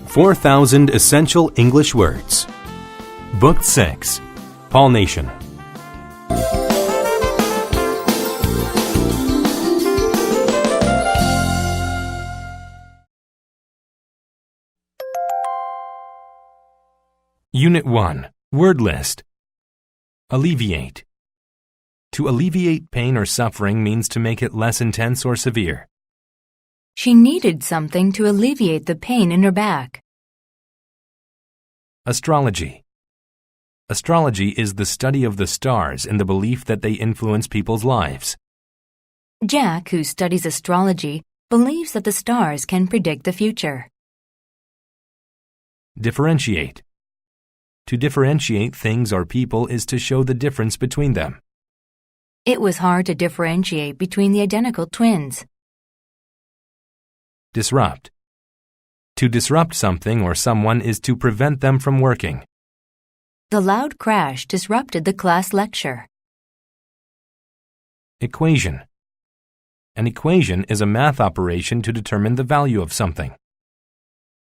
4,000 Essential English Words. Book 6. Pollination. Unit 1. Word list. Alleviate. To alleviate pain or suffering means to make it less intense or severe. She needed something to alleviate the pain in her back. Astrology. Astrology is the study of the stars in the belief that they influence people's lives. Jack, who studies astrology, believes that the stars can predict the future. Differentiate. To differentiate things or people is to show the difference between them. It was hard to differentiate between the identical twins. Disrupt. To disrupt something or someone is to prevent them from working. The loud crash disrupted the class lecture. Equation. An equation is a math operation to determine the value of something.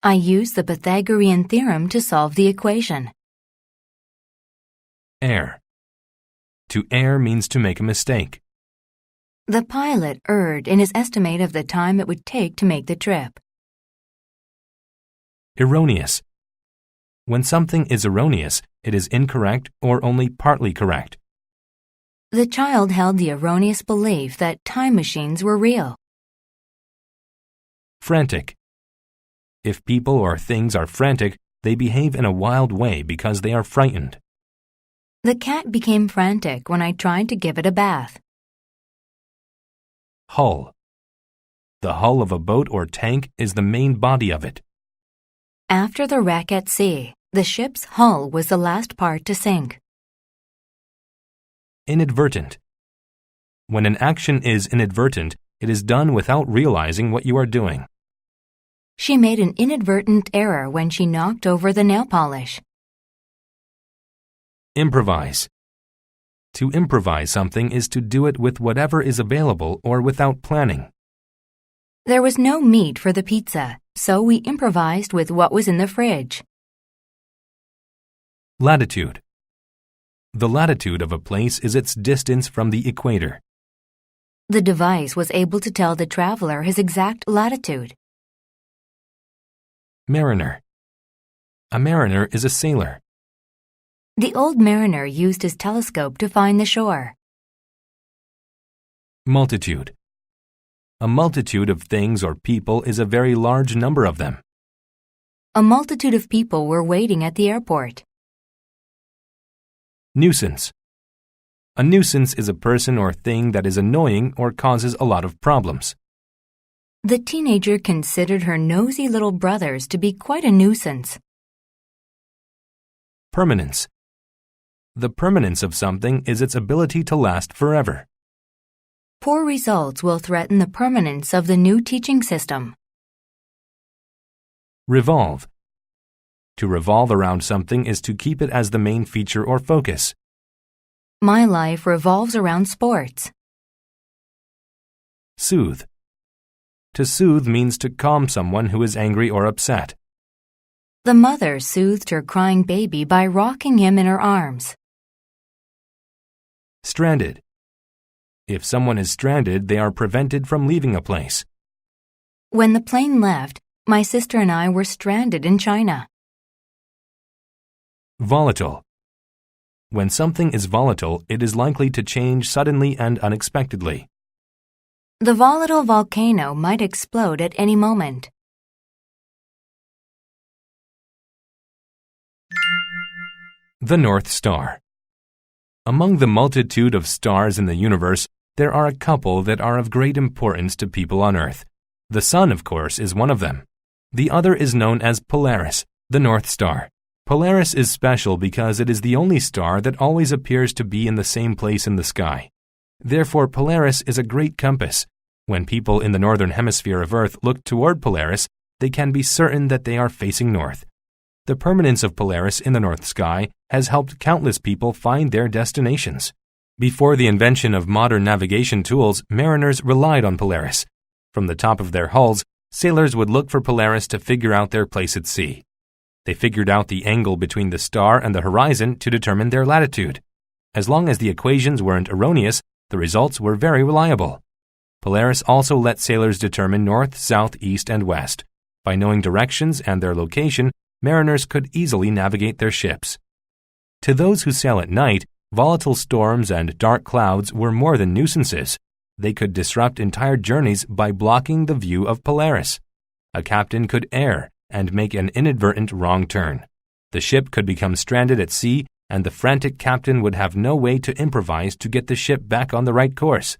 I used the Pythagorean theorem to solve the equation. Err. To err means to make a mistake. The pilot erred in his estimate of the time it would take to make the trip. Erroneous. When something is erroneous, it is incorrect or only partly correct. The child held the erroneous belief that time machines were real. Frantic. If people or things are frantic, they behave in a wild way because they are frightened. The cat became frantic when I tried to give it a bath. Hull. The hull of a boat or tank is the main body of it. After the wreck at sea, the ship's hull was the last part to sink. Inadvertent. When an action is inadvertent, it is done without realizing what you are doing. She made an inadvertent error when she knocked over the nail polish. Improvise. To improvise something is to do it with whatever is available or without planning. There was no meat for the pizza, so we improvised with what was in the fridge. Latitude. The latitude of a place is its distance from the equator. The device was able to tell the traveler his exact latitude. Mariner. A mariner is a sailor. The old mariner used his telescope to find the shore. Multitude. A multitude of things or people is a very large number of them. A multitude of people were waiting at the airport. Nuisance. A nuisance is a person or thing that is annoying or causes a lot of problems. The teenager considered her nosy little brothers to be quite a nuisance. Permanence. The permanence of something is its ability to last forever. Poor results will threaten the permanence of the new teaching system. Revolve. To revolve around something is to keep it as the main feature or focus. My life revolves around sports. Soothe. To soothe means to calm someone who is angry or upset. The mother soothed her crying baby by rocking him in her arms. Stranded. If someone is stranded, they are prevented from leaving a place. When the plane left, my sister and I were stranded in China. Volatile. When something is volatile, it is likely to change suddenly and unexpectedly. The volatile volcano might explode at any moment. The North Star. Among the multitude of stars in the universe, there are a couple that are of great importance to people on Earth. The Sun, of course, is one of them. The other is known as Polaris, the North Star. Polaris is special because it is the only star that always appears to be in the same place in the sky. Therefore, Polaris is a great compass. When people in the northern hemisphere of Earth look toward Polaris, they can be certain that they are facing north. The permanence of Polaris in the north sky has helped countless people find their destinations. Before the invention of modern navigation tools, mariners relied on Polaris. From the top of their hulls, Sailors would look for Polaris to figure out their place at sea. They figured out the angle between the star and the horizon to determine their latitude. As long as the equations weren't erroneous, the results were very reliable. Polaris also let sailors determine north, south, east, and west. By knowing directions and their location, mariners could easily navigate their ships. To those who sail at night, volatile storms and dark clouds were more than nuisances. They could disrupt entire journeys by blocking the view of Polaris. A captain could err and make an inadvertent wrong turn. The ship could become stranded at sea, and the frantic captain would have no way to improvise to get the ship back on the right course.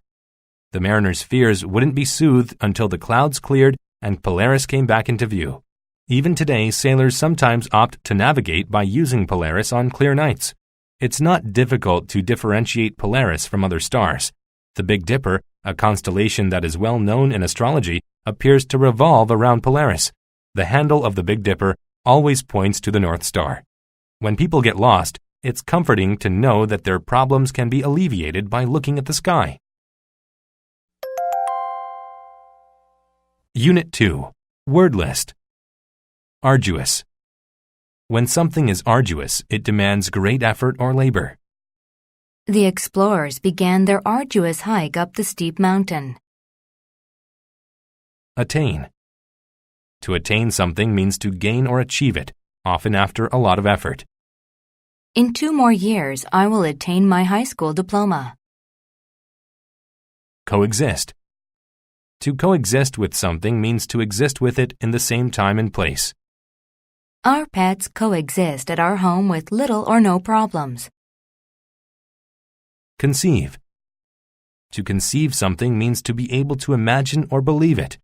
The mariners' fears wouldn't be soothed until the clouds cleared and Polaris came back into view. Even today, sailors sometimes opt to navigate by using Polaris on clear nights. It's not difficult to differentiate Polaris from other stars. The Big Dipper, a constellation that is well known in astrology, appears to revolve around Polaris. The handle of the Big Dipper always points to the North Star. When people get lost, it's comforting to know that their problems can be alleviated by looking at the sky. Unit 2. Word List. Arduous. When something is arduous, it demands great effort or labor. The explorers began their arduous hike up the steep mountain. Attain. To attain something means to gain or achieve it, often after a lot of effort. In 2 more years, I will attain my high school diploma. Coexist. To coexist with something means to exist with it in the same time and place. Our pets coexist at our home with little or no problems. Conceive. To conceive something means to be able to imagine or believe it.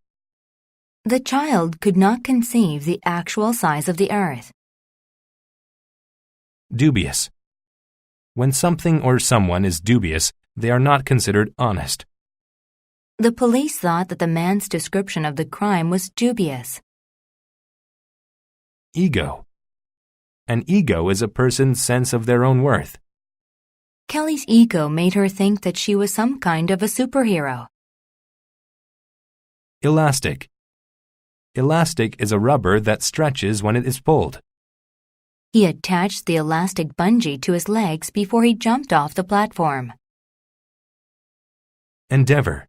The child could not conceive the actual size of the earth. Dubious. When something or someone is dubious, they are not considered honest. The police thought that the man's description of the crime was dubious. Ego. An ego is a person's sense of their own worth. Kelly's ego made her think that she was some kind of a superhero. Elastic. Elastic is a rubber that stretches when it is pulled. He attached the elastic bungee to his legs before he jumped off the platform. Endeavor.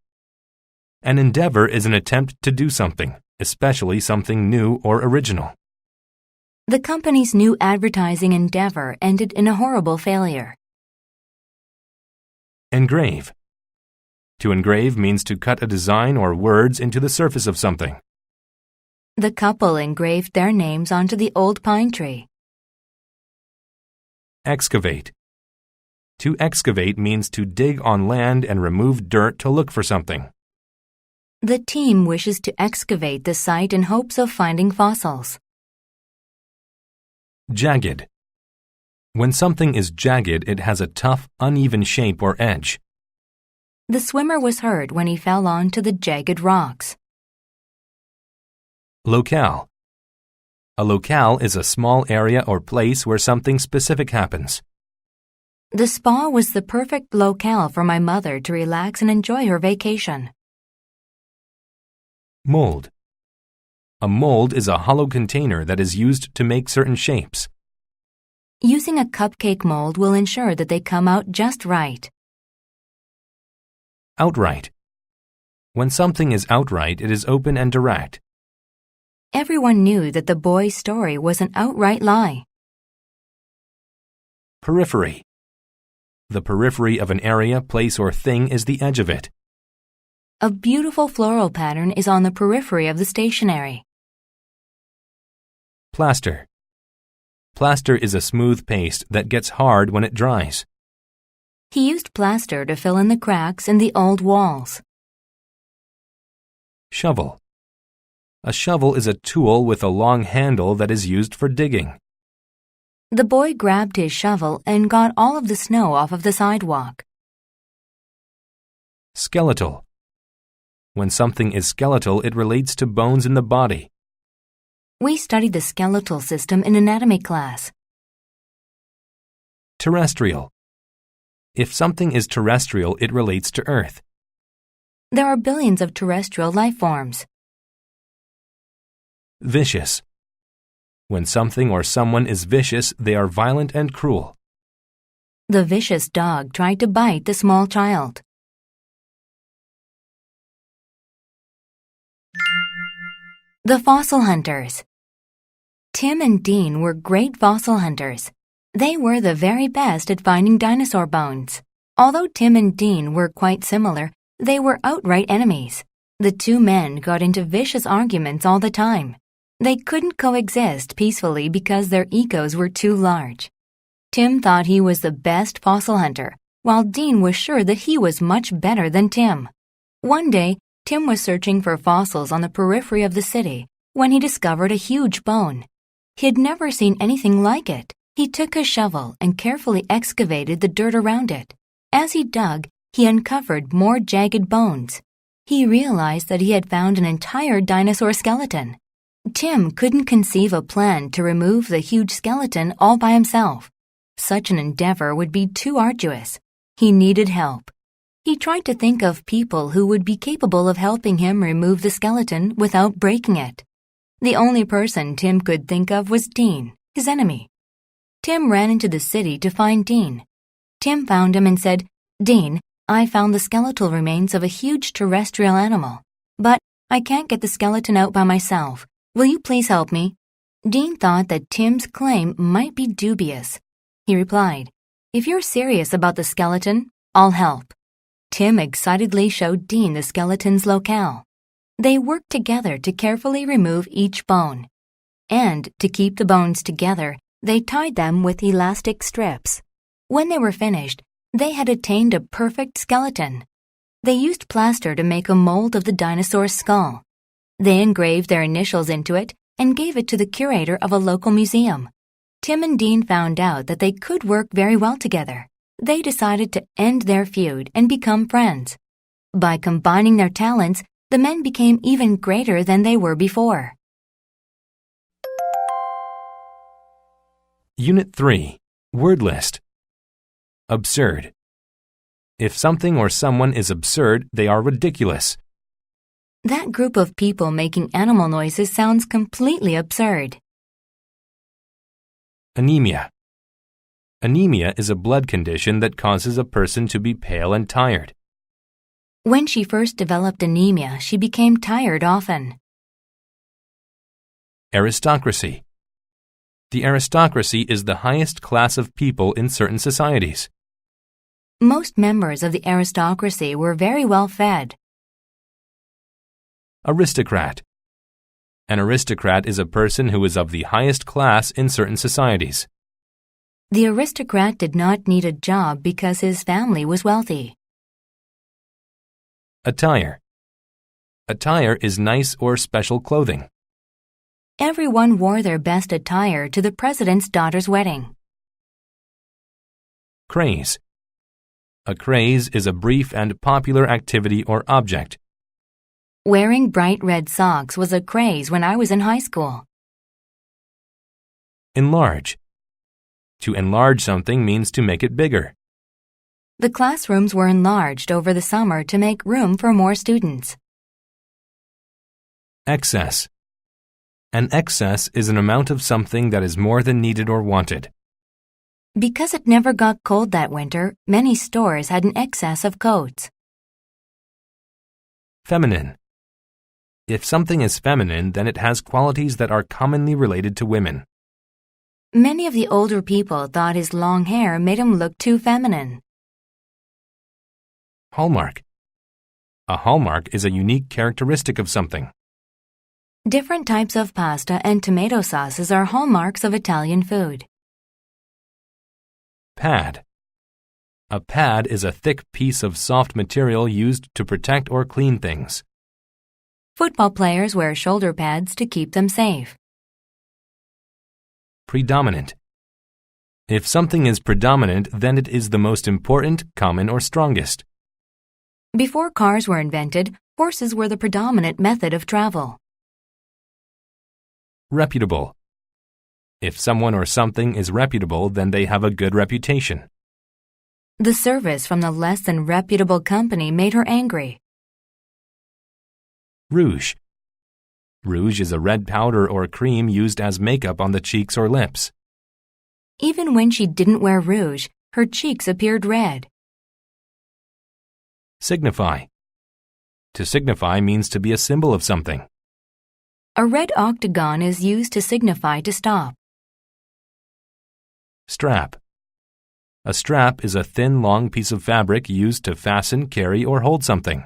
An endeavor is an attempt to do something, especially something new or original. The company's new advertising endeavor ended in a horrible failure. Engrave. To engrave means to cut a design or words into the surface of something. The couple engraved their names onto the old pine tree. Excavate. To excavate means to dig on land and remove dirt to look for something. The team wishes to excavate the site in hopes of finding fossils. Jagged. When something is jagged, it has a tough, uneven shape or edge. The swimmer was hurt when he fell onto the jagged rocks. Locale. A locale is a small area or place where something specific happens. The spa was the perfect locale for my mother to relax and enjoy her vacation. Mold. A mold is a hollow container that is used to make certain shapes. Using a cupcake mold will ensure that they come out just right. Outright. When something is outright, it is open and direct. Everyone knew that the boy's story was an outright lie. Periphery. The periphery of an area, place, or thing is the edge of it. A beautiful floral pattern is on the periphery of the stationery. Plaster. Plaster is a smooth paste that gets hard when it dries. He used plaster to fill in the cracks in the old walls. Shovel. A shovel is a tool with a long handle that is used for digging. The boy grabbed his shovel and got all of the snow off of the sidewalk. Skeletal. When something is skeletal, it relates to bones in the body. We studied the skeletal system in anatomy class. Terrestrial. If something is terrestrial, it relates to Earth. There are billions of terrestrial life forms. Vicious. When something or someone is vicious, they are violent and cruel. The vicious dog tried to bite the small child. The fossil hunters. Tim and Dean were great fossil hunters. They were the very best at finding dinosaur bones. Although Tim and Dean were quite similar, they were outright enemies. The two men got into vicious arguments all the time. They couldn't coexist peacefully because their egos were too large. Tim thought he was the best fossil hunter, while Dean was sure that he was much better than Tim. One day, Tim was searching for fossils on the periphery of the city when he discovered a huge bone. He had never seen anything like it. He took a shovel and carefully excavated the dirt around it. As he dug, he uncovered more jagged bones. He realized that he had found an entire dinosaur skeleton. Tim couldn't conceive a plan to remove the huge skeleton all by himself. Such an endeavor would be too arduous. He needed help. He tried to think of people who would be capable of helping him remove the skeleton without breaking it. The only person Tim could think of was Dean, his enemy. Tim ran into the city to find Dean. Tim found him and said, "Dean, I found the skeletal remains of a huge terrestrial animal, but I can't get the skeleton out by myself. Will you please help me?" Dean thought that Tim's claim might be dubious. He replied, "If you're serious about the skeleton, I'll help." Tim excitedly showed Dean the skeleton's locale. They worked together to carefully remove each bone. And to keep the bones together, they tied them with elastic strips. When they were finished, they had attained a perfect skeleton. They used plaster to make a mold of the dinosaur's skull. They engraved their initials into it and gave it to the curator of a local museum. Tim and Dean found out that they could work very well together. They decided to end their feud and become friends. By combining their talents, the men became even greater than they were before. Unit 3. Word list. Absurd. If something or someone is absurd, they are ridiculous. That group of people making animal noises sounds completely absurd. Anemia. Anemia is a blood condition that causes a person to be pale and tired. When she first developed anemia, she became tired often. Aristocracy. The aristocracy is the highest class of people in certain societies. Most members of the aristocracy were very well fed. Aristocrat. An aristocrat is a person who is of the highest class in certain societies. The aristocrat did not need a job because his family was wealthy. Attire. Attire is nice or special clothing. Everyone wore their best attire to the president's daughter's wedding. Craze. A craze is a brief and popular activity or object. Wearing bright red socks was a craze when I was in high school. Enlarge. To enlarge something means to make it bigger. The classrooms were enlarged over the summer to make room for more students. Excess. An excess is an amount of something that is more than needed or wanted. Because it never got cold that winter, many stores had an excess of coats. Feminine. If something is feminine, then it has qualities that are commonly related to women. Many of the older people thought his long hair made him look too feminine. Hallmark. A hallmark is a unique characteristic of something. Different types of pasta and tomato sauces are hallmarks of Italian food. Pad. A pad is a thick piece of soft material used to protect or clean things. Football players wear shoulder pads to keep them safe. Predominant. If something is predominant, then it is the most important, common, or strongest. Before cars were invented, horses were the predominant method of travel. Reputable. If someone or something is reputable, then they have a good reputation. The service from the less than reputable company made her angry. Rouge. Rouge is a red powder or cream used as makeup on the cheeks or lips. Even when she didn't wear rouge, her cheeks appeared red. Signify. To signify means to be a symbol of something. A red octagon is used to signify to stop. Strap. A strap is a thin, long piece of fabric used to fasten, carry, or hold something.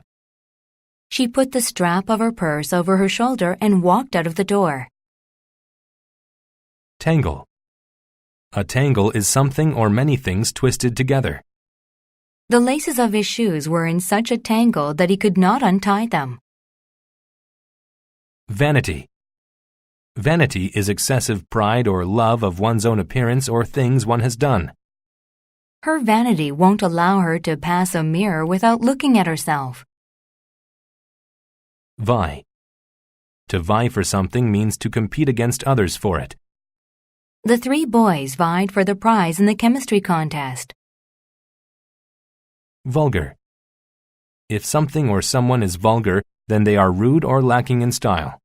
She put the strap of her purse over her shoulder and walked out of the door. Tangle. A tangle is something or many things twisted together. The laces of his shoes were in such a tangle that he could not untie them. Vanity. Vanity is excessive pride or love of one's own appearance or things one has done. Her vanity won't allow her to pass a mirror without looking at herself. Vie. To vie for something means to compete against others for it. The three boys vied for the prize in the chemistry contest. Vulgar. If something or someone is vulgar, then they are rude or lacking in style.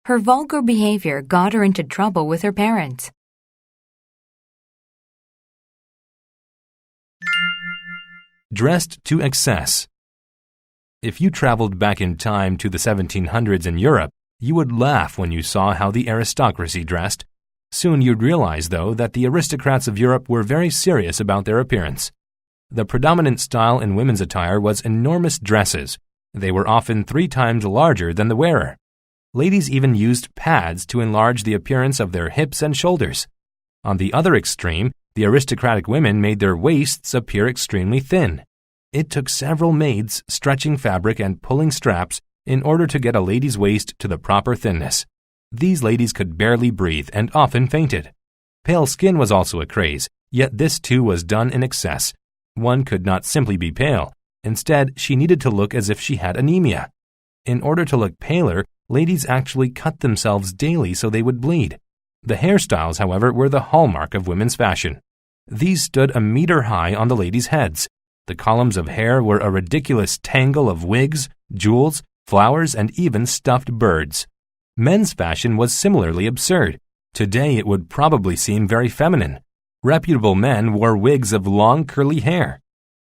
Her vulgar behavior got her into trouble with her parents. Dressed to excess. If you traveled back in time to the 1700s in Europe, you would laugh when you saw how the aristocracy dressed. Soon you'd realize, though, that the aristocrats of Europe were very serious about their appearance. The predominant style in women's attire was enormous dresses. They were often 3 times larger than the wearer. Ladies even used pads to enlarge the appearance of their hips and shoulders. On the other extreme, the aristocratic women made their waists appear extremely thin. It took several maids stretching fabric and pulling straps in order to get a lady's waist to the proper thinness. These ladies could barely breathe and often fainted. Pale skin was also a craze, yet this too was done in excess. One could not simply be pale. Instead, she needed to look as if she had anemia. In order to look paler, ladies actually cut themselves daily so they would bleed. The hairstyles, however, were the hallmark of women's fashion. These stood a meter high on the ladies' heads. The columns of hair were a ridiculous tangle of wigs, jewels, flowers, and even stuffed birds. Men's fashion was similarly absurd. Today it would probably seem very feminine. Reputable men wore wigs of long curly hair.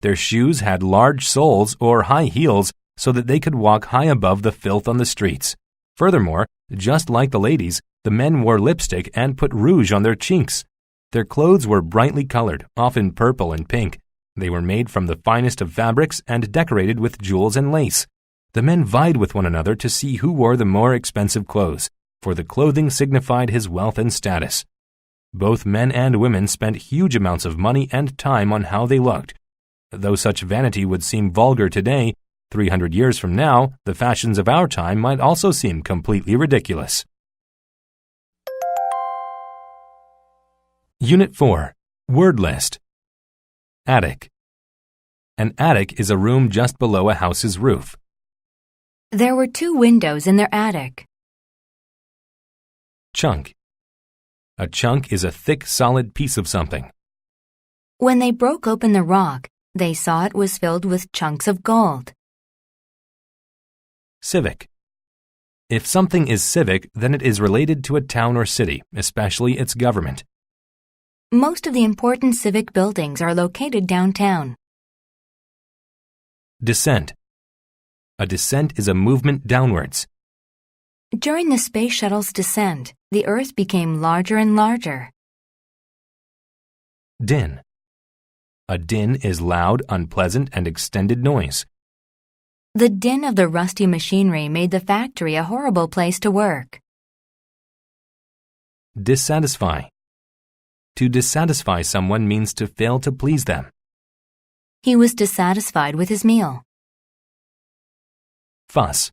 Their shoes had large soles or high heels so that they could walk high above the filth on the streets. Furthermore, just like the ladies, the men wore lipstick and put rouge on their cheeks. Their clothes were brightly colored, often purple and pink. They were made from the finest of fabrics and decorated with jewels and lace. The men vied with one another to see who wore the more expensive clothes, for the clothing signified his wealth and status. Both men and women spent huge amounts of money and time on how they looked. Though such vanity would seem vulgar today, 300 years from now, the fashions of our time might also seem completely ridiculous. Unit 4. Word List. Attic. An attic is a room just below a house's roof. There were 2 windows in their attic. Chunk. A chunk is a thick, solid piece of something. When they broke open the rock, they saw it was filled with chunks of gold. Civic. If something is civic, then it is related to a town or city, especially its government. Most of the important civic buildings are located downtown. Descent. A descent is a movement downwards. During the space shuttle's descent, the Earth became larger and larger. Din. A din is loud, unpleasant, and extended noise. The din of the rusty machinery made the factory a horrible place to work. Dissatisfy. To dissatisfy someone means to fail to please them. He was dissatisfied with his meal. Fuss.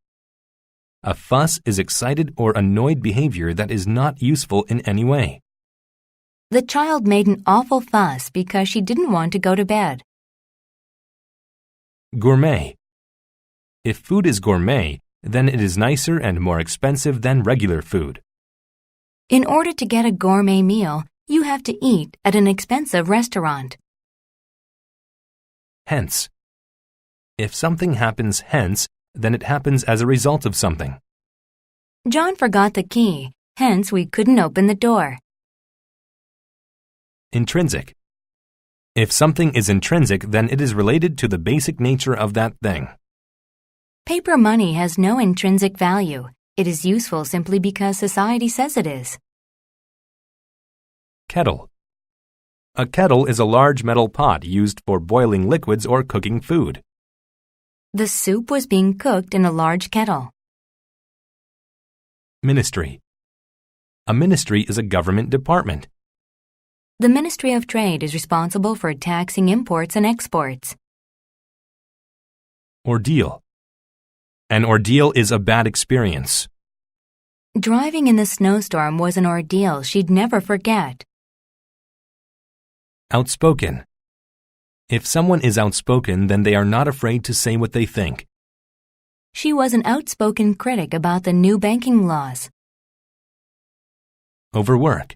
A fuss is excited or annoyed behavior that is not useful in any way. The child made an awful fuss because she didn't want to go to bed. Gourmet. If food is gourmet, then it is nicer and more expensive than regular food. In order to get a gourmet meal, you have to eat at an expensive restaurant. Hence. If something happens hence, then it happens as a result of something. John forgot the key, hence we couldn't open the door. Intrinsic. If something is intrinsic, then it is related to the basic nature of that thing. Paper money has no intrinsic value. It is useful simply because society says it is. Kettle. A kettle is a large metal pot used for boiling liquids or cooking food. The soup was being cooked in a large kettle. Ministry. A ministry is a government department. The Ministry of Trade is responsible for taxing imports and exports. Ordeal. An ordeal is a bad experience. Driving in the snowstorm was an ordeal she'd never forget. Outspoken. If someone is outspoken, then they are not afraid to say what they think. She was an outspoken critic about the new banking laws. Overwork.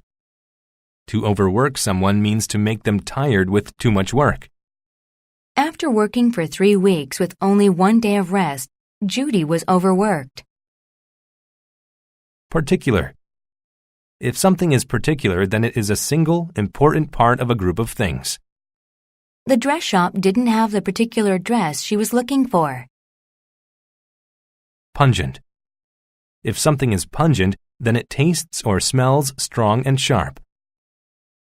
To overwork someone means to make them tired with too much work. After working for 3 weeks with only 1 day of rest, Judy was overworked. Particular. If something is particular, then it is a single, important part of a group of things. The dress shop didn't have the particular dress she was looking for. Pungent. If something is pungent, then it tastes or smells strong and sharp.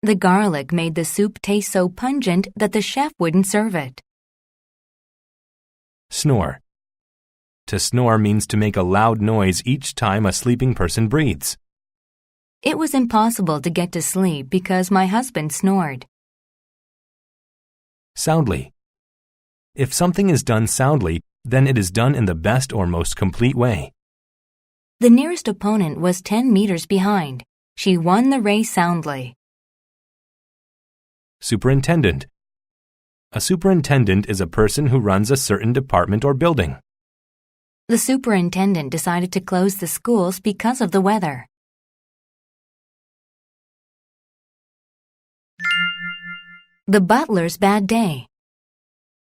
The garlic made the soup taste so pungent that the chef wouldn't serve it. Snore. To snore means to make a loud noise each time a sleeping person breathes. It was impossible to get to sleep because my husband snored. Soundly. If something is done soundly, then it is done in the best or most complete way. The nearest opponent was 10 meters behind. She won the race soundly. Superintendent. A superintendent is a person who runs a certain department or building. The superintendent decided to close the schools because of the weather. The butler's bad day.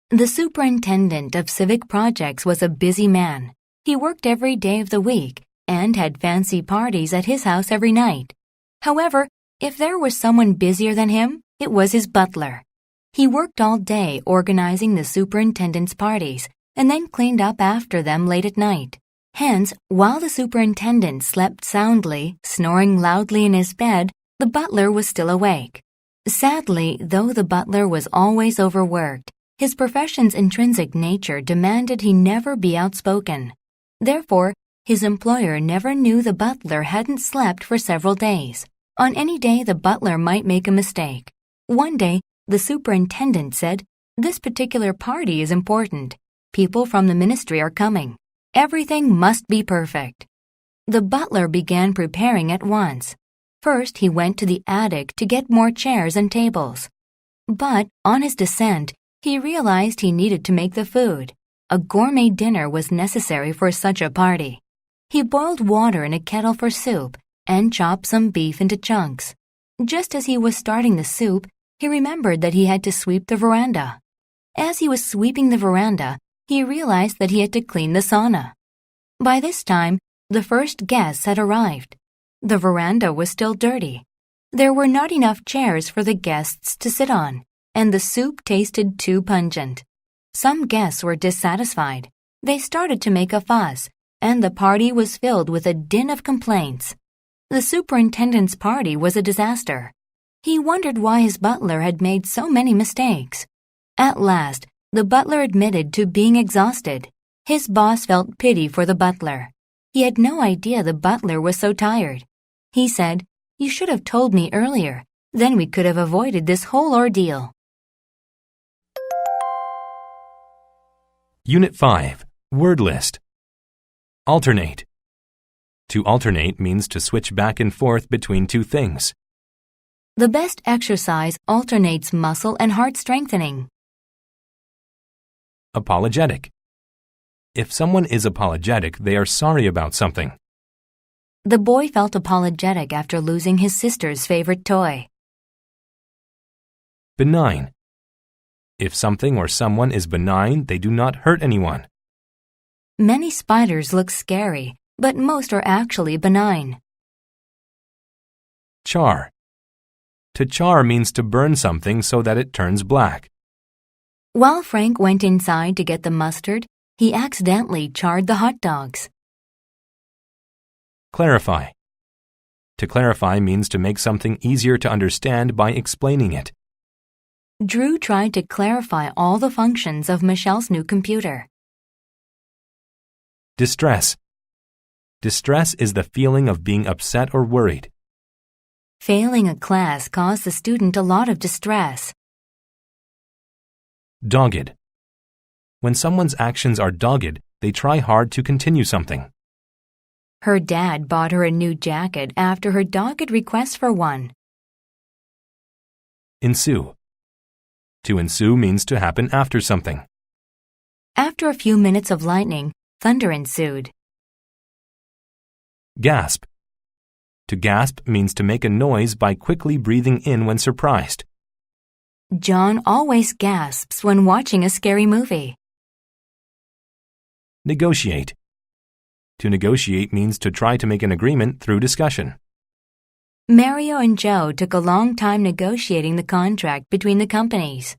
The superintendent of civic projects was a busy man. He worked every day of the week and had fancy parties at his house every night. However, if there was someone busier than him, it was his butler. He worked all day organizing the superintendent's parties and then cleaned up after them late at night. Hence, while the superintendent slept soundly, snoring loudly in his bed, the butler was still awake. Sadly, though the butler was always overworked, his profession's intrinsic nature demanded he never be outspoken. Therefore, his employer never knew the butler hadn't slept for several days. On any day, the butler might make a mistake. One day, the superintendent said, "This particular party is important. People from the ministry are coming. Everything must be perfect." The butler began preparing at once. First, he went to the attic to get more chairs and tables. But on his descent, he realized he needed to make the food. A gourmet dinner was necessary for such a party. He boiled water in a kettle for soup and chopped some beef into chunks. Just as he was starting the soup, he remembered that he had to sweep the veranda. As he was sweeping the veranda, he realized that he had to clean the sauna. By this time, the first guests had arrived. The veranda was still dirty. There were not enough chairs for the guests to sit on, and the soup tasted too pungent. Some guests were dissatisfied. They started to make a fuss, and the party was filled with a din of complaints. The superintendent's party was a disaster. He wondered why his butler had made so many mistakes. At last, the butler admitted to being exhausted. His boss felt pity for the butler. He had no idea the butler was so tired. He said, "You should have told me earlier. Then we could have avoided this whole ordeal." Unit 5. Word list. Alternate. To alternate means to switch back and forth between two things. The best exercise alternates muscle and heart strengthening. Apologetic. If someone is apologetic, they are sorry about something. The boy felt apologetic after losing his sister's favorite toy. Benign. If something or someone is benign, they do not hurt anyone. Many spiders look scary, but most are actually benign. Char. To char means to burn something so that it turns black. While Frank went inside to get the mustard, he accidentally charred the hot dogs. Clarify. To clarify means to make something easier to understand by explaining it. Drew tried to clarify all the functions of Michelle's new computer. Distress. Distress is the feeling of being upset or worried. Failing a class caused the student a lot of distress. Dogged. When someone's actions are dogged, they try hard to continue something. Her dad bought her a new jacket after her dogged request for one. Ensue. To ensue means to happen after something. After a few minutes of lightning, thunder ensued. Gasp. To gasp means to make a noise by quickly breathing in when surprised. John always gasps when watching a scary movie. Negotiate. To negotiate means to try to make an agreement through discussion. Mario and Joe took a long time negotiating the contract between the companies.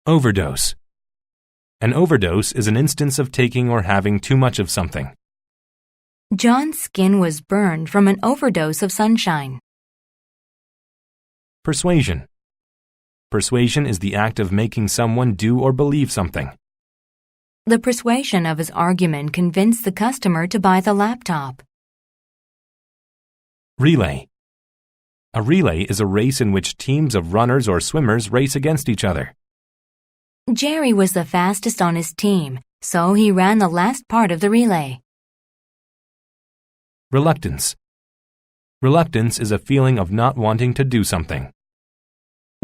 Overdose. An overdose is an instance of taking or having too much of something. John's skin was burned from an overdose of sunshine. Persuasion. Persuasion is the act of making someone do or believe something. The persuasion of his argument convinced the customer to buy the laptop. Relay. A relay is a race in which teams of runners or swimmers race against each other. Jerry was the fastest on his team, so he ran the last part of the relay. Reluctance. Reluctance is a feeling of not wanting to do something.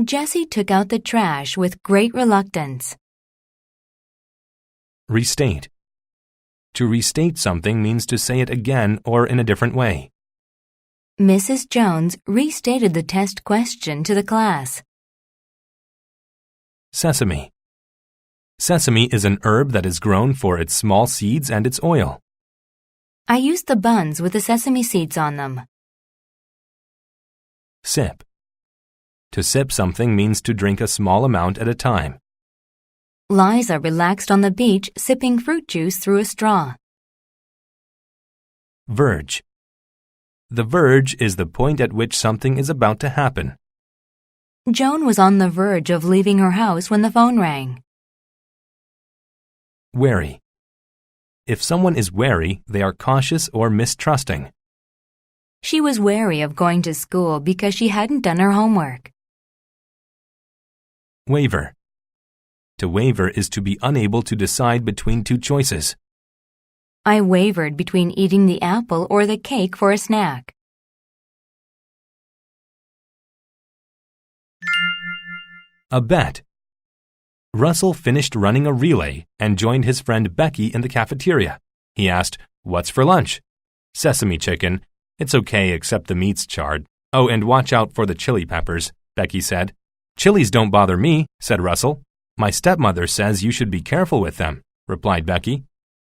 Jesse took out the trash with great reluctance. Restate. To restate something means to say it again or in a different way. Mrs. Jones restated the test question to the class. Sesame. Sesame is an herb that is grown for its small seeds and its oil. I used the buns with the sesame seeds on them. Sip. To sip something means to drink a small amount at a time. Liza relaxed on the beach sipping fruit juice through a straw. Verge. The verge is the point at which something is about to happen. Joan was on the verge of leaving her house when the phone rang. Wary. If someone is wary, they are cautious or mistrusting. She was wary of going to school because she hadn't done her homework. Waver. To waver is to be unable to decide between two choices. I wavered between eating the apple or the cake for a snack. A bet. Russell finished running a relay and joined his friend Becky in the cafeteria. He asked, "What's for lunch?" "Sesame chicken. It's okay except the meat's charred. Oh, and watch out for the chili peppers," Becky said. "Chilies don't bother me," said Russell. "My stepmother says you should be careful with them," replied Becky.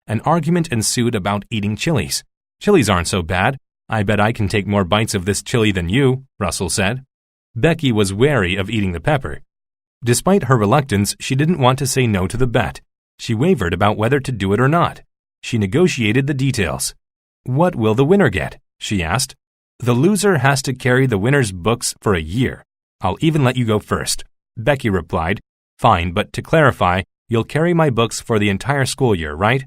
An argument ensued about eating chilies. "Chilies aren't so bad. I bet I can take more bites of this chili than you," Russell said. Becky was wary of eating the pepper. Despite her reluctance, she didn't want to say no to the bet. She wavered about whether to do it or not. She negotiated the details. "What will the winner get?" she asked. "The loser has to carry the winner's books for a year. I'll even let you go first." Becky replied, "Fine, but to clarify, you'll carry my books for the entire school year, right?"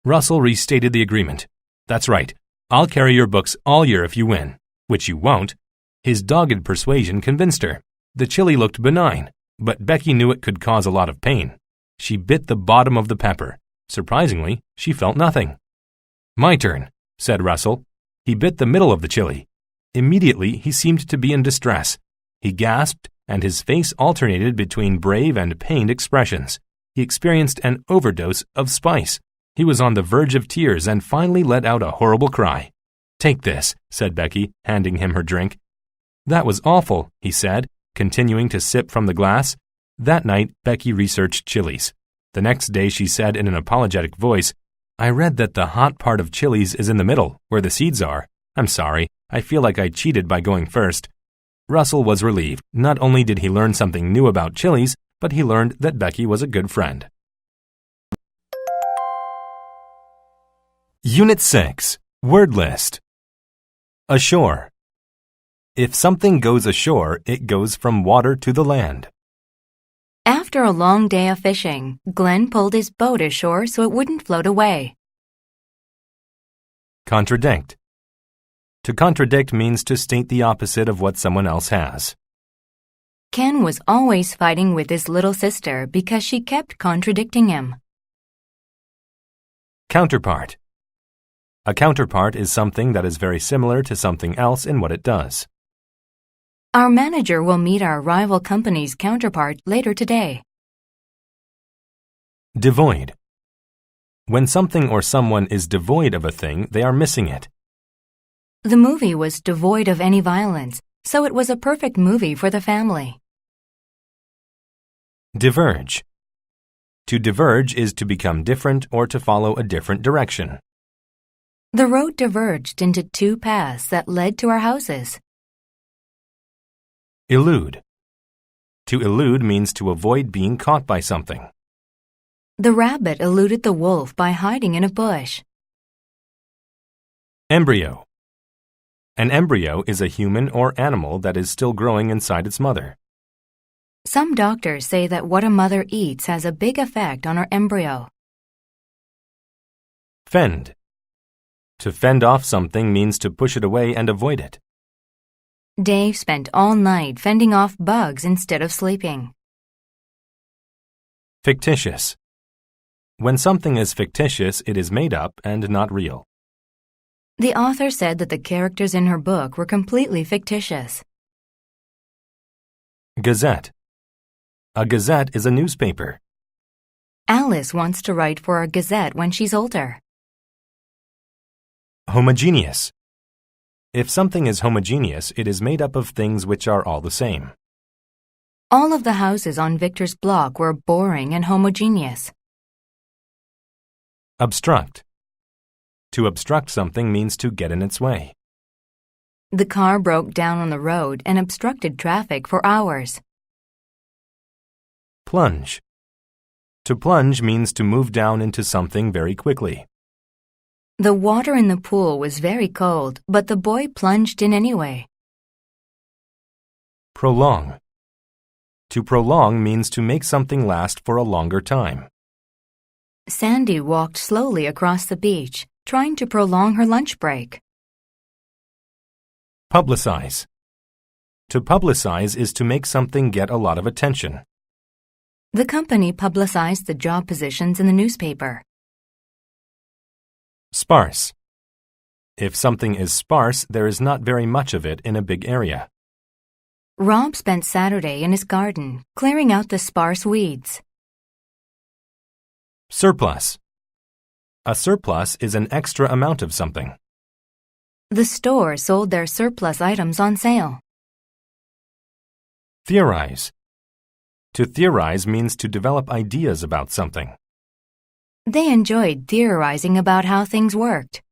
Russell restated the agreement. "That's right. I'll carry your books all year if you win," which you won't. His dogged persuasion convinced her. The chili looked benign, but Becky knew it could cause a lot of pain. She bit the bottom of the pepper. Surprisingly, she felt nothing. "My turn," said Russell. He bit the middle of the chili. Immediately, he seemed to be in distress. He gasped, and his face alternated between brave and pained expressions. He experienced an overdose of spice. He was on the verge of tears and finally let out a horrible cry. "Take this," said Becky, handing him her drink. "That was awful," he said, continuing to sip from the glass. That night, Becky researched chilies. The next day, she said in an apologetic voice, I read that the hot part of chilies is in the middle, where the seeds are. I'm sorry, I feel like I cheated by going first. Russell was relieved. Not only did he learn something new about chilies, but he learned that Becky was a good friend. Unit 6. Word List. Ashore. If something goes ashore, it goes from water to the land. After a long day of fishing, Glenn pulled his boat ashore so it wouldn't float away. Contradict. To contradict means to state the opposite of what someone else has. Ken was always fighting with his little sister because she kept contradicting him. Counterpart. A counterpart is something that is very similar to something else in what it does. Our manager will meet our rival company's counterpart later today. Devoid. When something or someone is devoid of a thing, they are missing it. The movie was devoid of any violence, so it was a perfect movie for the family. Diverge. To diverge is to become different or to follow a different direction. The road diverged into two paths that led to our houses. Elude. To elude means to avoid being caught by something. The rabbit eluded the wolf by hiding in a bush. Embryo. An embryo is a human or animal that is still growing inside its mother. Some doctors say that what a mother eats has a big effect on her embryo. Fend. To fend off something means to push it away and avoid it. Dave spent all night fending off bugs instead of sleeping. Fictitious. When something is fictitious, it is made up and not real. The author said that the characters in her book were completely fictitious. Gazette. A gazette is a newspaper. Alice wants to write for a gazette when she's older. Homogeneous. If something is homogeneous, it is made up of things which are all the same. All of the houses on Victor's block were boring and homogeneous. Obstruct. To obstruct something means to get in its way. The car broke down on the road and obstructed traffic for hours. Plunge. To plunge means to move down into something very quickly. The water in the pool was very cold, but the boy plunged in anyway. Prolong. To prolong means to make something last for a longer time. Sandy walked slowly across the beach, trying to prolong her lunch break. Publicize. To publicize is to make something get a lot of attention. The company publicized the job positions in the newspaper. Sparse. If something is sparse, there is not very much of it in a big area. Rob spent Saturday in his garden, clearing out the sparse weeds. Surplus. A surplus is an extra amount of something. The store sold their surplus items on sale. Theorize. To theorize means to develop ideas about something. They enjoyed theorizing about how things worked.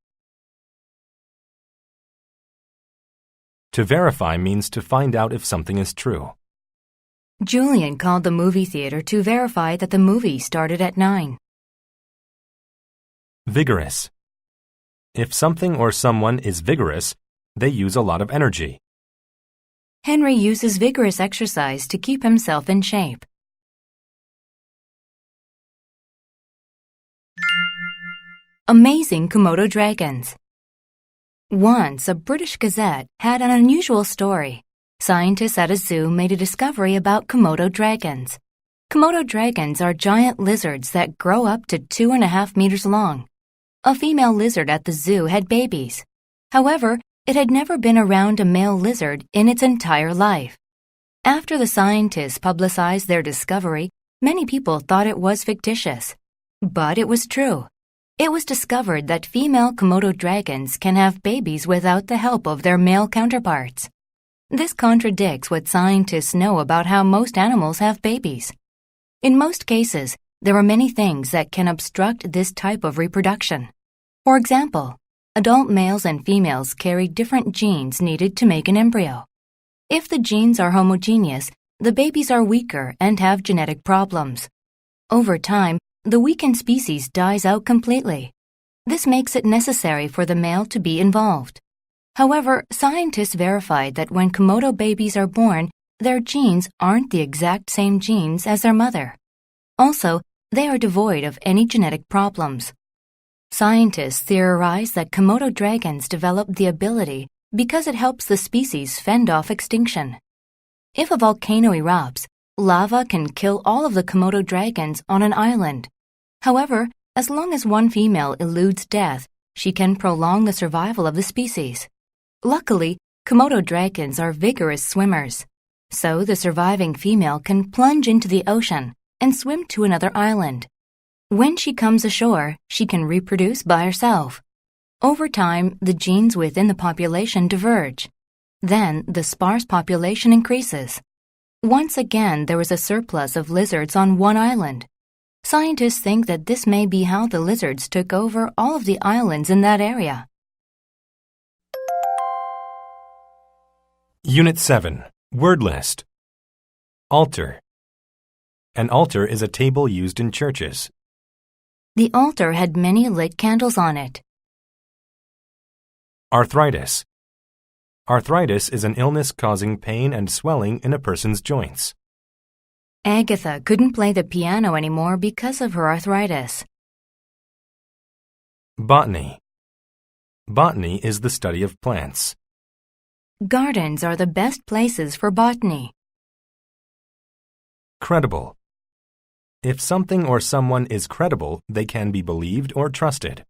To verify means to find out if something is true. Julian called the movie theater to verify that the movie started at 9. Vigorous. If something or someone is vigorous, they use a lot of energy. Henry uses vigorous exercise to keep himself in shape. Amazing Komodo dragons. Once, a British gazette had an unusual story. Scientists at a zoo made a discovery about Komodo dragons. Komodo dragons are giant lizards that grow up to 2.5 meters long. A female lizard at the zoo had babies. However, it had never been around a male lizard in its entire life. After the scientists publicized their discovery, many people thought it was fictitious. But it was true. It was discovered that female Komodo dragons can have babies without the help of their male counterparts. This contradicts what scientists know about how most animals have babies. In most cases, there are many things that can obstruct this type of reproduction. For example, adult males and females carry different genes needed to make an embryo. If the genes are homogeneous, the babies are weaker and have genetic problems. Over time, the weakened species dies out completely. This makes it necessary for the male to be involved. However, scientists verified that when Komodo babies are born, their genes aren't the exact same genes as their mother. Also, they are devoid of any genetic problems. Scientists theorize that Komodo dragons developed the ability because it helps the species fend off extinction. If a volcano erupts, lava can kill all of the Komodo dragons on an island. However, as long as one female eludes death, she can prolong the survival of the species. Luckily, Komodo dragons are vigorous swimmers, so the surviving female can plunge into the ocean and swim to another island. When she comes ashore, she can reproduce by herself. Over time, the genes within the population diverge. Then, the sparse population increases. Once again, there was a surplus of lizards on one island. Scientists think that this may be how the lizards took over all of the islands in that area. Unit 7. Word list. Altar. An altar is a table used in churches. The altar had many lit candles on it. Arthritis. Arthritis is an illness causing pain and swelling in a person's joints. Agatha couldn't play the piano anymore because of her arthritis. Botany. Botany is the study of plants. Gardens are the best places for botany. Credible. If something or someone is credible, they can be believed or trusted.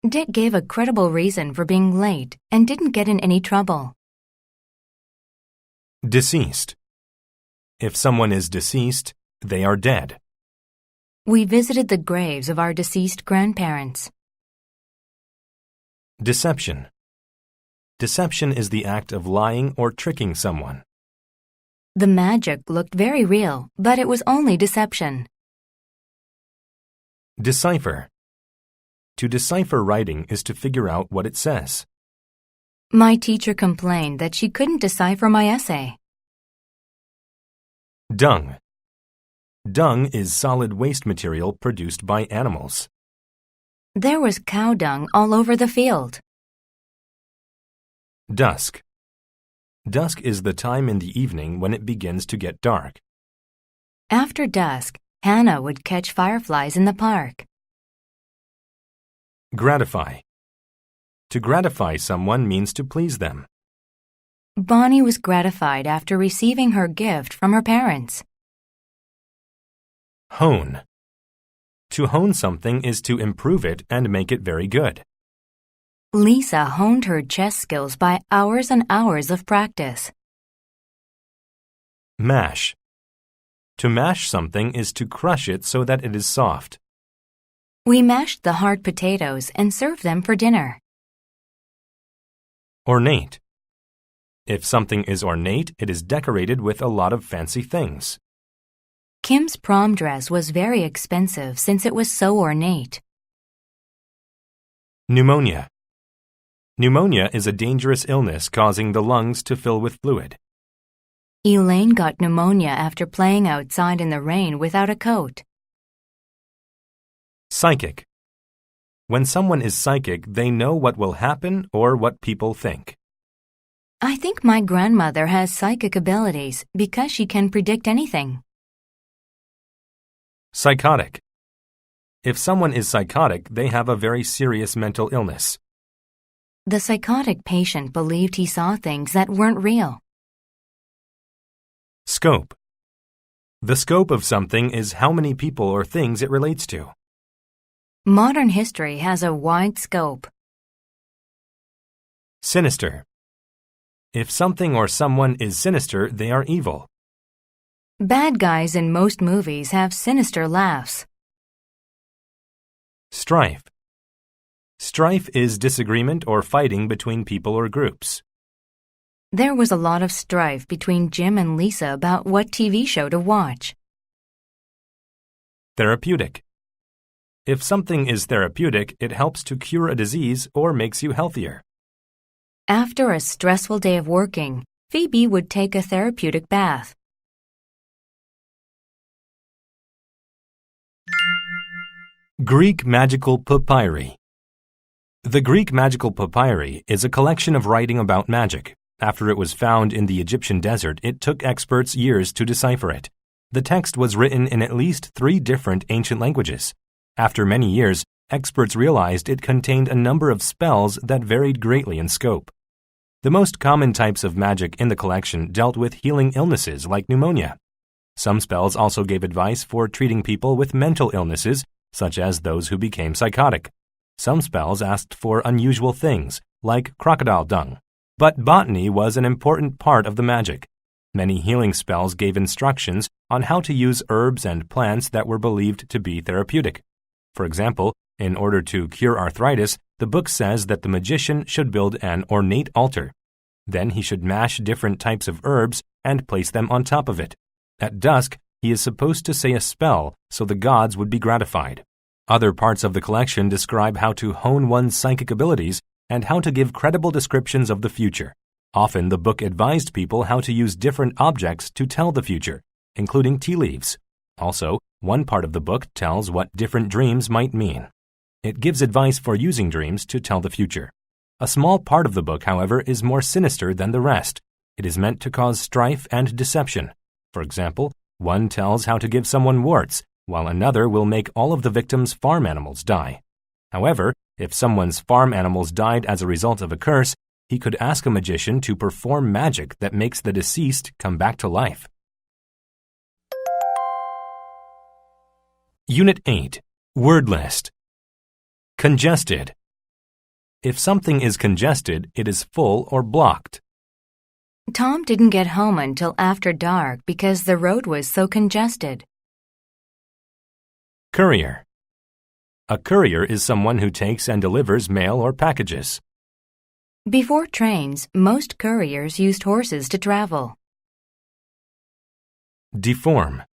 Dick gave a credible reason for being late and didn't get in any trouble. Deceased. If someone is deceased, they are dead. We visited the graves of our deceased grandparents. Deception. Deception is the act of lying or tricking someone. The magic looked very real, but it was only deception. Decipher. To decipher writing is to figure out what it says. My teacher complained that she couldn't decipher my essay. Dung. Dung is solid waste material produced by animals. There was cow dung all over the field. Dusk. Dusk is the time in the evening when it begins to get dark. After dusk, Hannah would catch fireflies in the park. Gratify. To gratify someone means to please them. Bonnie was gratified after receiving her gift from her parents. Hone. To hone something is to improve it and make it very good. Lisa honed her chess skills by hours and hours of practice. Mash. To mash something is to crush it so that it is soft. We mashed the hard potatoes and served them for dinner. Ornate. If something is ornate, it is decorated with a lot of fancy things. Kim's prom dress was very expensive since it was so ornate. Pneumonia. Pneumonia is a dangerous illness causing the lungs to fill with fluid. Elaine got pneumonia after playing outside in the rain without a coat. Psychic. When someone is psychic, they know what will happen or what people think. I think my grandmother has psychic abilities because she can predict anything. Psychotic. If someone is psychotic, they have a very serious mental illness. The psychotic patient believed he saw things that weren't real. Scope. The scope of something is how many people or things it relates to. Modern history has a wide scope. Sinister. If something or someone is sinister, they are evil. Bad guys in most movies have sinister laughs. Strife. Strife is disagreement or fighting between people or groups. There was a lot of strife between Jim and Lisa about what TV show to watch. Therapeutic. If something is therapeutic, it helps to cure a disease or makes you healthier. After a stressful day of working, Phoebe would take a therapeutic bath. Greek magical papyri. The Greek magical papyri is a collection of writing about magic. After it was found in the Egyptian desert, it took experts years to decipher it. The text was written in at least 3 different ancient languages. After many years, experts realized it contained a number of spells that varied greatly in scope. The most common types of magic in the collection dealt with healing illnesses like pneumonia. Some spells also gave advice for treating people with mental illnesses, such as those who became psychotic. Some spells asked for unusual things, like crocodile dung. But botany was an important part of the magic. Many healing spells gave instructions on how to use herbs and plants that were believed to be therapeutic. For example, in order to cure arthritis, the book says that the magician should build an ornate altar. Then he should mash different types of herbs and place them on top of it. At dusk, he is supposed to say a spell so the gods would be gratified. Other parts of the collection describe how to hone one's psychic abilities and how to give credible descriptions of the future. Often the book advised people how to use different objects to tell the future, including tea leaves. Also, one part of the book tells what different dreams might mean. It gives advice for using dreams to tell the future. A small part of the book, however, is more sinister than the rest. It is meant to cause strife and deception. For example, one tells how to give someone warts, while another will make all of the victim's farm animals die. However, if someone's farm animals died as a result of a curse, he could ask a magician to perform magic that makes the deceased come back to life. Unit 8. Word list. Congested. If something is congested, it is full or blocked. Tom didn't get home until after dark because the road was so congested. Courier. A courier is someone who takes and delivers mail or packages. Before trains, most couriers used horses to travel. Deform.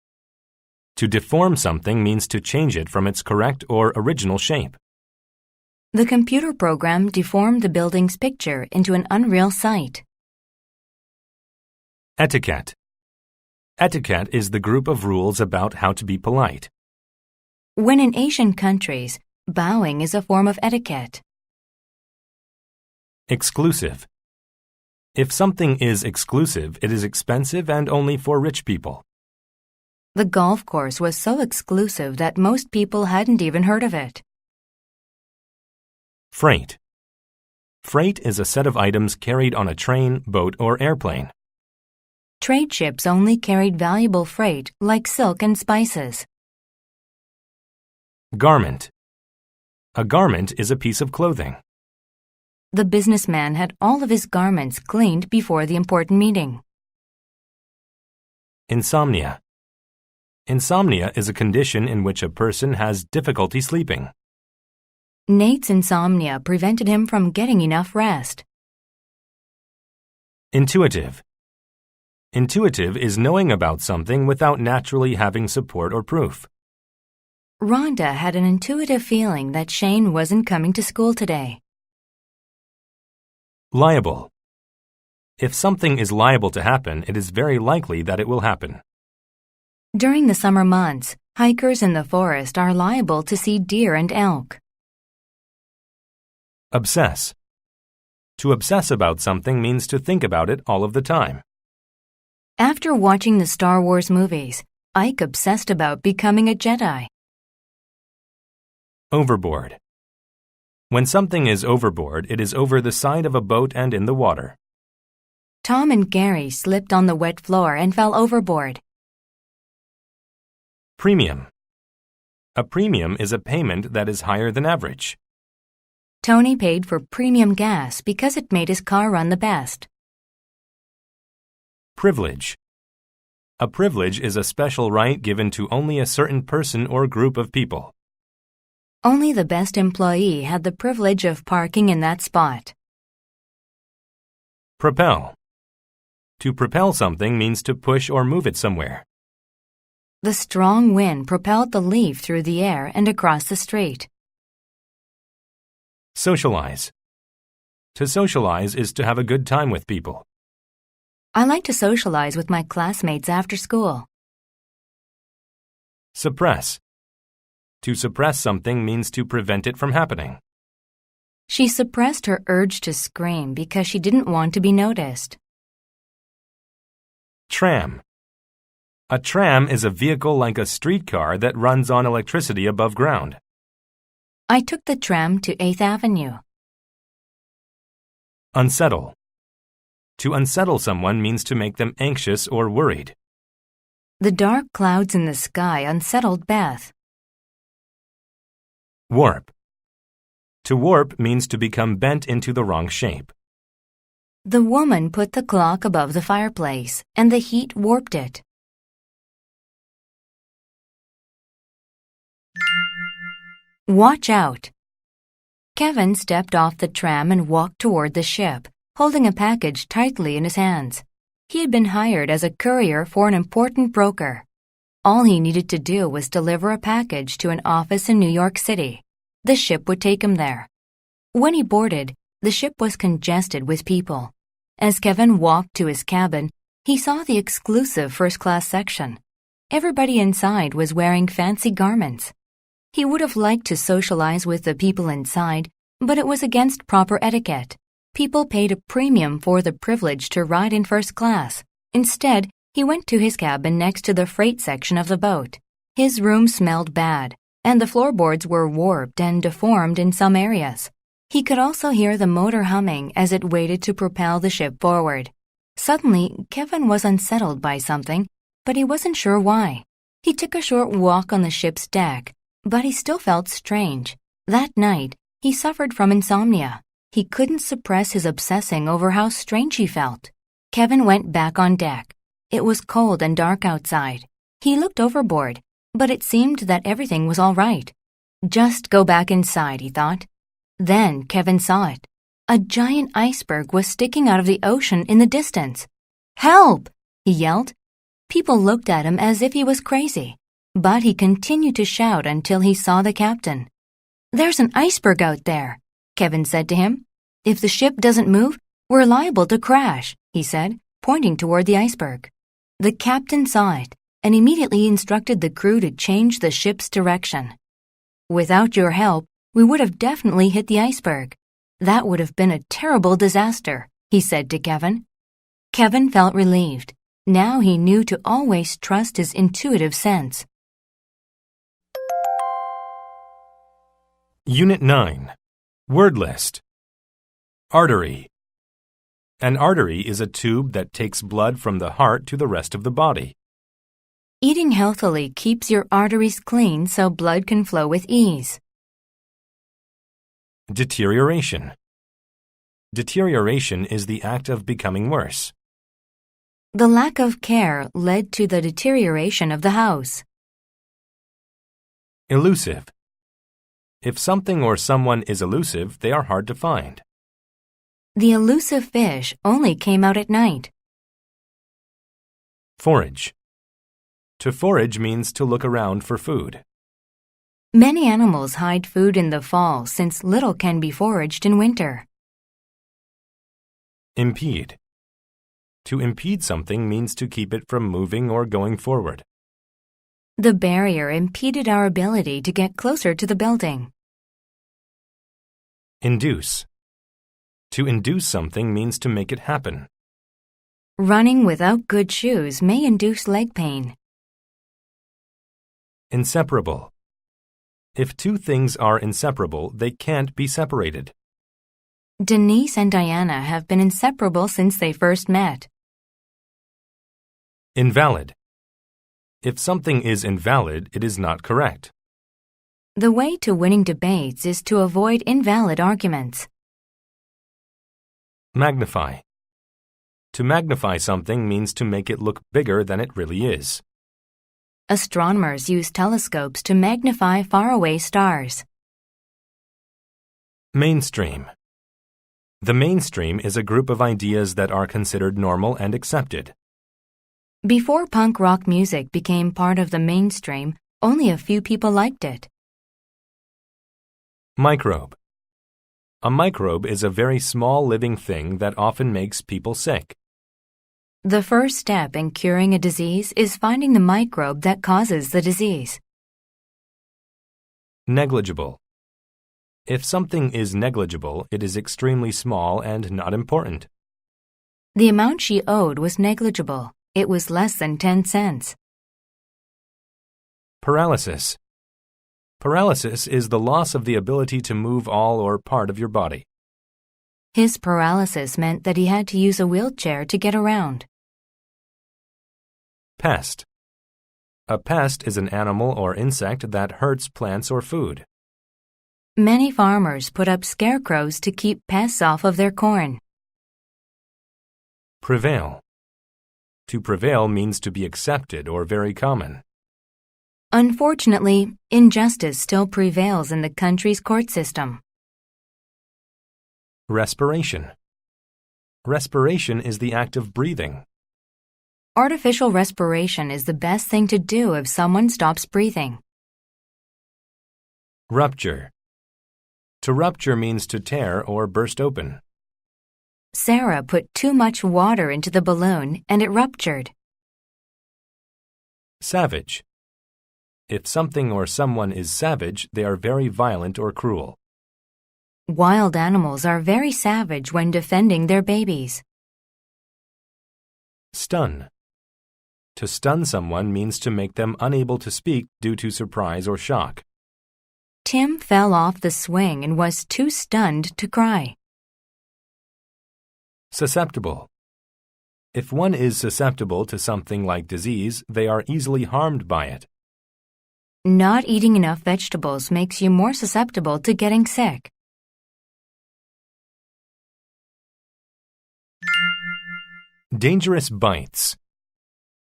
To deform something means to change it from its correct or original shape. The computer program deformed the building's picture into an unreal sight. Etiquette. Etiquette is the group of rules about how to be polite. When in Asian countries, bowing is a form of etiquette. Exclusive. If something is exclusive, it is expensive and only for rich people. The golf course was so exclusive that most people hadn't even heard of it. Freight. Freight is a set of items carried on a train, boat, or airplane. Trade ships only carried valuable freight like silk and spices. Garment. A garment is a piece of clothing. The businessman had all of his garments cleaned before the important meeting. Insomnia. Insomnia is a condition in which a person has difficulty sleeping. Nate's insomnia prevented him from getting enough rest. Intuitive. Intuitive is knowing about something without naturally having support or proof. Rhonda had an intuitive feeling that Shane wasn't coming to school today. Liable. If something is liable to happen, it is very likely that it will happen. During the summer months, hikers in the forest are liable to see deer and elk. Obsess. To obsess about something means to think about it all of the time. After watching the Star Wars movies, Ike obsessed about becoming a Jedi. Overboard. When something is overboard, it is over the side of a boat and in the water. Tom and Gary slipped on the wet floor and fell overboard. Premium. A premium is a payment that is higher than average. Tony paid for premium gas because it made his car run the best. Privilege. A privilege is a special right given to only a certain person or group of people. Only the best employee had the privilege of parking in that spot. Propel. To propel something means to push or move it somewhere. The strong wind propelled the leaf through the air and across the street. Socialize. To socialize is to have a good time with people. I like to socialize with my classmates after school. Suppress. To suppress something means to prevent it from happening. She suppressed her urge to scream because she didn't want to be noticed. Tram. A tram is a vehicle like a streetcar that runs on electricity above ground. I took the tram to 8th Avenue. Unsettle. To unsettle someone means to make them anxious or worried. The dark clouds in the sky unsettled Beth. Warp. To warp means to become bent into the wrong shape. The woman put the clock above the fireplace, and the heat warped it. Watch out. Kevin stepped off the tram and walked toward the ship, holding a package tightly in his hands. He had been hired as a courier for an important broker. All he needed to do was deliver a package to an office in New York City. The ship would take him there. When he boarded, the ship was congested with people. As Kevin walked to his cabin, he saw the exclusive first-class section. Everybody inside was wearing fancy garments. He would have liked to socialize with the people inside, but it was against proper etiquette. People paid a premium for the privilege to ride in first class. Instead, he went to his cabin next to the freight section of the boat. His room smelled bad, and the floorboards were warped and deformed in some areas. He could also hear the motor humming as it waited to propel the ship forward. Suddenly, Kevin was unsettled by something, but he wasn't sure why. He took a short walk on the ship's deck, but he still felt strange. That night, he suffered from insomnia. He couldn't suppress his obsessing over how strange he felt. Kevin went back on deck. It was cold and dark outside. He looked overboard, but it seemed that everything was all right. Just go back inside, he thought. Then Kevin saw it. A giant iceberg was sticking out of the ocean in the distance. "Help!" he yelled. People looked at him as if he was crazy, but he continued to shout until he saw the captain. "There's an iceberg out there," Kevin said to him. "If the ship doesn't move, we're liable to crash," he said, pointing toward the iceberg. The captain saw it and immediately instructed the crew to change the ship's direction. "Without your help, we would have definitely hit the iceberg. That would have been a terrible disaster," he said to Kevin. Kevin felt relieved. Now he knew to always trust his intuitive sense. Unit 9. Word list. Artery. An artery is a tube that takes blood from the heart to the rest of the body. Eating healthily keeps your arteries clean so blood can flow with ease. Deterioration. Deterioration is the act of becoming worse. The lack of care led to the deterioration of the house. Elusive. If something or someone is elusive, they are hard to find. The elusive fish only came out at night. Forage. To forage means to look around for food. Many animals hide food in the fall since little can be foraged in winter. Impede. To impede something means to keep it from moving or going forward. The barrier impeded our ability to get closer to the building. Induce. To induce something means to make it happen. Running without good shoes may induce leg pain. Inseparable. If two things are inseparable, they can't be separated. Denise and Diana have been inseparable since they first met. Invalid. If something is invalid, it is not correct. The way to winning debates is to avoid invalid arguments. Magnify. To magnify something means to make it look bigger than it really is. Astronomers use telescopes to magnify faraway stars. Mainstream. The mainstream is a group of ideas that are considered normal and accepted. Before punk rock music became part of the mainstream, only a few people liked it. Microbe. A microbe is a very small living thing that often makes people sick. The first step in curing a disease is finding the microbe that causes the disease. Negligible. If something is negligible, it is extremely small and not important. The amount she owed was negligible. It was less than 10 cents. Paralysis. Paralysis is the loss of the ability to move all or part of your body. His paralysis meant that he had to use a wheelchair to get around. Pest. A pest is an animal or insect that hurts plants or food. Many farmers put up scarecrows to keep pests off of their corn. Prevail. To prevail means to be accepted or very common. Unfortunately, injustice still prevails in the country's court system. Respiration. Respiration is the act of breathing. Artificial respiration is the best thing to do if someone stops breathing. Rupture. To rupture means to tear or burst open. Sarah put too much water into the balloon and it ruptured. Savage. If something or someone is savage, they are very violent or cruel. Wild animals are very savage when defending their babies. Stun. To stun someone means to make them unable to speak due to surprise or shock. Tim fell off the swing and was too stunned to cry. Susceptible. If one is susceptible to something like disease, they are easily harmed by it. Not eating enough vegetables makes you more susceptible to getting sick. Dangerous bites.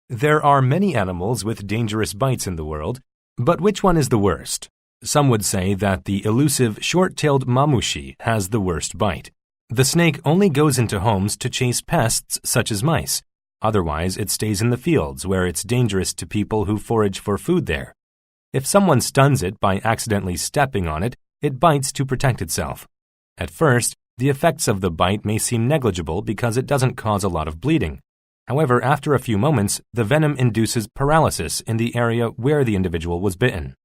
There are many animals with dangerous bites in the world, but which one is the worst? Some would say that the elusive short-tailed mamushi has the worst bite. The snake only goes into homes to chase pests such as mice. Otherwise, it stays in the fields where it's dangerous to people who forage for food there. If someone stuns it by accidentally stepping on it, it bites to protect itself. At first, the effects of the bite may seem negligible because it doesn't cause a lot of bleeding. However, after a few moments, the venom induces paralysis in the area where the individual was bitten.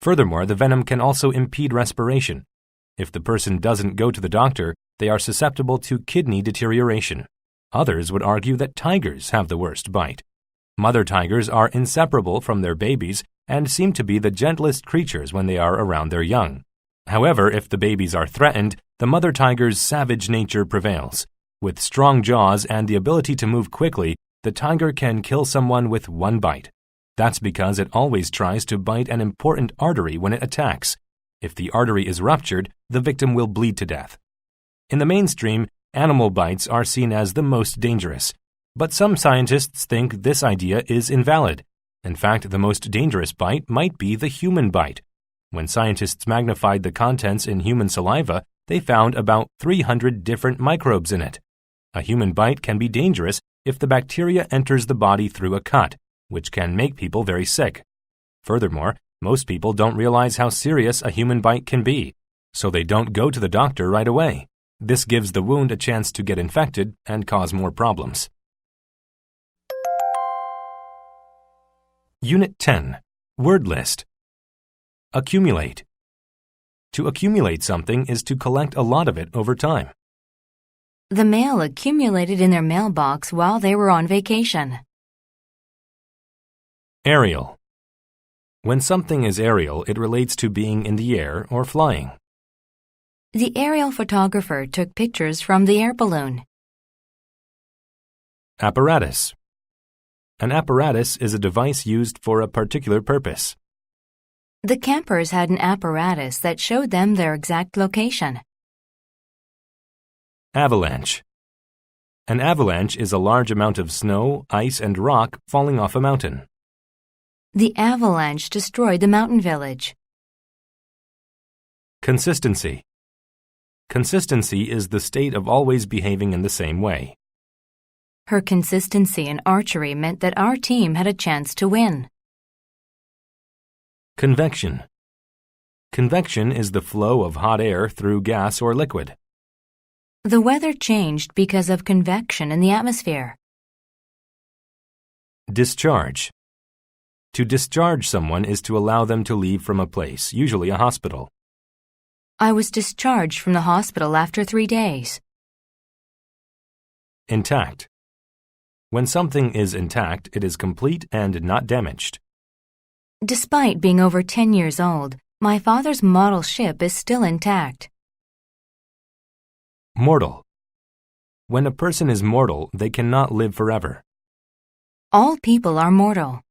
Furthermore, the venom can also impede respiration. If the person doesn't go to the doctor, they are susceptible to kidney deterioration. Others would argue that tigers have the worst bite. Mother tigers are inseparable from their babies and seem to be the gentlest creatures when they are around their young. However, if the babies are threatened, the mother tiger's savage nature prevails. With strong jaws and the ability to move quickly, the tiger can kill someone with one bite. That's because it always tries to bite an important artery when it attacks. If the artery is ruptured, the victim will bleed to death. In the mainstream, animal bites are seen as the most dangerous. But some scientists think this idea is invalid. In fact, the most dangerous bite might be the human bite. When scientists magnified the contents in human saliva, they found about 300 different microbes in it. A human bite can be dangerous if the bacteria enters the body through a cut, which can make people very sick. Furthermore, most people don't realize how serious a human bite can be, so they don't go to the doctor right away. This gives the wound a chance to get infected and cause more problems. Unit 10. Word list. Accumulate. To accumulate something is to collect a lot of it over time. The mail accumulated in their mailbox while they were on vacation. Aerial. When something is aerial, it relates to being in the air or flying. The aerial photographer took pictures from the air balloon. Apparatus. An apparatus is a device used for a particular purpose. The campers had an apparatus that showed them their exact location. Avalanche. An avalanche is a large amount of snow, ice, and rock falling off a mountain. The avalanche destroyed the mountain village. Consistency. Consistency is the state of always behaving in the same way. Her consistency in archery meant that our team had a chance to win. Convection. Convection is the flow of hot air through gas or liquid. The weather changed because of convection in the atmosphere. Discharge. To discharge someone is to allow them to leave from a place, usually a hospital. I was discharged from the hospital after 3 days. Intact. When something is intact, it is complete and not damaged. Despite being over 10 years old, my father's model ship is still intact. Mortal. When a person is mortal, they cannot live forever. All people are mortal.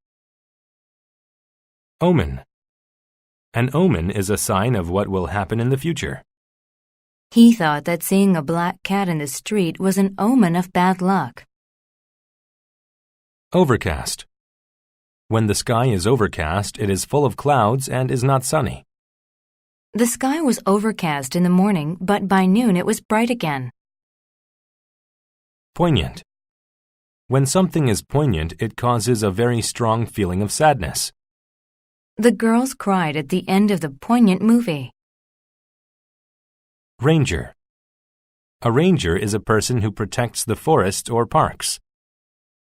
Omen. An omen is a sign of what will happen in the future. He thought that seeing a black cat in the street was an omen of bad luck. Overcast. When the sky is overcast, it is full of clouds and is not sunny. The sky was overcast in the morning, but by noon it was bright again. Poignant. When something is poignant, it causes a very strong feeling of sadness. The girls cried at the end of the poignant movie. Ranger. A ranger is a person who protects the forest or parks.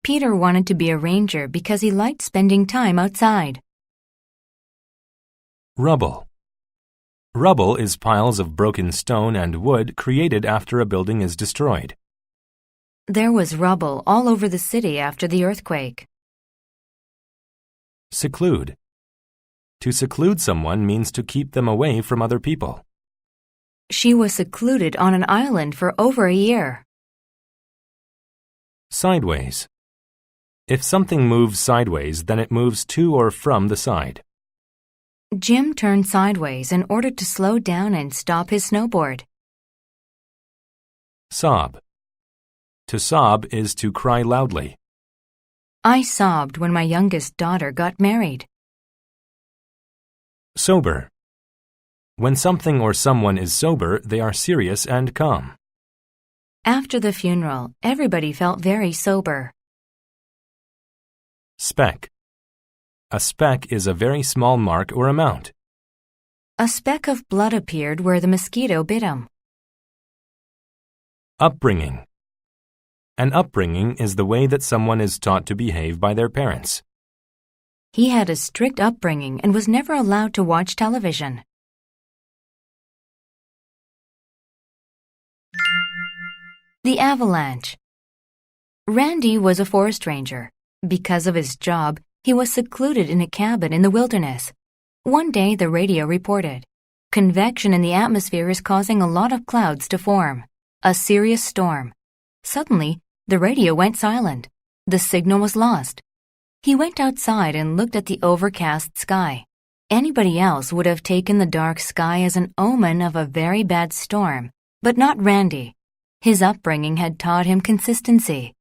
Peter wanted to be a ranger because he liked spending time outside. Rubble. Rubble is piles of broken stone and wood created after a building is destroyed. There was rubble all over the city after the earthquake. Seclude. To seclude someone means to keep them away from other people. She was secluded on an island for over a year. Sideways. If something moves sideways, then it moves to or from the side. Jim turned sideways in order to slow down and stop his snowboard. Sob. To sob is to cry loudly. I sobbed when my youngest daughter got married. Sober. When something or someone is sober, they are serious and calm. After the funeral, everybody felt very sober. Speck. A speck is a very small mark or amount. A speck of blood appeared where the mosquito bit him. Upbringing. An upbringing is the way that someone is taught to behave by their parents. He had a strict upbringing and was never allowed to watch television. The avalanche. Randy was a forest ranger. Because of his job, he was secluded in a cabin in the wilderness. One day, the radio reported, "Convection in the atmosphere is causing a lot of clouds to form. A serious storm." Suddenly, the radio went silent. The signal was lost. He went outside and looked at the overcast sky. Anybody else would have taken the dark sky as an omen of a very bad storm, but not Randy. His upbringing had taught him consistency.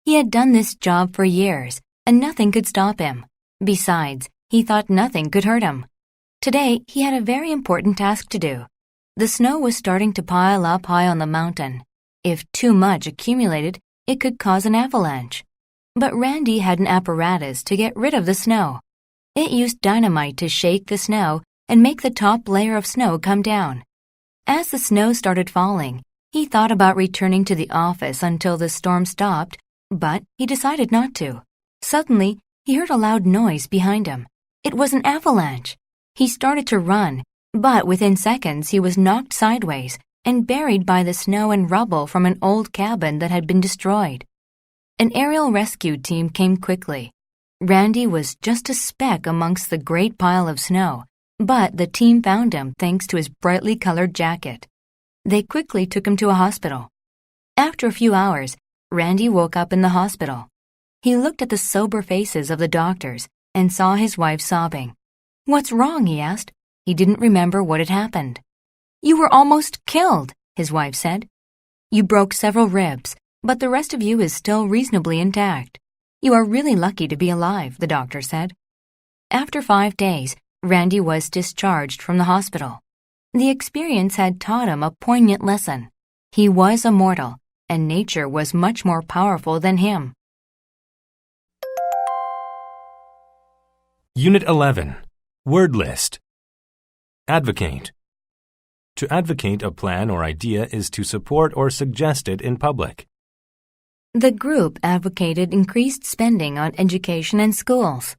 He had done this job for years, and nothing could stop him. Besides, he thought nothing could hurt him. Today, he had a very important task to do. The snow was starting to pile up high on the mountain. If too much accumulated, it could cause an avalanche. But Randy had an apparatus to get rid of the snow. It used dynamite to shake the snow and make the top layer of snow come down. As the snow started falling, he thought about returning to the office until the storm stopped, but he decided not to. Suddenly, he heard a loud noise behind him. It was an avalanche. He started to run, but within seconds he was knocked sideways and buried by the snow and rubble from an old cabin that had been destroyed. An aerial rescue team came quickly. Randy was just a speck amongst the great pile of snow, but the team found him thanks to his brightly colored jacket. They quickly took him to a hospital. After a few hours, Randy woke up in the hospital. He looked at the sober faces of the doctors and saw his wife sobbing. "What's wrong?" he asked. He didn't remember what had happened. "You were almost killed," his wife said. "You broke several ribs, but the rest of you is still reasonably intact. You are really lucky to be alive," the doctor said. After 5 days, Randy was discharged from the hospital. The experience had taught him a poignant lesson. He was immortal, and nature was much more powerful than him. Unit 11. Word list. Advocate. To advocate a plan or idea is to support or suggest it in public. The group advocated increased spending on education and schools.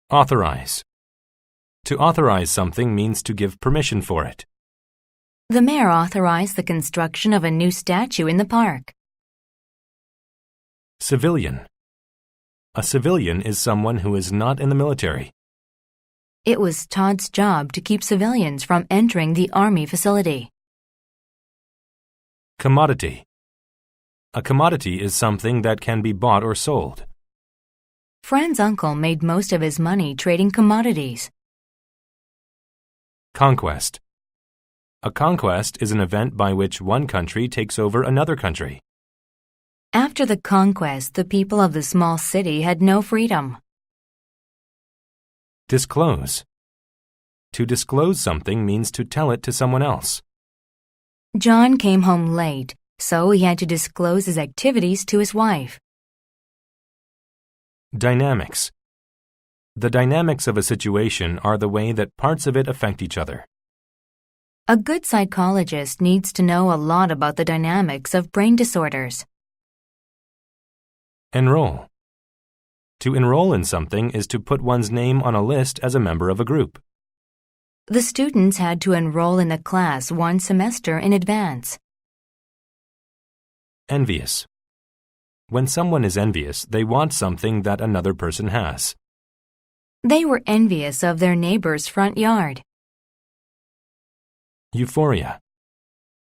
Authorize. To authorize something means to give permission for it. The mayor authorized the construction of a new statue in the park. Civilian. A civilian is someone who is not in the military. It was Todd's job to keep civilians from entering the army facility. Commodity. A commodity is something that can be bought or sold. Fran's uncle made most of his money trading commodities. Conquest. A conquest is an event by which one country takes over another country. After the conquest, the people of the small city had no freedom. Disclose. To disclose something means to tell it to someone else. John came home late, so he had to disclose his activities to his wife. Dynamics. The dynamics of a situation are the way that parts of it affect each other. A good psychologist needs to know a lot about the dynamics of brain disorders. Enroll. To enroll in something is to put one's name on a list as a member of a group. The students had to enroll in the class one semester in advance. Envious. When someone is envious, they want something that another person has. They were envious of their neighbor's front yard. Euphoria.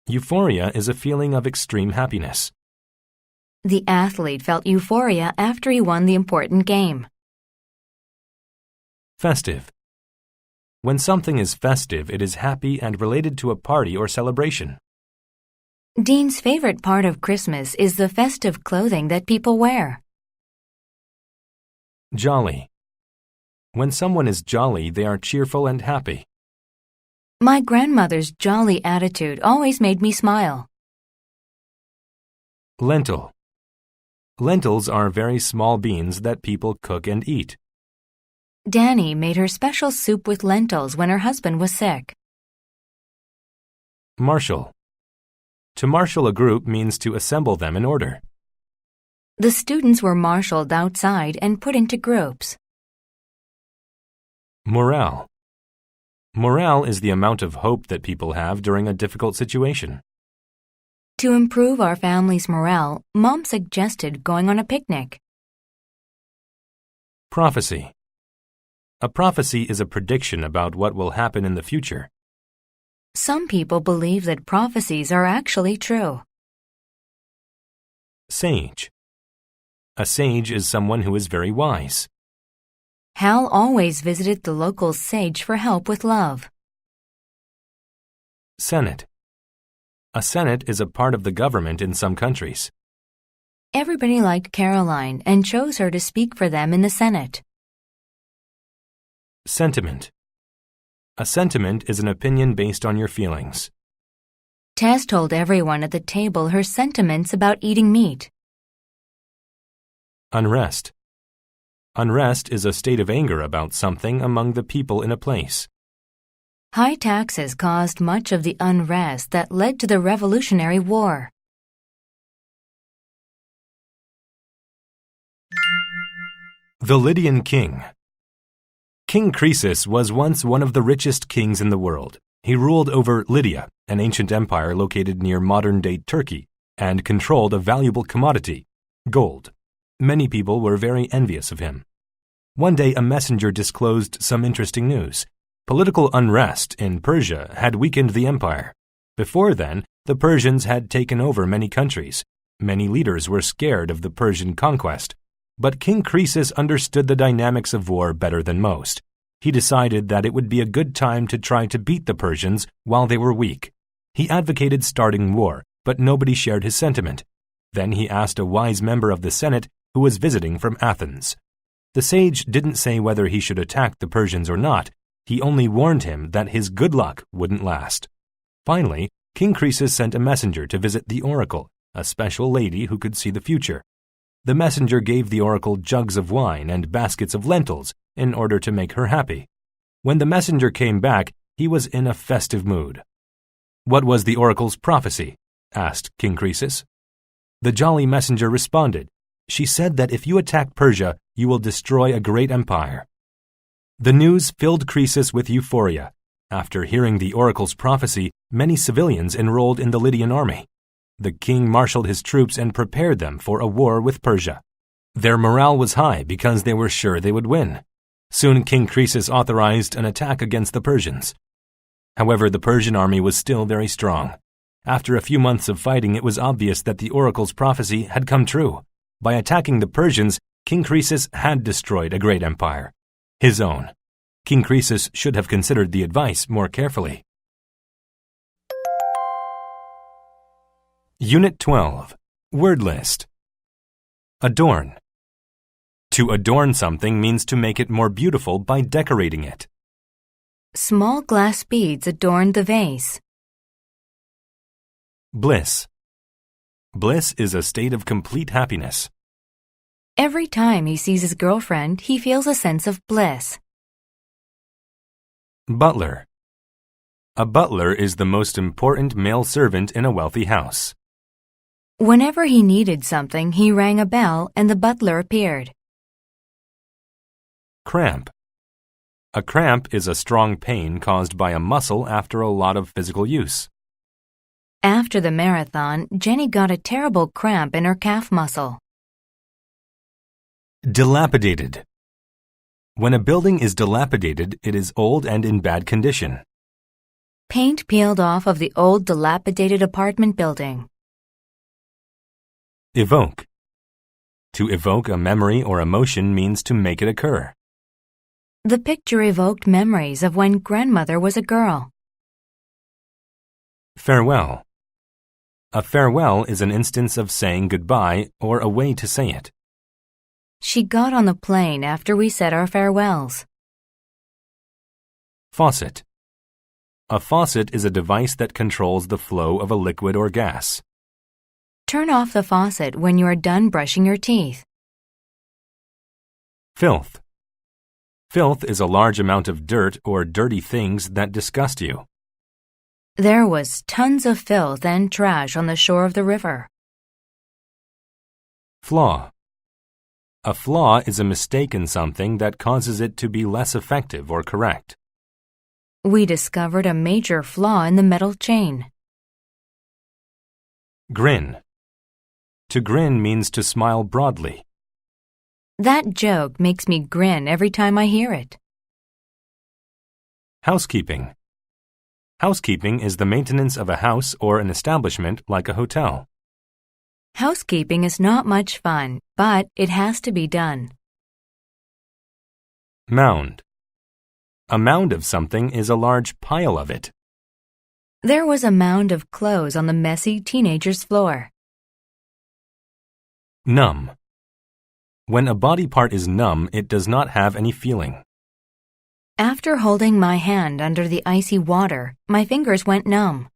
Euphoria is a feeling of extreme happiness. The athlete felt euphoria after he won the important game. Festive. When something is festive, it is happy and related to a party or celebration. Dean's favorite part of Christmas is the festive clothing that people wear. Jolly. When someone is jolly, they are cheerful and happy. My grandmother's jolly attitude always made me smile. Lentil. Lentils are very small beans that people cook and eat. Danny made her special soup with lentils when her husband was sick. Marshal. To marshal a group means to assemble them in order. The students were marshaled outside and put into groups. Morale. Morale is the amount of hope that people have during a difficult situation. To improve our family's morale, Mom suggested going on a picnic. Prophecy. A prophecy is a prediction about what will happen in the future. Some people believe that prophecies are actually true. Sage. A sage is someone who is very wise. Hal always visited the local sage for help with love. Senate. A senate is a part of the government in some countries. Everybody liked Caroline and chose her to speak for them in the Senate. Sentiment. A sentiment is an opinion based on your feelings. Tess told everyone at the table her sentiments about eating meat. Unrest. Unrest is a state of anger about something among the people in a place. High taxes caused much of the unrest that led to the Revolutionary War. The Lydian King. King Croesus was once one of the richest kings in the world. He ruled over Lydia, an ancient empire located near modern-day Turkey, and controlled a valuable commodity, gold. Many people were very envious of him. One day a messenger disclosed some interesting news. Political unrest in Persia had weakened the empire. Before then, the Persians had taken over many countries. Many leaders were scared of the Persian conquest. But King Croesus understood the dynamics of war better than most. He decided that it would be a good time to try to beat the Persians while they were weak. He advocated starting war, but nobody shared his sentiment. Then he asked a wise member of the Senate who was visiting from Athens. The sage didn't say whether he should attack the Persians or not. He only warned him that his good luck wouldn't last. Finally, King Croesus sent a messenger to visit the oracle, a special lady who could see the future. The messenger gave the oracle jugs of wine and baskets of lentils in order to make her happy. When the messenger came back, he was in a festive mood. "What was the oracle's prophecy?" asked King Croesus. The jolly messenger responded, "She said that if you attack Persia, you will destroy a great empire." The news filled Croesus with euphoria. After hearing the oracle's prophecy, many civilians enrolled in the Lydian army. The king marshaled his troops and prepared them for a war with Persia. Their morale was high because they were sure they would win. Soon King Croesus authorized an attack against the Persians. However, the Persian army was still very strong. After a few months of fighting, it was obvious that the oracle's prophecy had come true. By attacking the Persians, King Croesus had destroyed a great empire, his own. King Croesus should have considered the advice more carefully. Unit 12. Word List. Adorn. To adorn something means to make it more beautiful by decorating it. Small glass beads adorned the vase. Bliss. Bliss is a state of complete happiness. Every time he sees his girlfriend, he feels a sense of bliss. Butler. A butler is the most important male servant in a wealthy house. Whenever he needed something, he rang a bell and the butler appeared. Cramp. A cramp is a strong pain caused by a muscle after a lot of physical use. After the marathon, Jenny got a terrible cramp in her calf muscle. Dilapidated. When a building is dilapidated, it is old and in bad condition. Paint peeled off of the old dilapidated apartment building. Evoke. To evoke a memory or emotion means to make it occur. The picture evoked memories of when grandmother was a girl. Farewell. A farewell is an instance of saying goodbye or a way to say it. She got on the plane after we said our farewells. Faucet. A faucet is a device that controls the flow of a liquid or gas. Turn off the faucet when you are done brushing your teeth. Filth. Filth is a large amount of dirt or dirty things that disgust you. There was tons of filth and trash on the shore of the river. Flaw. A flaw is a mistake in something that causes it to be less effective or correct. We discovered a major flaw in the metal chain. Grin. To grin means to smile broadly. That joke makes me grin every time I hear it. Housekeeping. Housekeeping is the maintenance of a house or an establishment like a hotel. Housekeeping is not much fun, but it has to be done. Mound. A mound of something is a large pile of it. There was a mound of clothes on the messy teenager's floor. Numb. When a body part is numb, it does not have any feeling. After holding my hand under the icy water, my fingers went numb.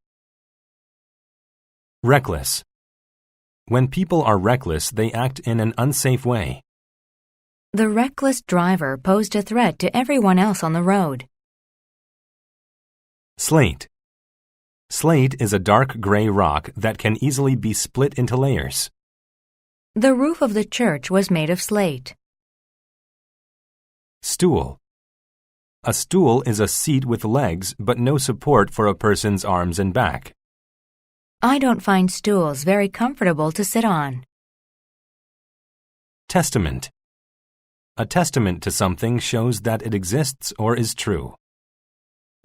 Reckless. When people are reckless, they act in an unsafe way. The reckless driver posed a threat to everyone else on the road. Slate. Slate is a dark gray rock that can easily be split into layers. The roof of the church was made of slate. Stool. A stool is a seat with legs but no support for a person's arms and back. I don't find stools very comfortable to sit on. Testament. A testament to something shows that it exists or is true.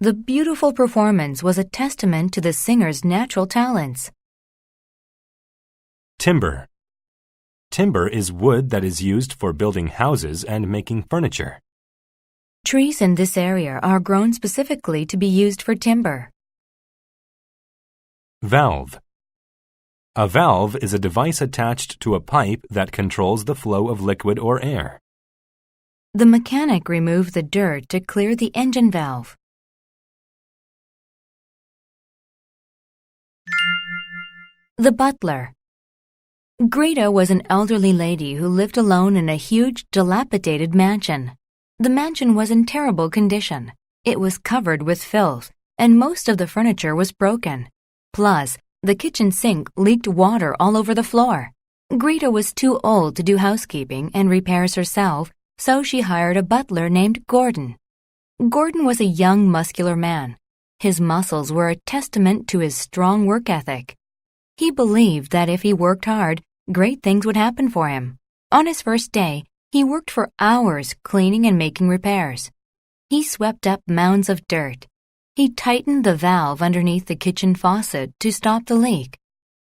The beautiful performance was a testament to the singer's natural talents. Timber. Timber is wood that is used for building houses and making furniture. Trees in this area are grown specifically to be used for timber. Valve. A valve is a device attached to a pipe that controls the flow of liquid or air. The mechanic removed the dirt to clear the engine valve. The butler. Greta was an elderly lady who lived alone in a huge, dilapidated mansion. The mansion was in terrible condition. It was covered with filth, and most of the furniture was broken. Plus, the kitchen sink leaked water all over the floor. Greta was too old to do housekeeping and repairs herself, so she hired a butler named Gordon. Gordon was a young, muscular man. His muscles were a testament to his strong work ethic. He believed that if he worked hard, great things would happen for him. On his first day, he worked for hours cleaning and making repairs. He swept up mounds of dirt. He tightened the valve underneath the kitchen faucet to stop the leak.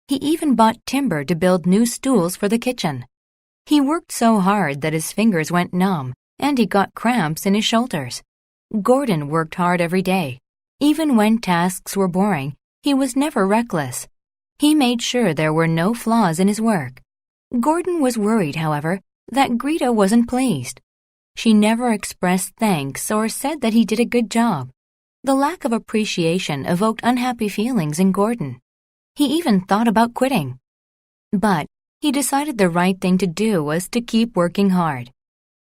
He even bought timber to build new stools for the kitchen. He worked so hard that his fingers went numb, and he got cramps in his shoulders. Gordon worked hard every day. Even when tasks were boring, he was never reckless. He made sure there were no flaws in his work. Gordon was worried, however, that Greta wasn't pleased. She never expressed thanks or said that he did a good job. The lack of appreciation evoked unhappy feelings in Gordon. He even thought about quitting. But he decided the right thing to do was to keep working hard.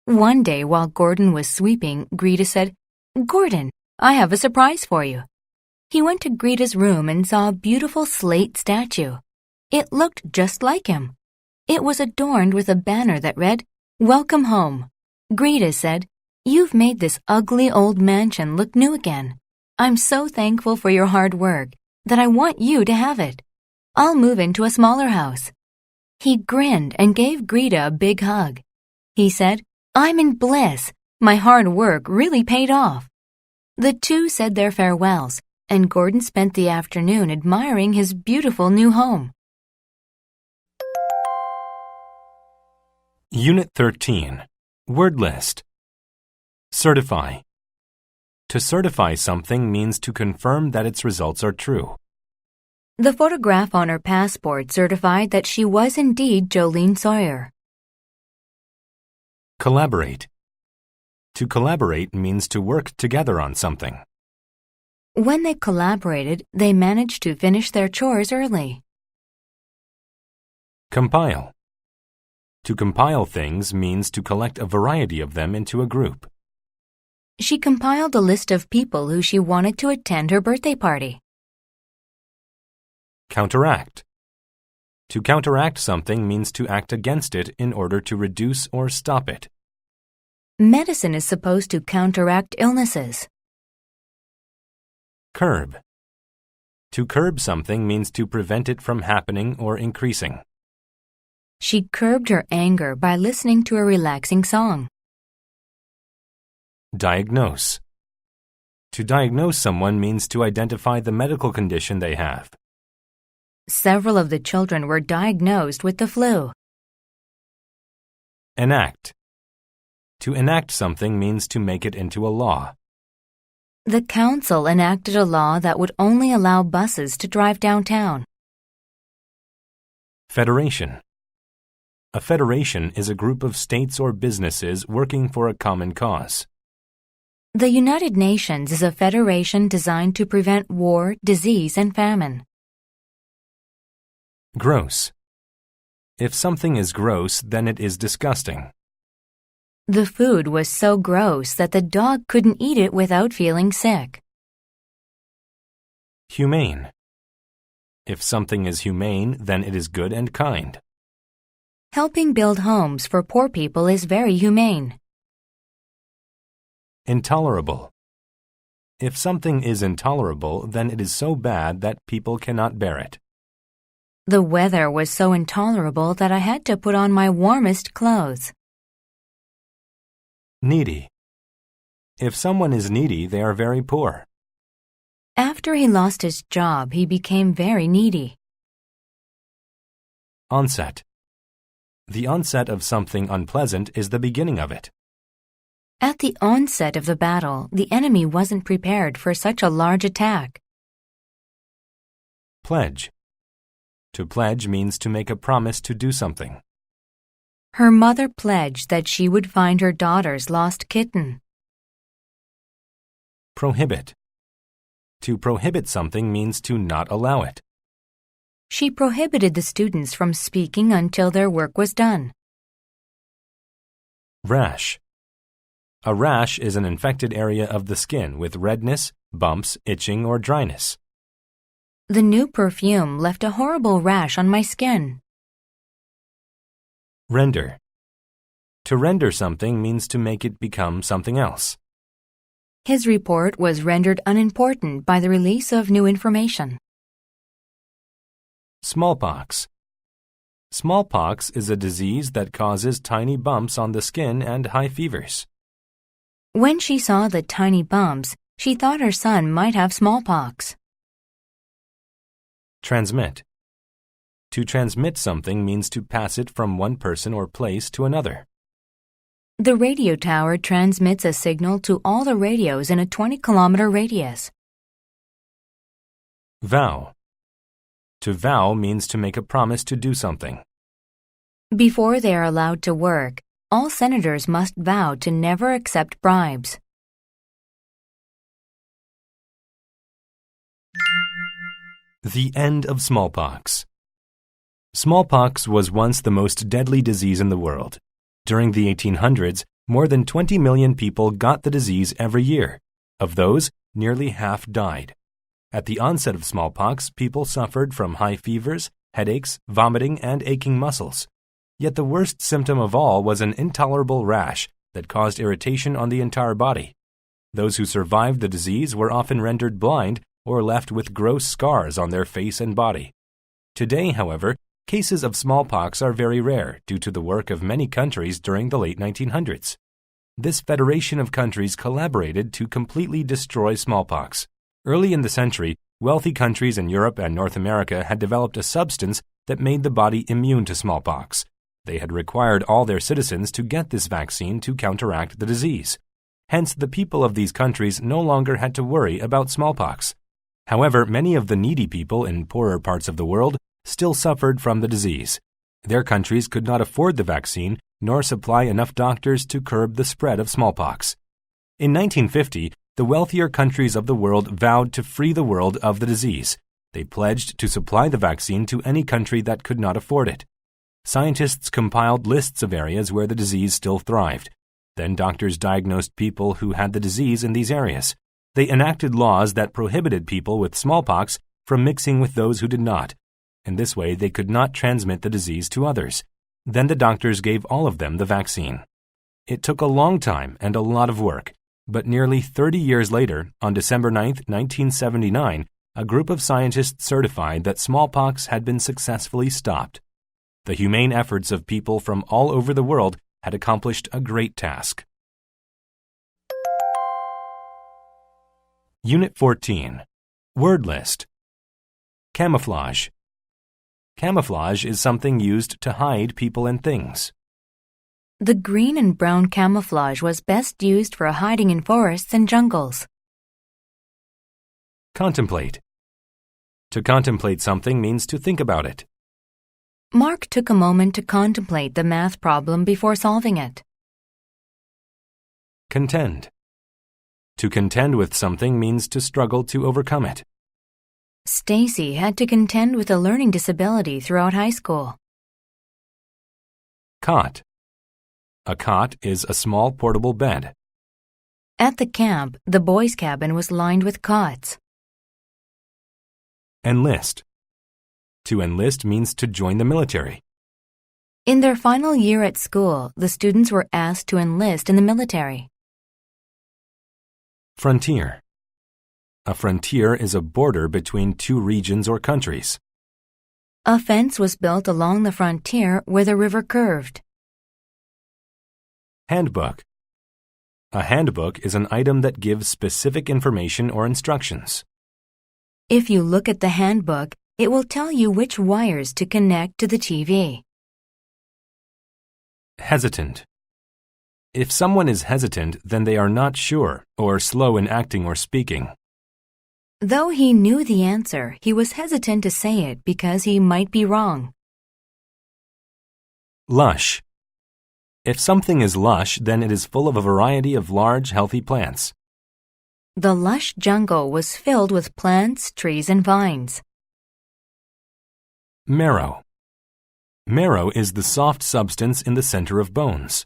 One day while Gordon was sweeping, Greta said, "Gordon, I have a surprise for you." He went to Greta's room and saw a beautiful slate statue. It looked just like him. It was adorned with a banner that read, "Welcome home." Greta said, "You've made this ugly old mansion look new again. I'm so thankful for your hard work that I want you to have it. I'll move into a smaller house." He grinned and gave Greta a big hug. He said, "I'm in bliss. My hard work really paid off." The two said their farewells, and Gordon spent the afternoon admiring his beautiful new home. Unit 13. Word list. Certify. To certify something means to confirm that its results are true. The photograph on her passport certified that she was indeed Jolene Sawyer. Collaborate. To collaborate means to work together on something. When they collaborated, they managed to finish their chores early. Compile. To compile things means to collect a variety of them into a group. She compiled a list of people who she wanted to attend her birthday party. Counteract. To counteract something means to act against it in order to reduce or stop it. Medicine is supposed to counteract illnesses. Curb. To curb something means to prevent it from happening or increasing. She curbed her anger by listening to a relaxing song. Diagnose. To diagnose someone means to identify the medical condition they have. Several of the children were diagnosed with the flu. Enact. To enact something means to make it into a law. The council enacted a law that would only allow buses to drive downtown. Federation. A federation is a group of states or businesses working for a common cause. The United Nations is a federation designed to prevent war, disease, and famine. Gross. If something is gross, then it is disgusting. The food was so gross that the dog couldn't eat it without feeling sick. Humane. If something is humane, then it is good and kind. Helping build homes for poor people is very humane. Intolerable. If something is intolerable, then it is so bad that people cannot bear it. The weather was so intolerable that I had to put on my warmest clothes. Needy. If someone is needy, they are very poor. After he lost his job, he became very needy. Onset. The onset of something unpleasant is the beginning of it. At the onset of the battle, the enemy wasn't prepared for such a large attack. Pledge. To pledge means to make a promise to do something. Her mother pledged that she would find her daughter's lost kitten. Prohibit. To prohibit something means to not allow it. She prohibited the students from speaking until their work was done. Rash. A rash is an infected area of the skin with redness, bumps, itching, or dryness. The new perfume left a horrible rash on my skin. Render. To render something means to make it become something else. His report was rendered unimportant by the release of new information. Smallpox. Smallpox is a disease that causes tiny bumps on the skin and high fevers. When she saw the tiny bumps, she thought her son might have smallpox. Transmit. To transmit something means to pass it from one person or place to another. The radio tower transmits a signal to all the radios in a 20-kilometer radius. Vow. To vow means to make a promise to do something. Before they are allowed to work, all senators must vow to never accept bribes. The end of smallpox. Smallpox was once the most deadly disease in the world. During the 1800s, more than 20 million people got the disease every year. Of those, nearly half died. At the onset of smallpox, people suffered from high fevers, headaches, vomiting, and aching muscles. Yet the worst symptom of all was an intolerable rash that caused irritation on the entire body. Those who survived the disease were often rendered blind or left with gross scars on their face and body. Today, however, cases of smallpox are very rare due to the work of many countries during the late 1900s. This federation of countries collaborated to completely destroy smallpox. Early in the century, wealthy countries in Europe and North America had developed a substance that made the body immune to smallpox. They had required all their citizens to get this vaccine to counteract the disease. Hence, the people of these countries no longer had to worry about smallpox. However, many of the needy people in poorer parts of the world still suffered from the disease. Their countries could not afford the vaccine nor supply enough doctors to curb the spread of smallpox. In 1950, the wealthier countries of the world vowed to free the world of the disease. They pledged to supply the vaccine to any country that could not afford it. Scientists compiled lists of areas where the disease still thrived. Then doctors diagnosed people who had the disease in these areas. They enacted laws that prohibited people with smallpox from mixing with those who did not. In this way, they could not transmit the disease to others. Then the doctors gave all of them the vaccine. It took a long time and a lot of work, but nearly 30 years later, on December 9, 1979, a group of scientists certified that smallpox had been successfully stopped. The humane efforts of people from all over the world had accomplished a great task. Unit 14. Word list. Camouflage. Camouflage is something used to hide people and things. The green and brown camouflage was best used for hiding in forests and jungles. Contemplate. To contemplate something means to think about it. Mark took a moment to contemplate the math problem before solving it. Contend. To contend with something means to struggle to overcome it. Stacy had to contend with a learning disability throughout high school. Cot. A cot is a small portable bed. At the camp, the boys' cabin was lined with cots. Enlist. To enlist means to join the military. In their final year at school, the students were asked to enlist in the military. Frontier. A frontier is a border between two regions or countries. A fence was built along the frontier where the river curved. Handbook. A handbook is an item that gives specific information or instructions. If you look at the handbook, it will tell you which wires to connect to the TV. Hesitant. If someone is hesitant, then they are not sure or slow in acting or speaking. Though he knew the answer, he was hesitant to say it because he might be wrong. Lush. If something is lush, then it is full of a variety of large, healthy plants. The lush jungle was filled with plants, trees, and vines. Marrow. Marrow is the soft substance in the center of bones.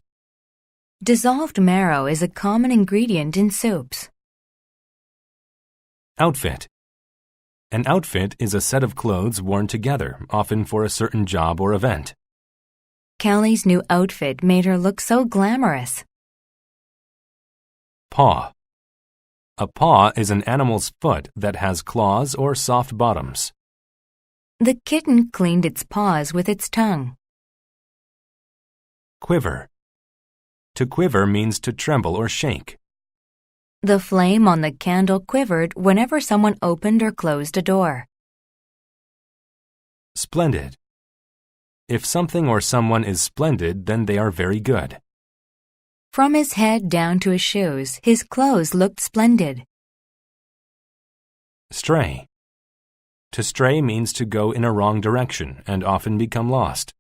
Dissolved marrow is a common ingredient in soups. Outfit. An outfit is a set of clothes worn together, often for a certain job or event. Kelly's new outfit made her look so glamorous. Paw. A paw is an animal's foot that has claws or soft bottoms. The kitten cleaned its paws with its tongue. Quiver. To quiver means to tremble or shake. The flame on the candle quivered whenever someone opened or closed a door. Splendid. If something or someone is splendid, then they are very good. From his head down to his shoes, his clothes looked splendid. Stray. To stray means to go in a wrong direction and often become lost.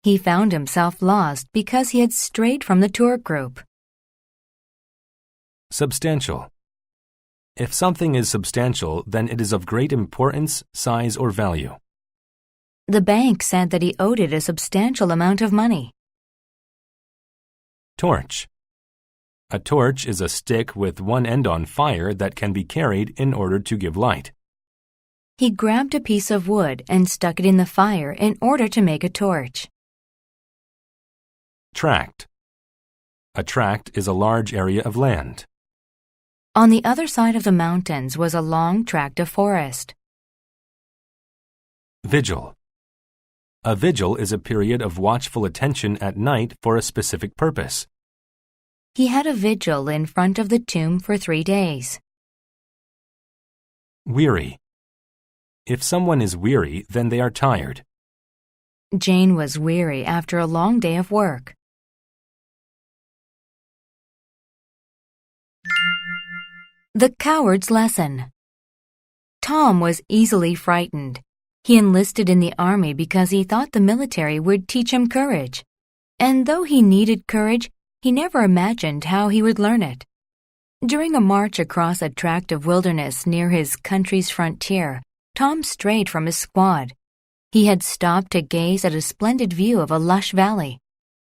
He found himself lost because he had strayed from the tour group. Substantial. If something is substantial, then it is of great importance, size, or value. The bank said that he owed it a substantial amount of money. Torch. A torch is a stick with one end on fire that can be carried in order to give light. He grabbed a piece of wood and stuck it in the fire in order to make a torch. Tract. A tract is a large area of land. On the other side of the mountains was a long tract of forest. Vigil. A vigil is a period of watchful attention at night for a specific purpose. He had a vigil in front of the tomb for 3 days. Weary. If someone is weary, then they are tired. Jane was weary after a long day of work. The Coward's Lesson. Tom was easily frightened. He enlisted in the army because he thought the military would teach him courage. And though he needed courage, he never imagined how he would learn it. During a march across a tract of wilderness near his country's frontier, Tom strayed from his squad. He had stopped to gaze at a splendid view of a lush valley.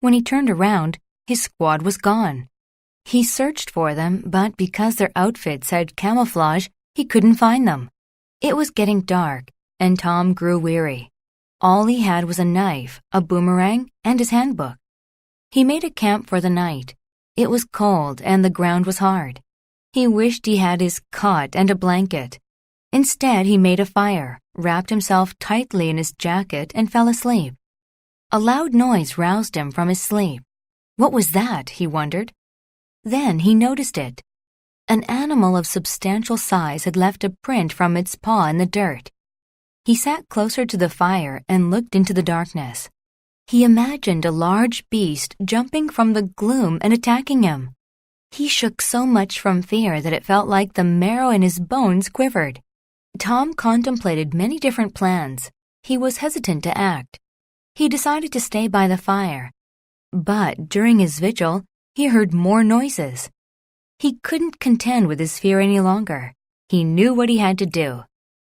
When he turned around, his squad was gone. He searched for them, but because their outfits had camouflage, he couldn't find them. It was getting dark, and Tom grew weary. All he had was a knife, a boomerang, and his handbook. He made a camp for the night. It was cold and the ground was hard. He wished he had his cot and a blanket. Instead, he made a fire, wrapped himself tightly in his jacket, and fell asleep. A loud noise roused him from his sleep. What was that? He wondered. Then he noticed it. An animal of substantial size had left a print from its paw in the dirt. He sat closer to the fire and looked into the darkness. He imagined a large beast jumping from the gloom and attacking him. He shook so much from fear that it felt like the marrow in his bones quivered. Tom contemplated many different plans. He was hesitant to act. He decided to stay by the fire. But during his vigil, he heard more noises. He couldn't contend with his fear any longer. He knew what he had to do.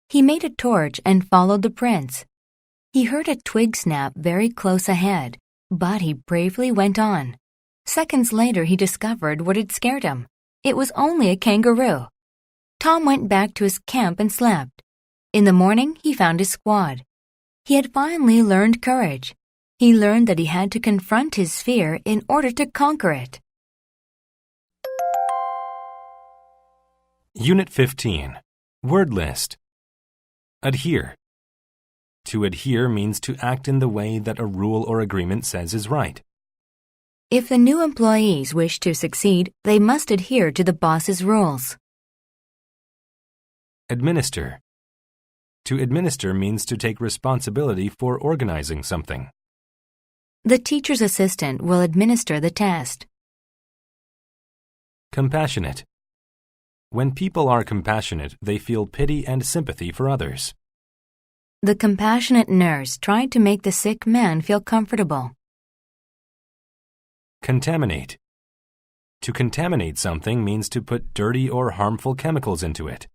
He made a torch and followed the prints. He heard a twig snap very close ahead, but he bravely went on. Seconds later, he discovered what had scared him. It was only a kangaroo. Tom went back to his camp and slept. In the morning, he found his squad. He had finally learned courage. He learned that he had to confront his fear in order to conquer it. Unit 15. Word list. Adhere. To adhere means to act in the way that a rule or agreement says is right. If the new employees wish to succeed, they must adhere to the boss's rules. Administer. To administer means to take responsibility for organizing something. The teacher's assistant will administer the test. Compassionate. When people are compassionate, they feel pity and sympathy for others. The compassionate nurse tried to make the sick man feel comfortable. Contaminate. To contaminate something means to put dirty or harmful chemicals into it.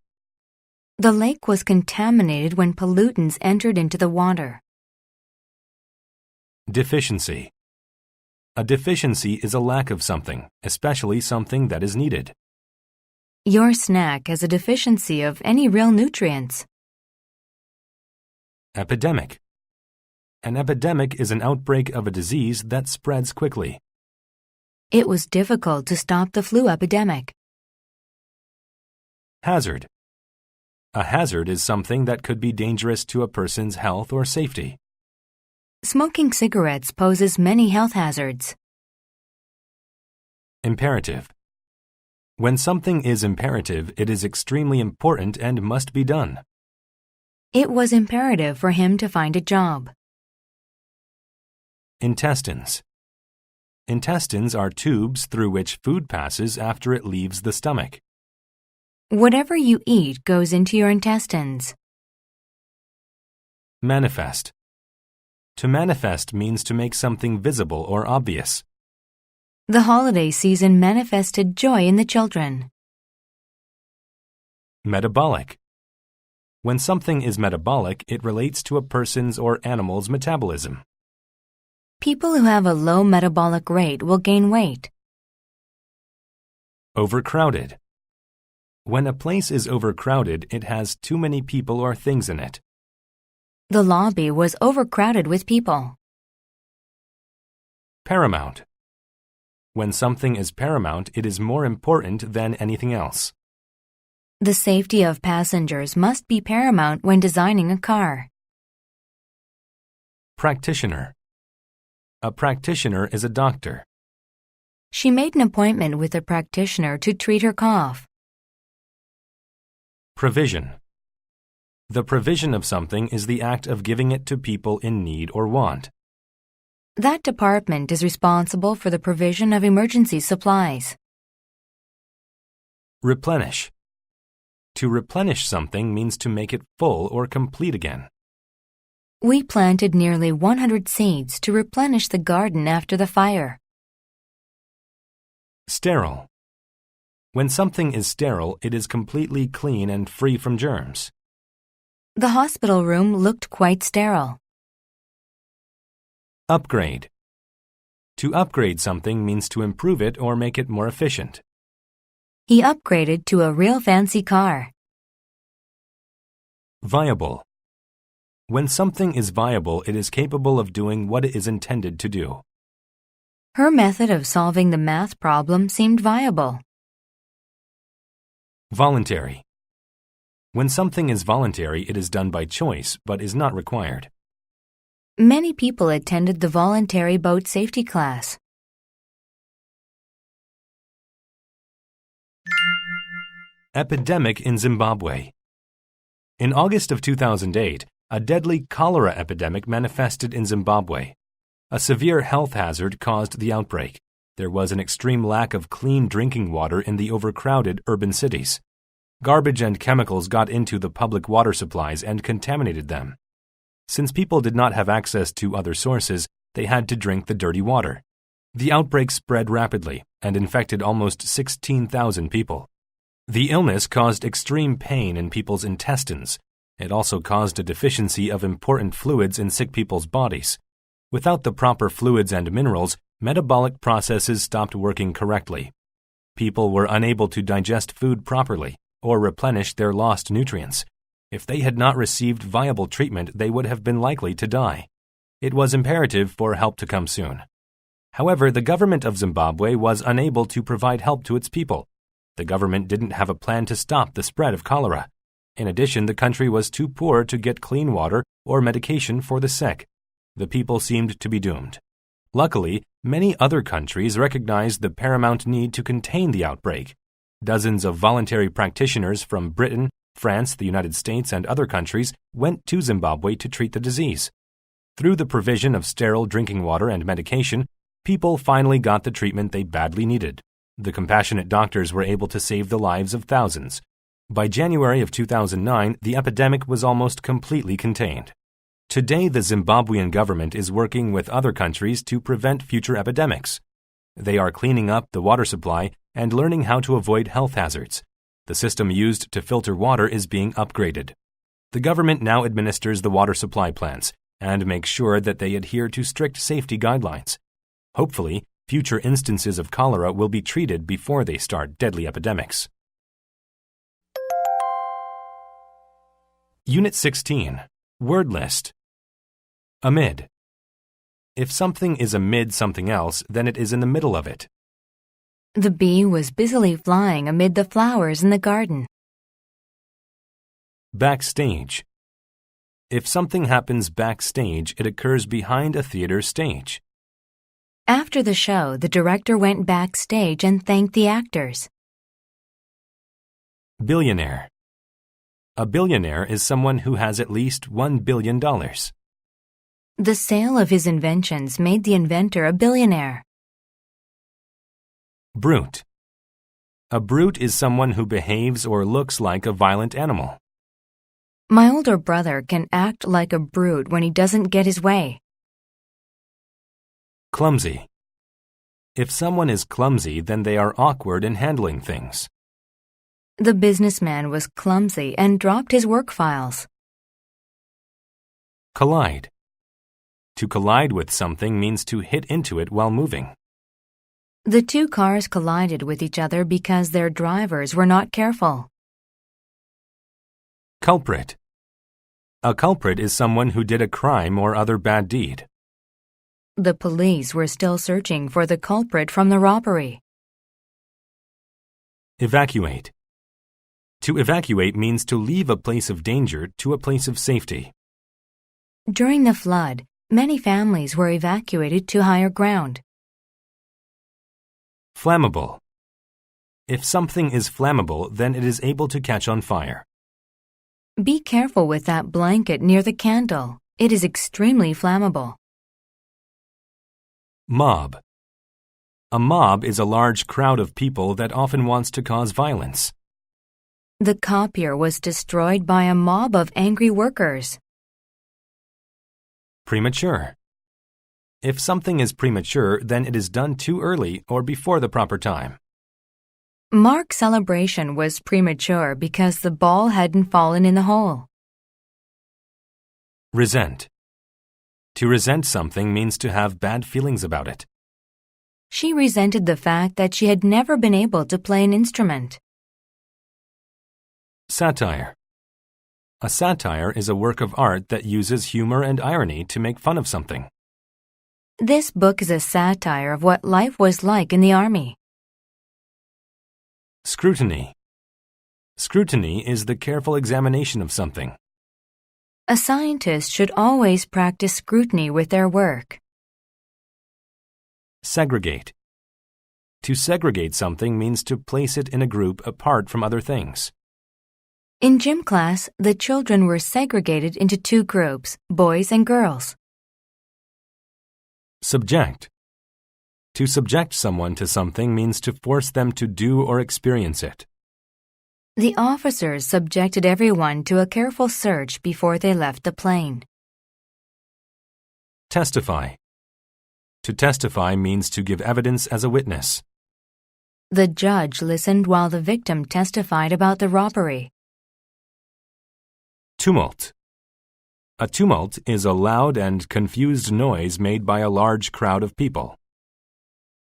The lake was contaminated when pollutants entered into the water. Deficiency. A deficiency is a lack of something, especially something that is needed. Your snack has a deficiency of any real nutrients. Epidemic. An epidemic is an outbreak of a disease that spreads quickly. It was difficult to stop the flu epidemic. Hazard. A hazard is something that could be dangerous to a person's health or safety. Smoking cigarettes poses many health hazards. Imperative. When something is imperative, it is extremely important and must be done. It was imperative for him to find a job. Intestines. Intestines are tubes through which food passes after it leaves the stomach. Whatever you eat goes into your intestines. Manifest. To manifest means to make something visible or obvious. The holiday season manifested joy in the children. Metabolic. When something is metabolic, it relates to a person's or animal's metabolism. People who have a low metabolic rate will gain weight. Overcrowded. When a place is overcrowded, it has too many people or things in it. The lobby was overcrowded with people. Paramount. When something is paramount, it is more important than anything else. The safety of passengers must be paramount when designing a car. Practitioner. A practitioner is a doctor. She made an appointment with a practitioner to treat her cough. Provision. The provision of something is the act of giving it to people in need or want. That department is responsible for the provision of emergency supplies. Replenish. To replenish something means to make it full or complete again. We planted nearly 100 seeds to replenish the garden after the fire. Sterile. When something is sterile, it is completely clean and free from germs. The hospital room looked quite sterile. Upgrade. To upgrade something means to improve it or make it more efficient. He upgraded to a real fancy car. Viable. When something is viable, it is capable of doing what it is intended to do. Her method of solving the math problem seemed viable. Voluntary. When something is voluntary, it is done by choice, but is not required. Many people attended the voluntary boat safety class. Epidemic in Zimbabwe. In August of 2008, a deadly cholera epidemic manifested in Zimbabwe. A severe health hazard caused the outbreak. There was an extreme lack of clean drinking water in the overcrowded urban cities. Garbage and chemicals got into the public water supplies and contaminated them. Since people did not have access to other sources, they had to drink the dirty water. The outbreak spread rapidly and infected almost 16,000 people. The illness caused extreme pain in people's intestines. It also caused a deficiency of important fluids in sick people's bodies. Without the proper fluids and minerals, metabolic processes stopped working correctly. People were unable to digest food properly or replenish their lost nutrients. If they had not received viable treatment, they would have been likely to die. It was imperative for help to come soon. However, the government of Zimbabwe was unable to provide help to its people. The government didn't have a plan to stop the spread of cholera. In addition, the country was too poor to get clean water or medication for the sick. The people seemed to be doomed. Luckily, many other countries recognized the paramount need to contain the outbreak. Dozens of voluntary practitioners from Britain, France, the United States, and other countries went to Zimbabwe to treat the disease. Through the provision of sterile drinking water and medication, people finally got the treatment they badly needed. The compassionate doctors were able to save the lives of thousands. By January of 2009, the epidemic was almost completely contained. Today, the Zimbabwean government is working with other countries to prevent future epidemics. They are cleaning up the water supply and learning how to avoid health hazards. The system used to filter water is being upgraded. The government now administers the water supply plants and makes sure that they adhere to strict safety guidelines. Hopefully, future instances of cholera will be treated before they start deadly epidemics. Unit 16. Word list. Amid. If something is amid something else, then it is in the middle of it. The bee was busily flying amid the flowers in the garden. Backstage. If something happens backstage, it occurs behind a theater stage. After the show, the director went backstage and thanked the actors. Billionaire. A billionaire is someone who has at least $1 billion. The sale of his inventions made the inventor a billionaire. Brute. A brute is someone who behaves or looks like a violent animal. My older brother can act like a brute when he doesn't get his way. Clumsy. If someone is clumsy, then they are awkward in handling things. The businessman was clumsy and dropped his work files. Collide. To collide with something means to hit into it while moving. The two cars collided with each other because their drivers were not careful. Culprit. A culprit is someone who did a crime or other bad deed. The police were still searching for the culprit from the robbery. Evacuate. To evacuate means to leave a place of danger to a place of safety. During the flood, many families were evacuated to higher ground. Flammable. If something is flammable, then it is able to catch on fire. Be careful with that blanket near the candle. It is extremely flammable. Mob. A mob is a large crowd of people that often wants to cause violence. The copier was destroyed by a mob of angry workers. Premature. If something is premature, then it is done too early or before the proper time. Mark's celebration was premature because the ball hadn't fallen in the hole. Resent. To resent something means to have bad feelings about it. She resented the fact that she had never been able to play an instrument. Satire. A satire is a work of art that uses humor and irony to make fun of something. This book is a satire of what life was like in the army. Scrutiny. Scrutiny is the careful examination of something. A scientist should always practice scrutiny with their work. Segregate. To segregate something means to place it in a group apart from other things. In gym class, the children were segregated into two groups, boys and girls. Subject. To subject someone to something means to force them to do or experience it. The officers subjected everyone to a careful search before they left the plane. Testify. To testify means to give evidence as a witness. The judge listened while the victim testified about the robbery. Tumult. A tumult is a loud and confused noise made by a large crowd of people.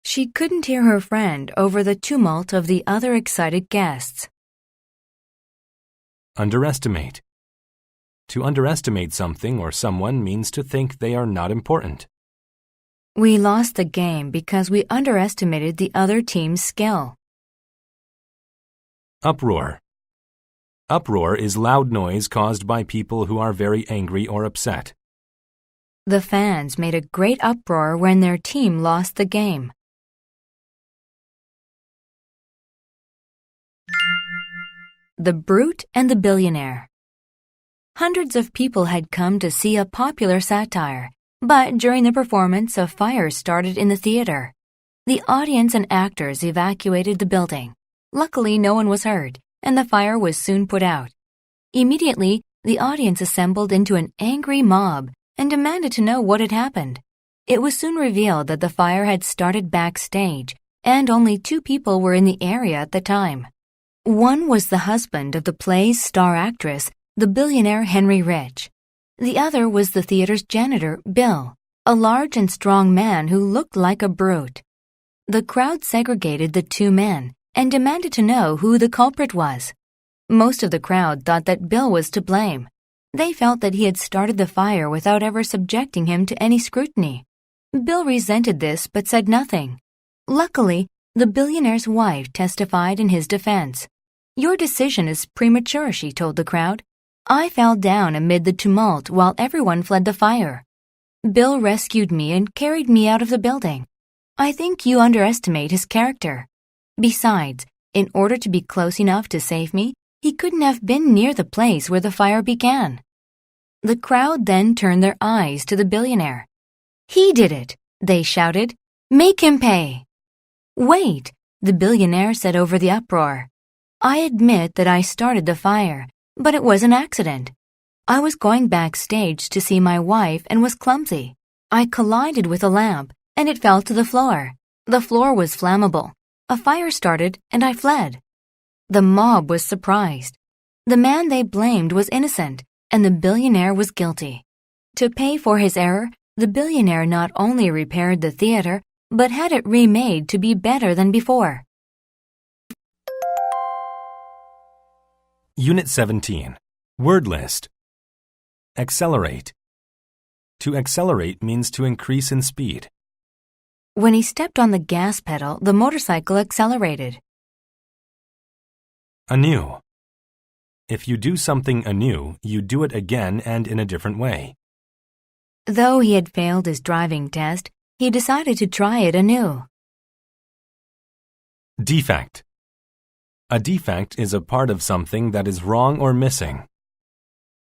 She couldn't hear her friend over the tumult of the other excited guests. Underestimate. To underestimate something or someone means to think they are not important. We lost the game because we underestimated the other team's skill. Uproar. Uproar is loud noise caused by people who are very angry or upset. The fans made a great uproar when their team lost the game. The Brute and the Billionaire. Hundreds of people had come to see a popular satire, but during the performance, a fire started in the theater. The audience and actors evacuated the building. Luckily, no one was hurt, and the fire was soon put out. Immediately, the audience assembled into an angry mob and demanded to know what had happened. It was soon revealed that the fire had started backstage, and only 2 people were in the area at the time. One was the husband of the play's star actress, the billionaire Henry Rich. The other was the theater's janitor, Bill, a large and strong man who looked like a brute. The crowd segregated the two men and demanded to know who the culprit was. Most of the crowd thought that Bill was to blame. They felt that he had started the fire without ever subjecting him to any scrutiny. Bill resented this but said nothing. Luckily, the billionaire's wife testified in his defense. "Your decision is premature," she told the crowd. "I fell down amid the tumult while everyone fled the fire. Bill rescued me and carried me out of the building. I think you underestimate his character. Besides, in order to be close enough to save me, he couldn't have been near the place where the fire began." The crowd then turned their eyes to the billionaire. "He did it," they shouted. "Make him pay." "Wait," the billionaire said over the uproar. "I admit that I started the fire, but it was an accident. I was going backstage to see my wife and was clumsy. I collided with a lamp, and it fell to the floor. The floor was flammable. A fire started, and I fled." The mob was surprised. The man they blamed was innocent, and the billionaire was guilty. To pay for his error, the billionaire not only repaired the theater, but had it remade to be better than before. Unit 17. Word list. Accelerate. To accelerate means to increase in speed. When he stepped on the gas pedal, the motorcycle accelerated. Anew. If you do something anew, you do it again and in a different way. Though he had failed his driving test, he decided to try it anew. Defect. A defect is a part of something that is wrong or missing.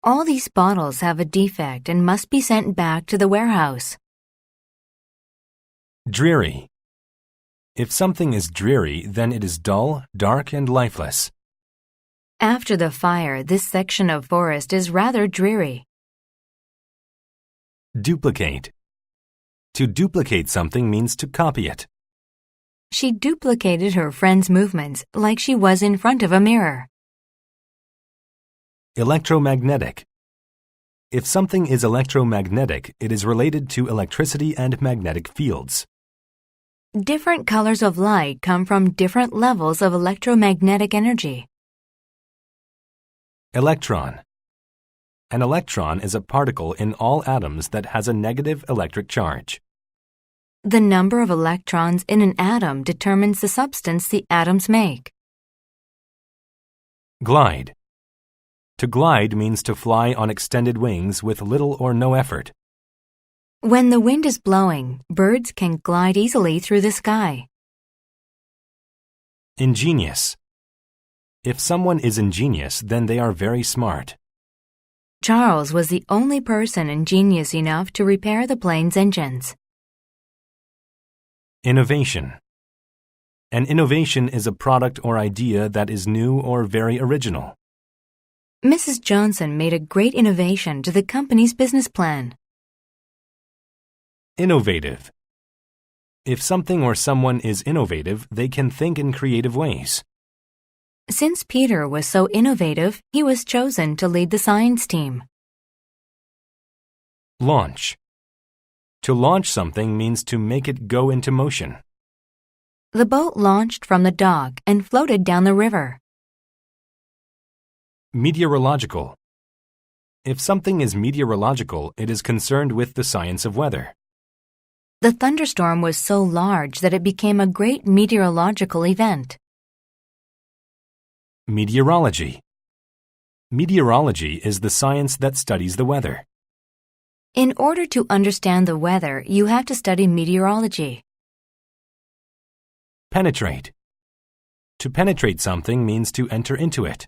All these bottles have a defect and must be sent back to the warehouse. Dreary. If something is dreary, then it is dull, dark, and lifeless. After the fire, this section of forest is rather dreary. Duplicate. To duplicate something means to copy it. She duplicated her friend's movements like she was in front of a mirror. Electromagnetic. If something is electromagnetic, it is related to electricity and magnetic fields. Different colors of light come from different levels of electromagnetic energy. Electron. An electron is a particle in all atoms that has a negative electric charge. The number of electrons in an atom determines the substance the atoms make. Glide. To glide means to fly on extended wings with little or no effort. When the wind is blowing, birds can glide easily through the sky. Ingenious. If someone is ingenious, then they are very smart. Charles was the only person ingenious enough to repair the plane's engines. Innovation. An innovation is a product or idea that is new or very original. Mrs. Johnson made a great innovation to the company's business plan. Innovative. If something or someone is innovative, they can think in creative ways. Since Peter was so innovative, he was chosen to lead the science team. Launch. To launch something means to make it go into motion. The boat launched from the dock and floated down the river. Meteorological. If something is meteorological, it is concerned with the science of weather. The thunderstorm was so large that it became a great meteorological event. Meteorology. Meteorology is the science that studies the weather. In order to understand the weather, you have to study meteorology. Penetrate. To penetrate something means to enter into it.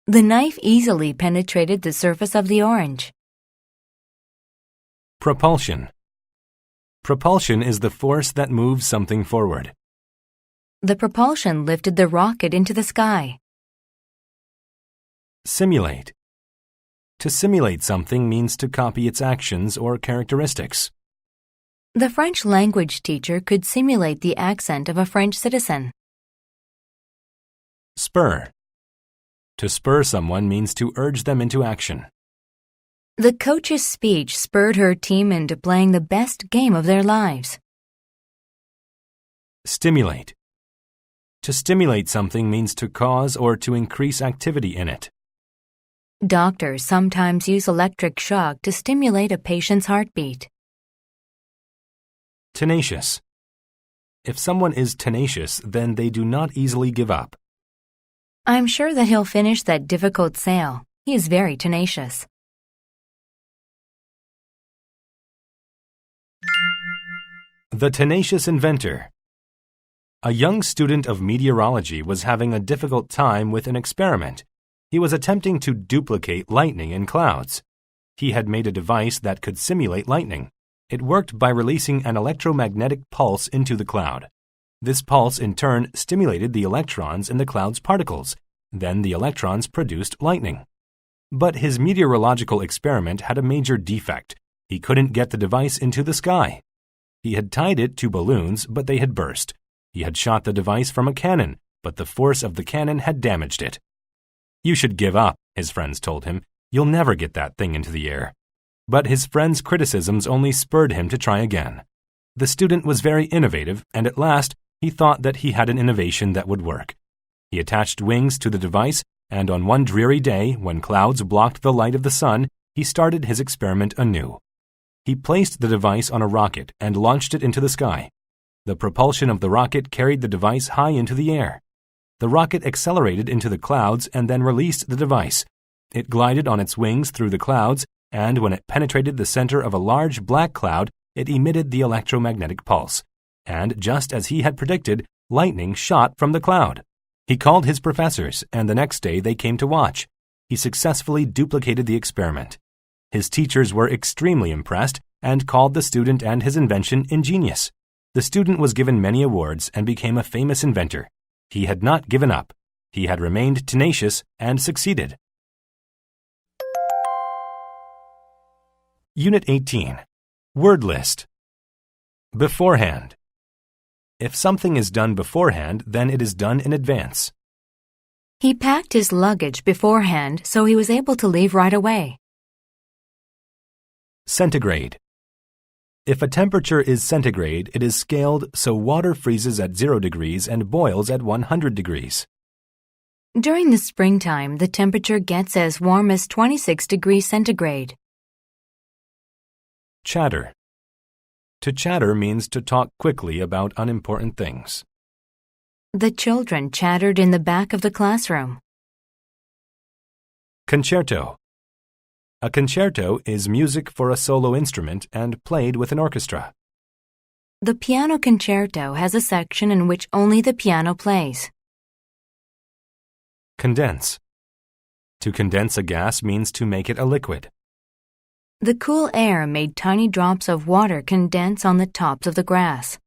The knife easily penetrated the surface of the orange. Propulsion. Propulsion is the force that moves something forward. The propulsion lifted the rocket into the sky. Simulate. To simulate something means to copy its actions or characteristics. The French language teacher could simulate the accent of a French citizen. Spur. To spur someone means to urge them into action. The coach's speech spurred her team into playing the best game of their lives. Stimulate. To stimulate something means to cause or to increase activity in it. Doctors sometimes use electric shock to stimulate a patient's heartbeat. Tenacious. If someone is tenacious, then they do not easily give up. I'm sure that he'll finish that difficult sale. He is very tenacious. The tenacious inventor. A young student of meteorology was having a difficult time with an experiment. He was attempting to duplicate lightning in clouds. He had made a device that could simulate lightning. It worked by releasing an electromagnetic pulse into the cloud. This pulse in turn stimulated the electrons in the cloud's particles. Then the electrons produced lightning. But his meteorological experiment had a major defect. He couldn't get the device into the sky. He had tied it to balloons, but they had burst. He had shot the device from a cannon, but the force of the cannon had damaged it. You should give up, his friends told him. You'll never get that thing into the air. But his friends' criticisms only spurred him to try again. The student was very innovative, and at last he thought that he had an innovation that would work. He attached wings to the device, and on one dreary day, when clouds blocked the light of the sun, he started his experiment anew. He placed the device on a rocket and launched it into the sky. The propulsion of the rocket carried the device high into the air. The rocket accelerated into the clouds and then released the device. It glided on its wings through the clouds, and when it penetrated the center of a large black cloud, it emitted the electromagnetic pulse. And just as he had predicted, lightning shot from the cloud. He called his professors, and the next day they came to watch. He successfully duplicated the experiment. His teachers were extremely impressed and called the student and his invention ingenious. The student was given many awards and became a famous inventor. He had not given up. He had remained tenacious and succeeded. Unit 18. Word list. Beforehand. If something is done beforehand, then it is done in advance. He packed his luggage beforehand so he was able to leave right away. Centigrade. If a temperature is centigrade, it is scaled so water freezes at 0 degrees and boils at 100 degrees. During the springtime, the temperature gets as warm as 26 degrees centigrade. Chatter. To chatter means to talk quickly about unimportant things. The children chattered in the back of the classroom. Concerto. A concerto is music for a solo instrument and played with an orchestra. The piano concerto has a section in which only the piano plays. Condense. To condense a gas means to make it a liquid. The cool air made tiny drops of water condense on the tops of the grass.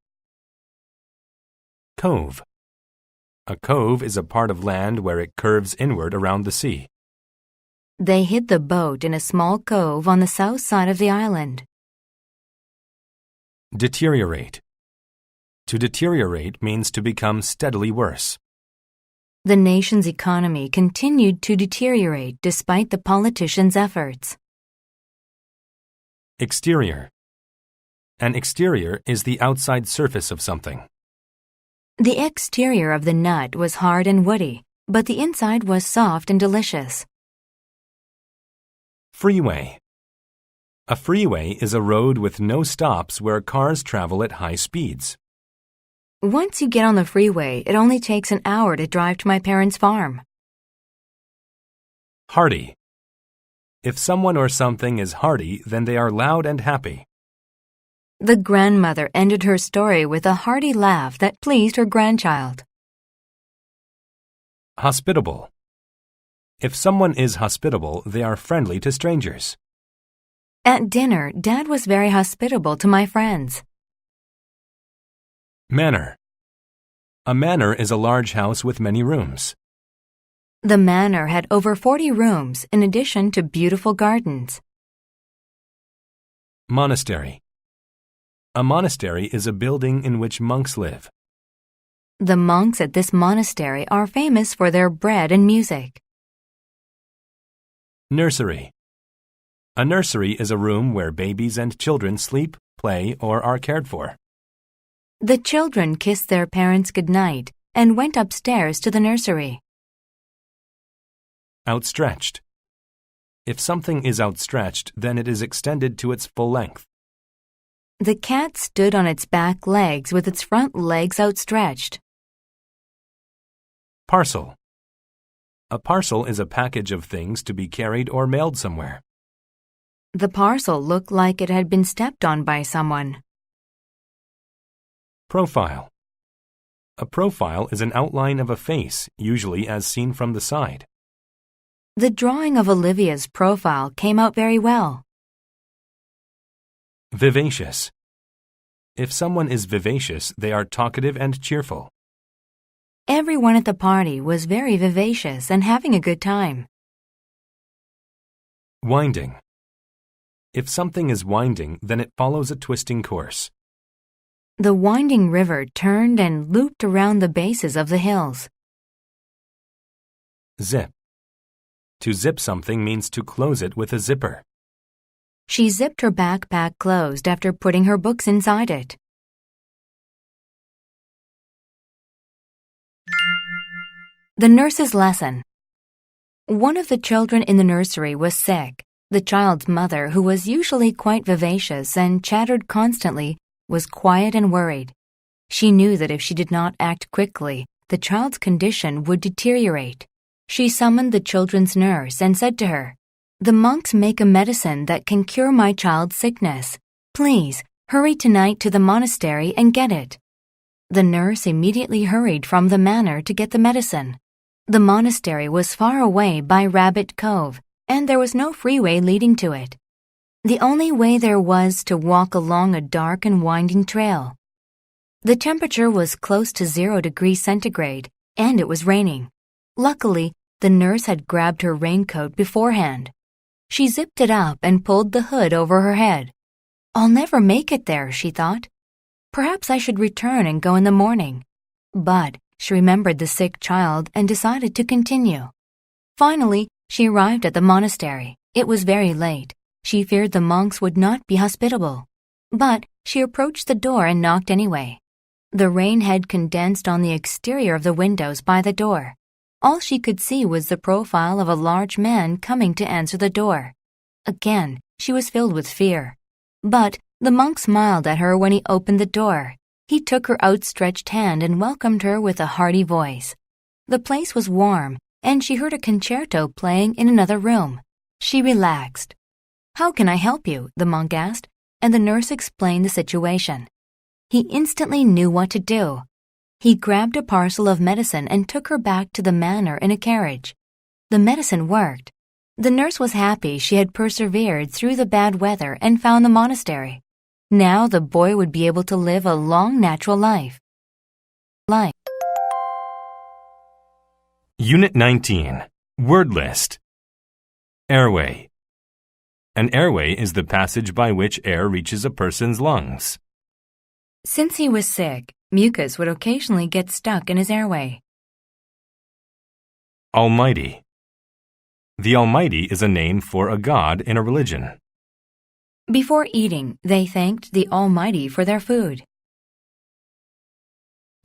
Cove. A cove is a part of land where it curves inward around the sea. They hid the boat in a small cove on the south side of the island. Deteriorate. To deteriorate means to become steadily worse. The nation's economy continued to deteriorate despite the politicians' efforts. Exterior. An exterior is the outside surface of something. The exterior of the nut was hard and woody, but the inside was soft and delicious. Freeway. A freeway is a road with no stops where cars travel at high speeds. Once you get on the freeway, it only takes an hour to drive to my parents' farm. Hearty. If someone or something is hearty, then they are loud and happy. The grandmother ended her story with a hearty laugh that pleased her grandchild. Hospitable. If someone is hospitable, they are friendly to strangers. At dinner, Dad was very hospitable to my friends. Manor. A manor is a large house with many rooms. The manor had over 40 rooms in addition to beautiful gardens. Monastery. A monastery is a building in which monks live. The monks at this monastery are famous for their bread and music. Nursery. A nursery is a room where babies and children sleep, play, or are cared for. The children kissed their parents goodnight and went upstairs to the nursery. Outstretched. If something is outstretched, then it is extended to its full length. The cat stood on its back legs with its front legs outstretched. Parcel. A parcel is a package of things to be carried or mailed somewhere. The parcel looked like it had been stepped on by someone. Profile. A profile is an outline of a face, usually as seen from the side. The drawing of Olivia's profile came out very well. Vivacious. If someone is vivacious, they are talkative and cheerful. Everyone at the party was very vivacious and having a good time. Winding. If something is winding, then it follows a twisting course. The winding river turned and looped around the bases of the hills. Zip. To zip something means to close it with a zipper. She zipped her backpack closed after putting her books inside it. The nurse's lesson. One of the children in the nursery was sick. The child's mother, who was usually quite vivacious and chattered constantly, was quiet and worried. She knew that if she did not act quickly, the child's condition would deteriorate. She summoned the children's nurse and said to her, "The monks make a medicine that can cure my child's sickness. Please, hurry tonight to the monastery and get it." The nurse immediately hurried from the manor to get the medicine. The monastery was far away by Rabbit Cove, and there was no freeway leading to it. The only way there was to walk along a dark and winding trail. The temperature was close to 0 degrees centigrade, and it was raining. Luckily, the nurse had grabbed her raincoat beforehand. She zipped it up and pulled the hood over her head. "I'll never make it there," she thought. "Perhaps I should return and go in the morning." But she remembered the sick child and decided to continue. Finally, she arrived at the monastery. It was very late. She feared the monks would not be hospitable. But she approached the door and knocked anyway. The rain had condensed on the exterior of the windows by the door. All she could see was the profile of a large man coming to answer the door. Again, she was filled with fear. But the monk smiled at her when he opened the door. He took her outstretched hand and welcomed her with a hearty voice. The place was warm, and she heard a concerto playing in another room. She relaxed. "How can I help you?" the monk asked, and the nurse explained the situation. He instantly knew what to do. He grabbed a parcel of medicine and took her back to the manor in a carriage. The medicine worked. The nurse was happy she had persevered through the bad weather and found the monastery. Now the boy would be able to live a long, natural life. Unit 19. Word list. Airway. An airway is the passage by which air reaches a person's lungs. Since he was sick, mucus would occasionally get stuck in his airway. Almighty. The Almighty is a name for a god in a religion. Before eating, they thanked the Almighty for their food.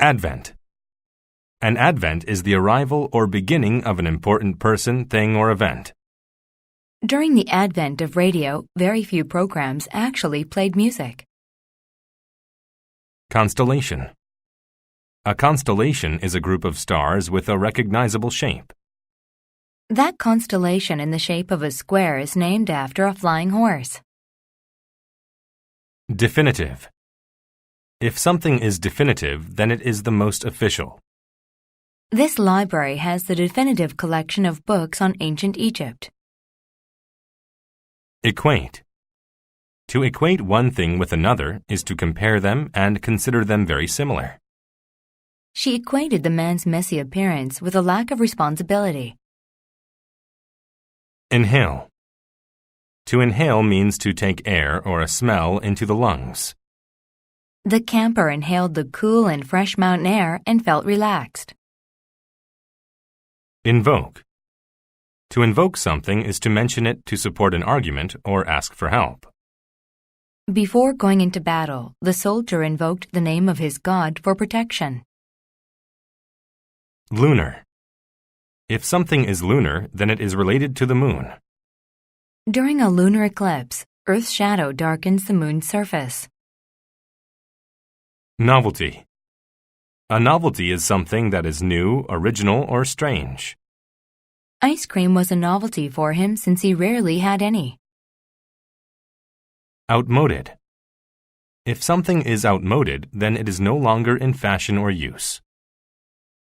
Advent. An advent is the arrival or beginning of an important person, thing, or event. During the advent of radio, very few programs actually played music. Constellation. A constellation is a group of stars with a recognizable shape. That constellation in the shape of a square is named after a flying horse. Definitive. If something is definitive, then it is the most official. This library has the definitive collection of books on ancient Egypt. Equate. To equate one thing with another is to compare them and consider them very similar. She equated the man's messy appearance with a lack of responsibility. Inhale. To inhale means to take air or a smell into the lungs. The camper inhaled the cool and fresh mountain air and felt relaxed. Invoke. To invoke something is to mention it to support an argument or ask for help. Before going into battle, the soldier invoked the name of his god for protection. Lunar. If something is lunar, then it is related to the moon. During a lunar eclipse, Earth's shadow darkens the moon's surface. Novelty. A novelty is something that is new, original, or strange. Ice cream was a novelty for him since he rarely had any. Outmoded. If something is outmoded, then it is no longer in fashion or use.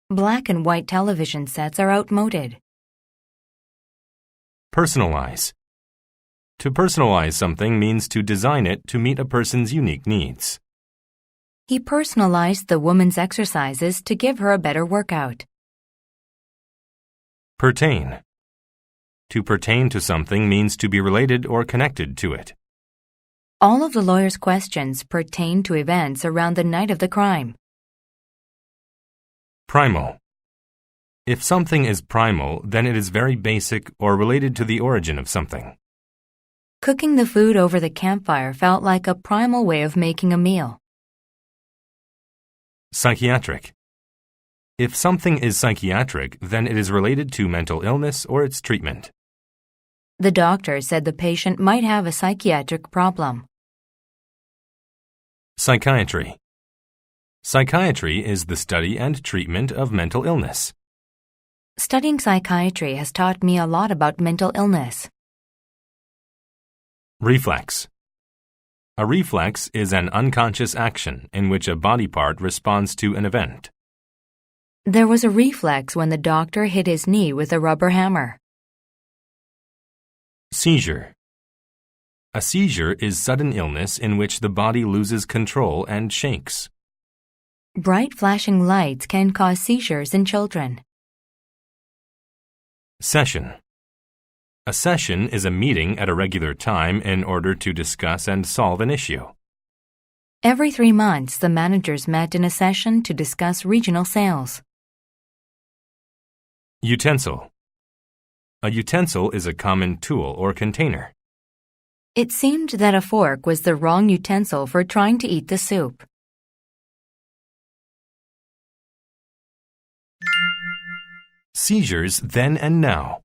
Black and white television sets are outmoded. Personalize. To personalize something means to design it to meet a person's unique needs. He personalized the woman's exercises to give her a better workout. Pertain. To pertain to something means to be related or connected to it. All of the lawyer's questions pertain to events around the night of the crime. Primal. If something is primal, then it is very basic or related to the origin of something. Cooking the food over the campfire felt like a primal way of making a meal. Psychiatric. If something is psychiatric, then it is related to mental illness or its treatment. The doctor said the patient might have a psychiatric problem. Psychiatry. Psychiatry is the study and treatment of mental illness. Studying psychiatry has taught me a lot about mental illness. Reflex. A reflex is an unconscious action in which a body part responds to an event. There was a reflex when the doctor hit his knee with a rubber hammer. Seizure. A seizure is sudden illness in which the body loses control and shakes. Bright flashing lights can cause seizures in children. Session. A session is a meeting at a regular time in order to discuss and solve an issue. Every 3 months, the managers met in a session to discuss regional sales. Utensil. A utensil is a common tool or container. It seemed that a fork was the wrong utensil for trying to eat the soup. Seizures then and now.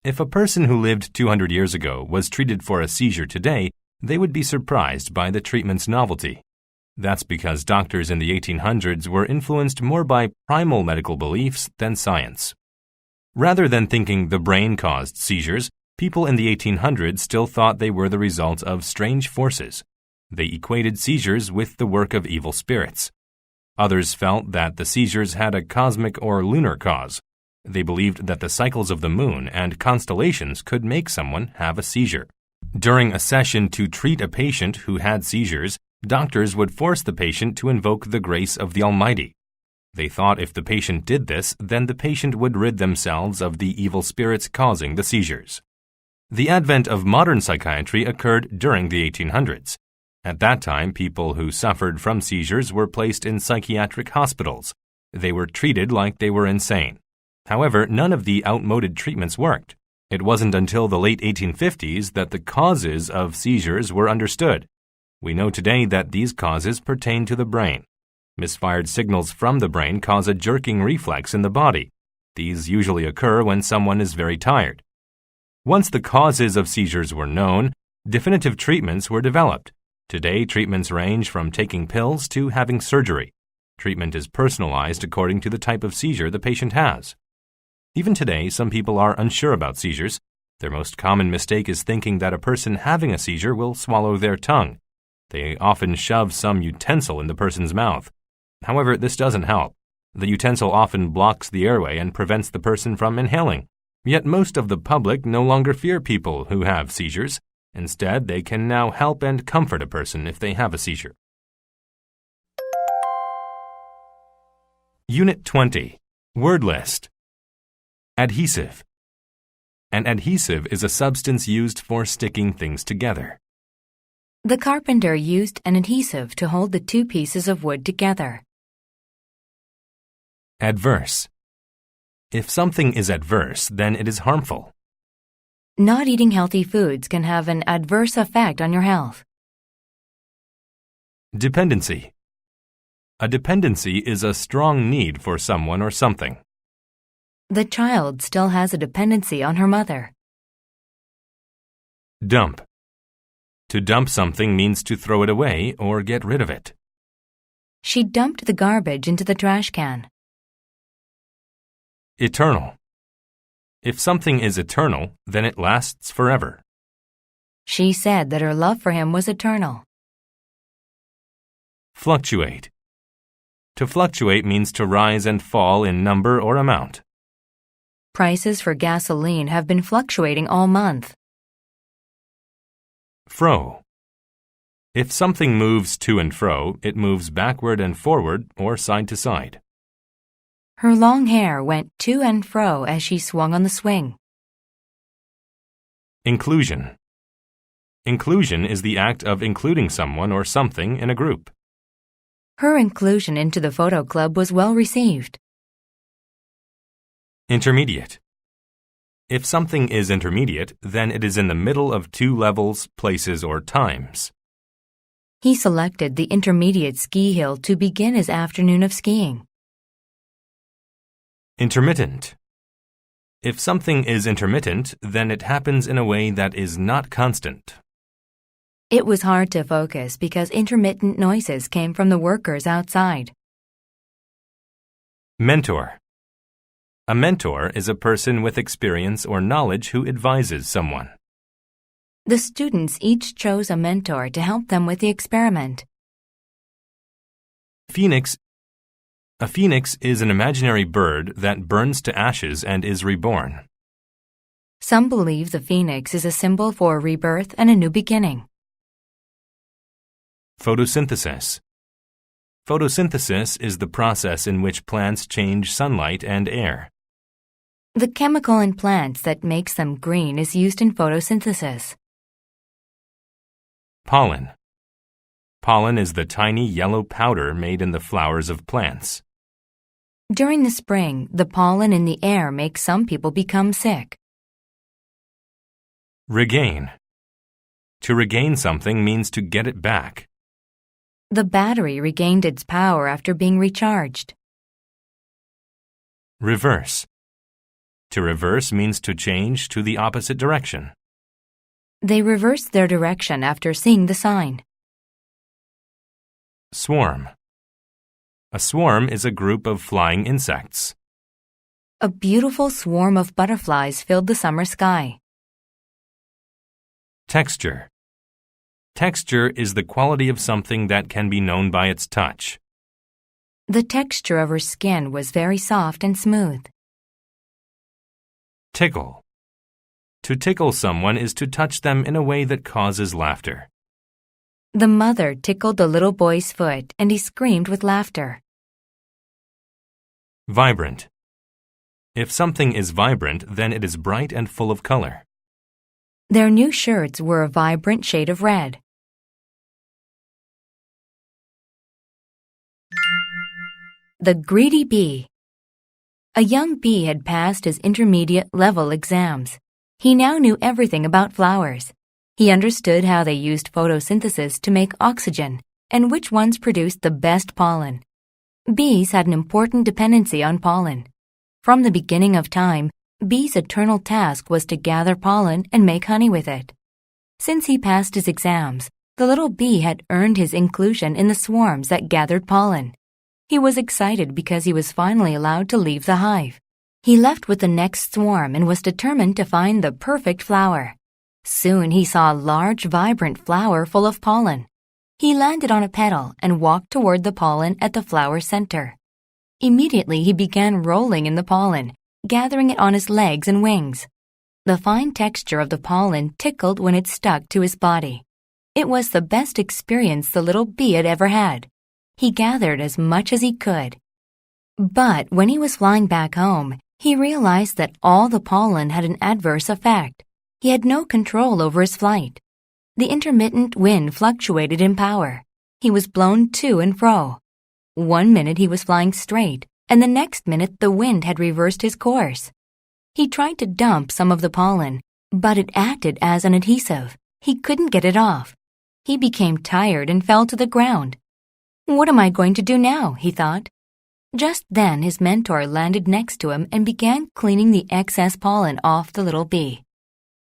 If a person who lived 200 years ago was treated for a seizure today, they would be surprised by the treatment's novelty. That's because doctors in the 1800s were influenced more by primal medical beliefs than science. Rather than thinking the brain caused seizures, people in the 1800s still thought they were the result of strange forces. They equated seizures with the work of evil spirits. Others felt that the seizures had a cosmic or lunar cause. They believed that the cycles of the moon and constellations could make someone have a seizure. During a session to treat a patient who had seizures, doctors would force the patient to invoke the grace of the Almighty. They thought if the patient did this, then the patient would rid themselves of the evil spirits causing the seizures. The advent of modern psychiatry occurred during the 1800s. At that time, people who suffered from seizures were placed in psychiatric hospitals. They were treated like they were insane. However, none of the outmoded treatments worked. It wasn't until the late 1850s that the causes of seizures were understood. We know today that these causes pertain to the brain. Misfired signals from the brain cause a jerking reflex in the body. These usually occur when someone is very tired. Once the causes of seizures were known, definitive treatments were developed. Today, treatments range from taking pills to having surgery. Treatment is personalized according to the type of seizure the patient has. Even today, some people are unsure about seizures. Their most common mistake is thinking that a person having a seizure will swallow their tongue. They often shove some utensil in the person's mouth. However, this doesn't help. The utensil often blocks the airway and prevents the person from inhaling. Yet most of the public no longer fear people who have seizures. Instead, they can now help and comfort a person if they have a seizure. Unit 20. Word list. Adhesive. An adhesive is a substance used for sticking things together. The carpenter used an adhesive to hold the two pieces of wood together. Adverse. If something is adverse, then it is harmful. Not eating healthy foods can have an adverse effect on your health. Dependency. A dependency is a strong need for someone or something. The child still has a dependency on her mother. Dump. To dump something means to throw it away or get rid of it. She dumped the garbage into the trash can. Eternal. If something is eternal, then it lasts forever. She said that her love for him was eternal. Fluctuate. To fluctuate means to rise and fall in number or amount. Prices for gasoline have been fluctuating all month. Fro. If something moves to and fro, it moves backward and forward or side to side. Her long hair went to and fro as she swung on the swing. Inclusion. Inclusion is the act of including someone or something in a group. Her inclusion into the photo club was well received. Intermediate. If something is intermediate, then it is in the middle of two levels, places, or times. He selected the intermediate ski hill to begin his afternoon of skiing. Intermittent. If something is intermittent, then it happens in a way that is not constant. It was hard to focus because intermittent noises came from the workers outside. Mentor. A mentor is a person with experience or knowledge who advises someone. The students each chose a mentor to help them with the experiment. Phoenix. A phoenix is an imaginary bird that burns to ashes and is reborn. Some believe the phoenix is a symbol for rebirth and a new beginning. Photosynthesis. Photosynthesis is the process in which plants change sunlight and air. The chemical in plants that makes them green is used in photosynthesis. Pollen. Pollen is the tiny yellow powder made in the flowers of plants. During the spring, the pollen in the air makes some people become sick. Regain. To regain something means to get it back. The battery regained its power after being recharged. Reverse. To reverse means to change to the opposite direction. They reversed their direction after seeing the sign. Swarm. A swarm is a group of flying insects. A beautiful swarm of butterflies filled the summer sky. Texture. Texture is the quality of something that can be known by its touch. The texture of her skin was very soft and smooth. Tickle. To tickle someone is to touch them in a way that causes laughter. The mother tickled the little boy's foot and he screamed with laughter. Vibrant. If something is vibrant, then it is bright and full of color. Their new shirts were a vibrant shade of red. The Greedy Bee. A young bee had passed his intermediate level exams. He now knew everything about flowers. He understood how they used photosynthesis to make oxygen and which ones produced the best pollen. Bees had an important dependency on pollen. From the beginning of time, bees' eternal task was to gather pollen and make honey with it. Since he passed his exams, the little bee had earned his inclusion in the swarms that gathered pollen. He was excited because he was finally allowed to leave the hive. He left with the next swarm and was determined to find the perfect flower. Soon he saw a large, vibrant flower full of pollen. He landed on a petal and walked toward the pollen at the flower's center. Immediately he began rolling in the pollen, gathering it on his legs and wings. The fine texture of the pollen tickled when it stuck to his body. It was the best experience the little bee had ever had. He gathered as much as he could. But when he was flying back home, he realized that all the pollen had an adverse effect. He had no control over his flight. The intermittent wind fluctuated in power. He was blown to and fro. 1 minute he was flying straight, and the next minute the wind had reversed his course. He tried to dump some of the pollen, but it acted as an adhesive. He couldn't get it off. He became tired and fell to the ground. What am I going to do now? He thought. Just then his mentor landed next to him and began cleaning the excess pollen off the little bee.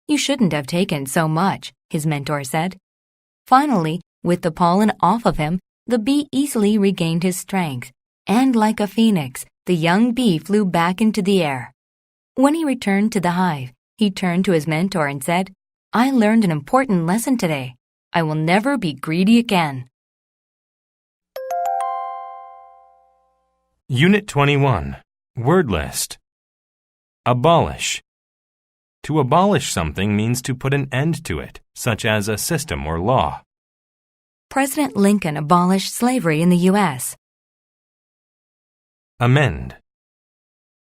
You shouldn't have taken so much, his mentor said. Finally, with the pollen off of him, the bee easily regained his strength, and like a phoenix, the young bee flew back into the air. When he returned to the hive, he turned to his mentor and said, "I learned an important lesson today. I will never be greedy again." Unit 21. Word list. Abolish. To abolish something means to put an end to it, such as a system or law. President Lincoln abolished slavery in the U.S. Amend.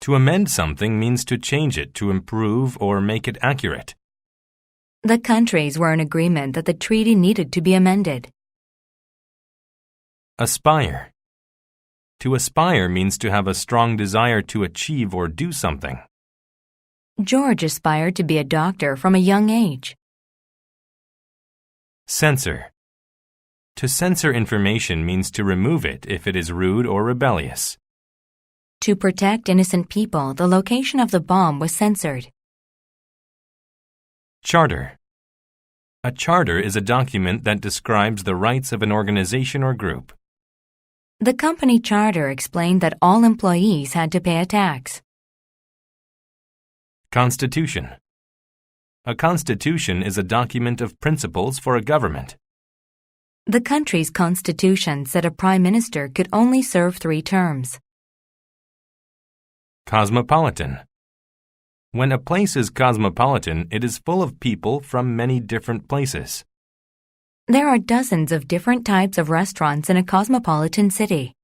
To amend something means to change it to improve or make it accurate. The countries were in agreement that the treaty needed to be amended. Aspire. To aspire means to have a strong desire to achieve or do something. George aspired to be a doctor from a young age. Censor. To censor information means to remove it if it is rude or rebellious. To protect innocent people, the location of the bomb was censored. Charter. A charter is a document that describes the rights of an organization or group. The company charter explained that all employees had to pay a tax. Constitution. A constitution is a document of principles for a government. The country's constitution said a prime minister could only serve 3 terms. Cosmopolitan. When a place is cosmopolitan, it is full of people from many different places. There are dozens of different types of restaurants in a cosmopolitan city.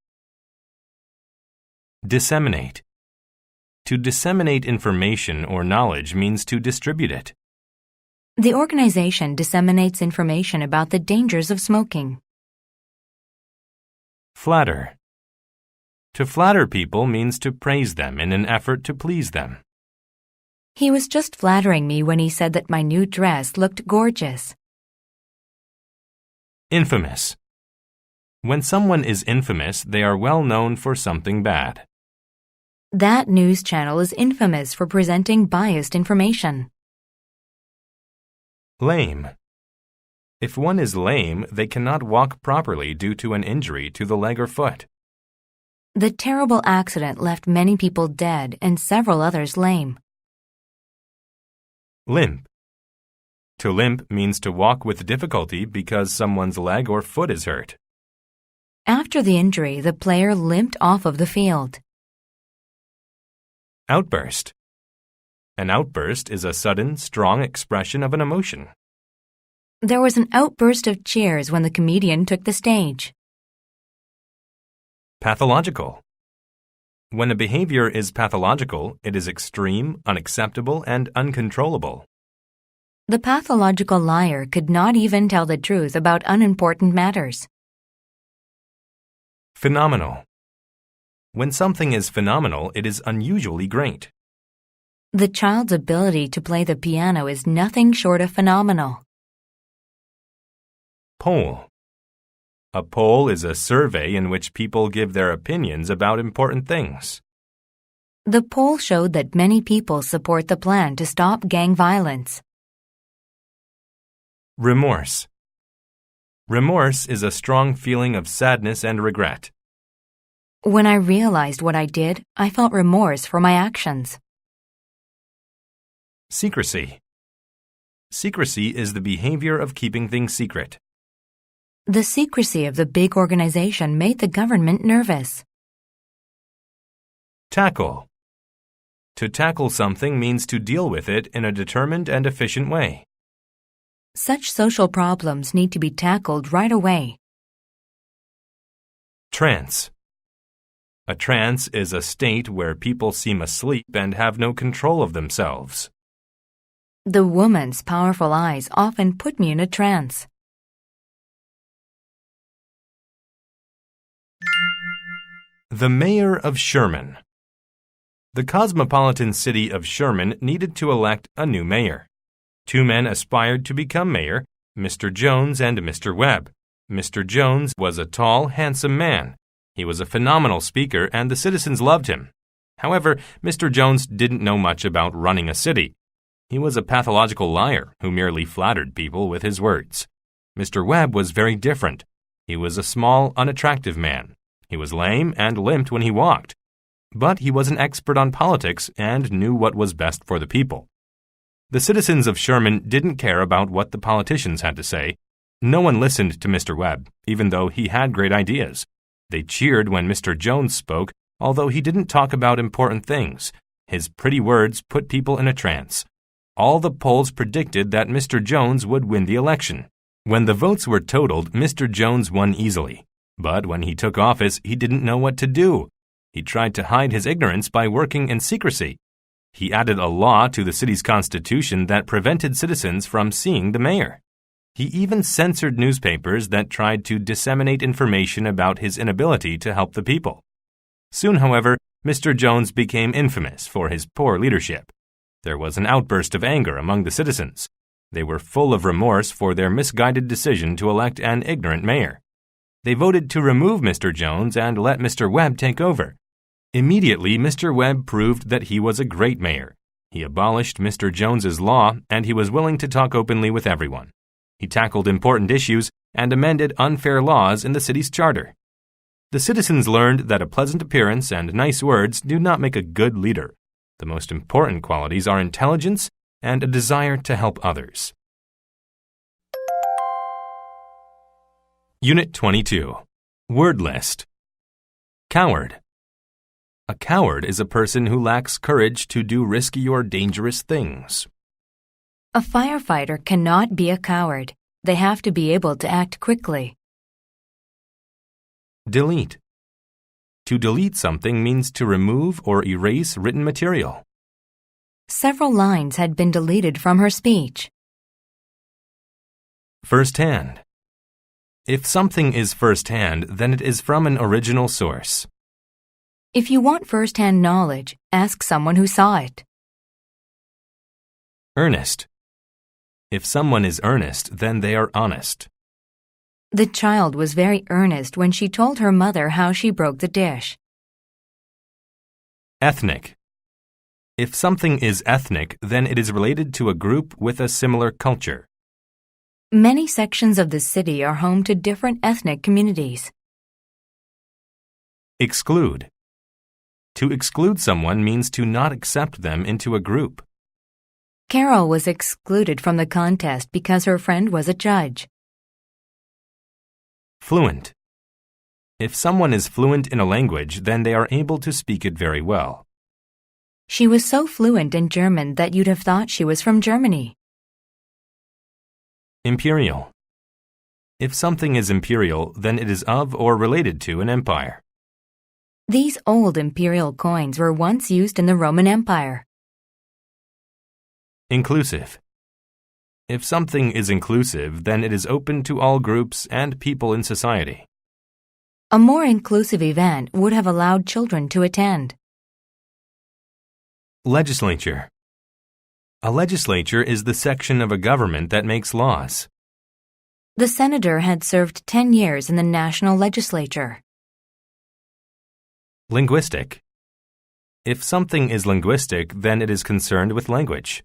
Disseminate. To disseminate information or knowledge means to distribute it. The organization disseminates information about the dangers of smoking. Flatter. To flatter people means to praise them in an effort to please them. He was just flattering me when he said that my new dress looked gorgeous. Infamous. When someone is infamous, they are well known for something bad. That news channel is infamous for presenting biased information. Lame. If one is lame, they cannot walk properly due to an injury to the leg or foot. The terrible accident left many people dead and several others lame. Limp. To limp means to walk with difficulty because someone's leg or foot is hurt. After the injury, the player limped off of the field. Outburst. An outburst is a sudden, strong expression of an emotion. There was an outburst of cheers when the comedian took the stage. Pathological. When a behavior is pathological, it is extreme, unacceptable, and uncontrollable. The pathological liar could not even tell the truth about unimportant matters. Phenomenal. When something is phenomenal, it is unusually great. The child's ability to play the piano is nothing short of phenomenal. Poll. A poll is a survey in which people give their opinions about important things. The poll showed that many people support the plan to stop gang violence. Remorse. Remorse is a strong feeling of sadness and regret. When I realized what I did, I felt remorse for my actions. Secrecy. Secrecy is the behavior of keeping things secret. The secrecy of the big organization made the government nervous. Tackle. To tackle something means to deal with it in a determined and efficient way. Such social problems need to be tackled right away. Trance. A trance is a state where people seem asleep and have no control of themselves. The woman's powerful eyes often put me in a trance. The mayor of Sherman. The cosmopolitan city of Sherman needed to elect a new mayor. Two men aspired to become mayor, Mr. Jones and Mr. Webb. Mr. Jones was a tall, handsome man. He was a phenomenal speaker and the citizens loved him. However, Mr. Jones didn't know much about running a city. He was a pathological liar who merely flattered people with his words. Mr. Webb was very different. He was a small, unattractive man. He was lame and limped when he walked. But he was an expert on politics and knew what was best for the people. The citizens of Sherman didn't care about what the politicians had to say. No one listened to Mr. Webb, even though he had great ideas. They cheered when Mr. Jones spoke, although he didn't talk about important things. His pretty words put people in a trance. All the polls predicted that Mr. Jones would win the election. When the votes were totaled, Mr. Jones won easily. But when he took office, he didn't know what to do. He tried to hide his ignorance by working in secrecy. He added a law to the city's constitution that prevented citizens from seeing the mayor. He even censored newspapers that tried to disseminate information about his inability to help the people. Soon, however, Mr. Jones became infamous for his poor leadership. There was an outburst of anger among the citizens. They were full of remorse for their misguided decision to elect an ignorant mayor. They voted to remove Mr. Jones and let Mr. Webb take over. Immediately, Mr. Webb proved that he was a great mayor. He abolished Mr. Jones's law, and he was willing to talk openly with everyone. He tackled important issues and amended unfair laws in the city's charter. The citizens learned that a pleasant appearance and nice words do not make a good leader. The most important qualities are intelligence and a desire to help others. Unit 22. Word list. Coward. A coward is a person who lacks courage to do risky or dangerous things. A firefighter cannot be a coward. They have to be able to act quickly. Delete. To delete something means to remove or erase written material. Several lines had been deleted from her speech. First-hand. If something is first-hand, then it is from an original source. If you want first-hand knowledge, ask someone who saw it. Earnest. If someone is earnest, then they are honest. The child was very earnest when she told her mother how she broke the dish. Ethnic. If something is ethnic, then it is related to a group with a similar culture. Many sections of the city are home to different ethnic communities. Exclude. To exclude someone means to not accept them into a group. Carol was excluded from the contest because her friend was a judge. Fluent. If someone is fluent in a language, then they are able to speak it very well. She was so fluent in German that you'd have thought she was from Germany. Imperial. If something is imperial, then it is of or related to an empire. These old imperial coins were once used in the Roman Empire. Inclusive. If something is inclusive, then it is open to all groups and people in society. A more inclusive event would have allowed children to attend. Legislature. A legislature is the section of a government that makes laws. The senator had served 10 years in the national legislature. Linguistic. If something is linguistic, then it is concerned with language.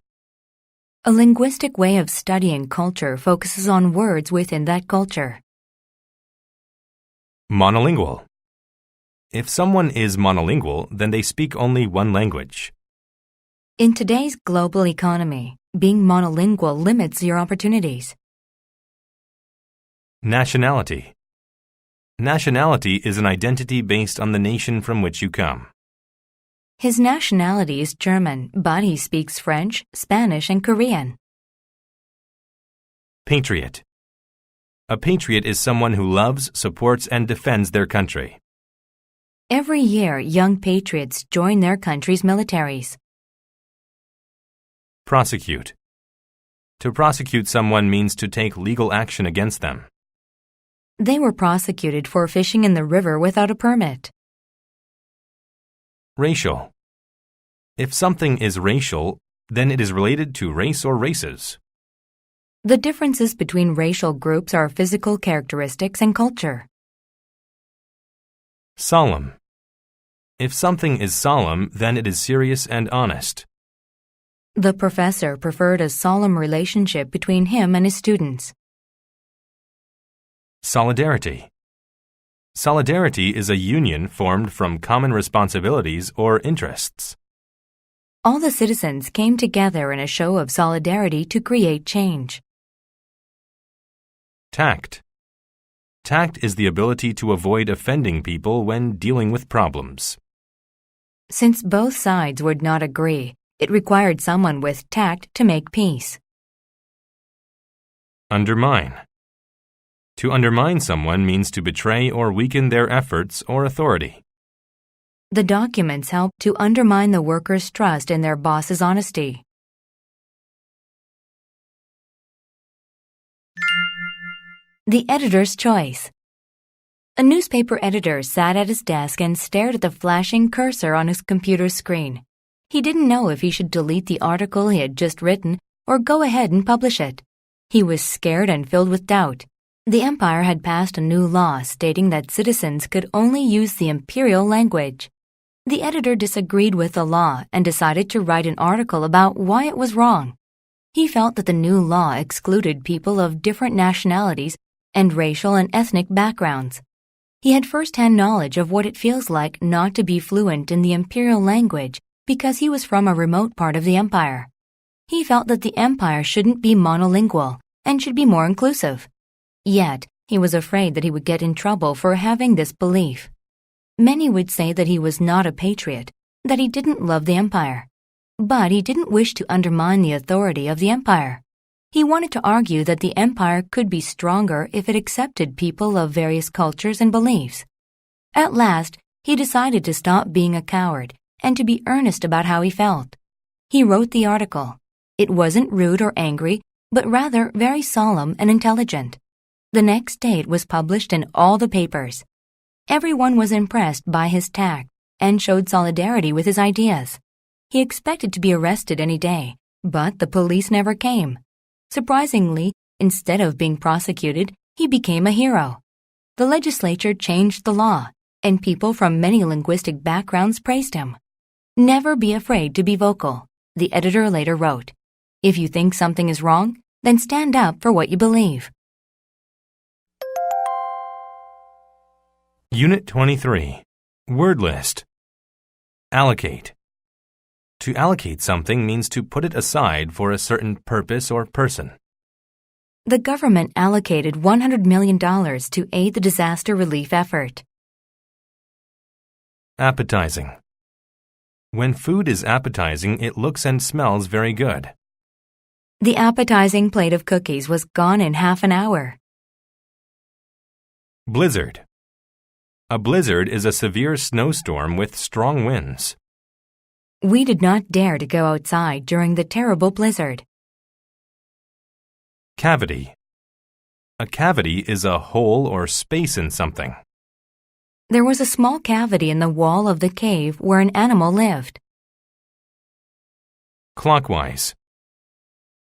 A linguistic way of studying culture focuses on words within that culture. Monolingual. If someone is monolingual, then they speak only one language. In today's global economy, being monolingual limits your opportunities. Nationality. Nationality is an identity based on the nation from which you come. His nationality is German, but he speaks French, Spanish, and Korean. Patriot. A patriot is someone who loves, supports, and defends their country. Every year, young patriots join their country's militaries. Prosecute. To prosecute someone means to take legal action against them. They were prosecuted for fishing in the river without a permit. Racial. If something is racial, then it is related to race or races. The differences between racial groups are physical characteristics and culture. Solemn. If something is solemn, then it is serious and honest. The professor preferred a solemn relationship between him and his students. Solidarity. Solidarity is a union formed from common responsibilities or interests. All the citizens came together in a show of solidarity to create change. Tact. Tact is the ability to avoid offending people when dealing with problems. Since both sides would not agree, it required someone with tact to make peace. Undermine. To undermine someone means to betray or weaken their efforts or authority. The documents helped to undermine the workers' trust in their boss's honesty. The editor's choice. A newspaper editor sat at his desk and stared at the flashing cursor on his computer screen. He didn't know if he should delete the article he had just written or go ahead and publish it. He was scared and filled with doubt. The empire had passed a new law stating that citizens could only use the imperial language. The editor disagreed with the law and decided to write an article about why it was wrong. He felt that the new law excluded people of different nationalities and racial and ethnic backgrounds. He had first-hand knowledge of what it feels like not to be fluent in the imperial language because he was from a remote part of the empire. He felt that the empire shouldn't be monolingual and should be more inclusive. Yet, he was afraid that he would get in trouble for having this belief. Many would say that he was not a patriot, that he didn't love the empire. But he didn't wish to undermine the authority of the empire. He wanted to argue that the empire could be stronger if it accepted people of various cultures and beliefs. At last, he decided to stop being a coward and to be earnest about how he felt. He wrote the article. It wasn't rude or angry, but rather very solemn and intelligent. The next day it was published in all the papers. Everyone was impressed by his tact and showed solidarity with his ideas. He expected to be arrested any day, but the police never came. Surprisingly, instead of being prosecuted, he became a hero. The legislature changed the law, and people from many linguistic backgrounds praised him. Never be afraid to be vocal, the editor later wrote. If you think something is wrong, then stand up for what you believe. Unit 23. Word list. Allocate. To allocate something means to put it aside for a certain purpose or person. The government allocated $100 million to aid the disaster relief effort. Appetizing. When food is appetizing, it looks and smells very good. The appetizing plate of cookies was gone in half an hour. Blizzard. A blizzard is a severe snowstorm with strong winds. We did not dare to go outside during the terrible blizzard. Cavity. A cavity is a hole or space in something. There was a small cavity in the wall of the cave where an animal lived. Clockwise.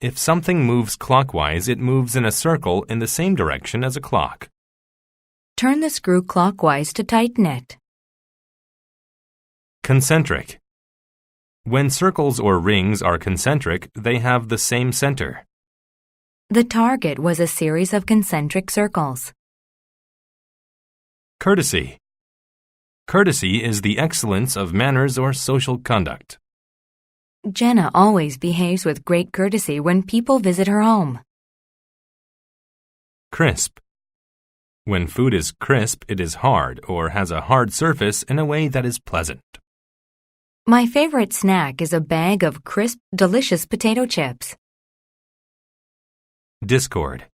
If something moves clockwise, it moves in a circle in the same direction as a clock. Turn the screw clockwise to tighten it. Concentric. When circles or rings are concentric, they have the same center. The target was a series of concentric circles. Courtesy. Courtesy is the excellence of manners or social conduct. Jenna always behaves with great courtesy when people visit her home. Crisp. When food is crisp, it is hard or has a hard surface in a way that is pleasant. My favorite snack is a bag of crisp, delicious potato chips. Discord.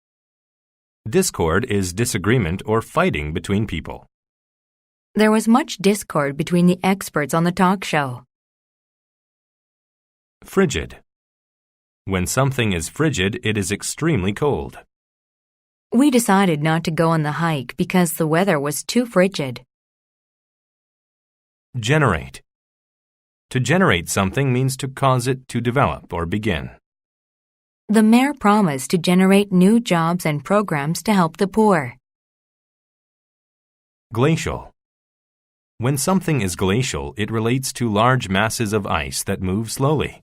Discord is disagreement or fighting between people. There was much discord between the experts on the talk show. Frigid. When something is frigid, it is extremely cold. We decided not to go on the hike because the weather was too frigid. Generate. To generate something means to cause it to develop or begin. The mayor promised to generate new jobs and programs to help the poor. Glacial. When something is glacial, it relates to large masses of ice that move slowly.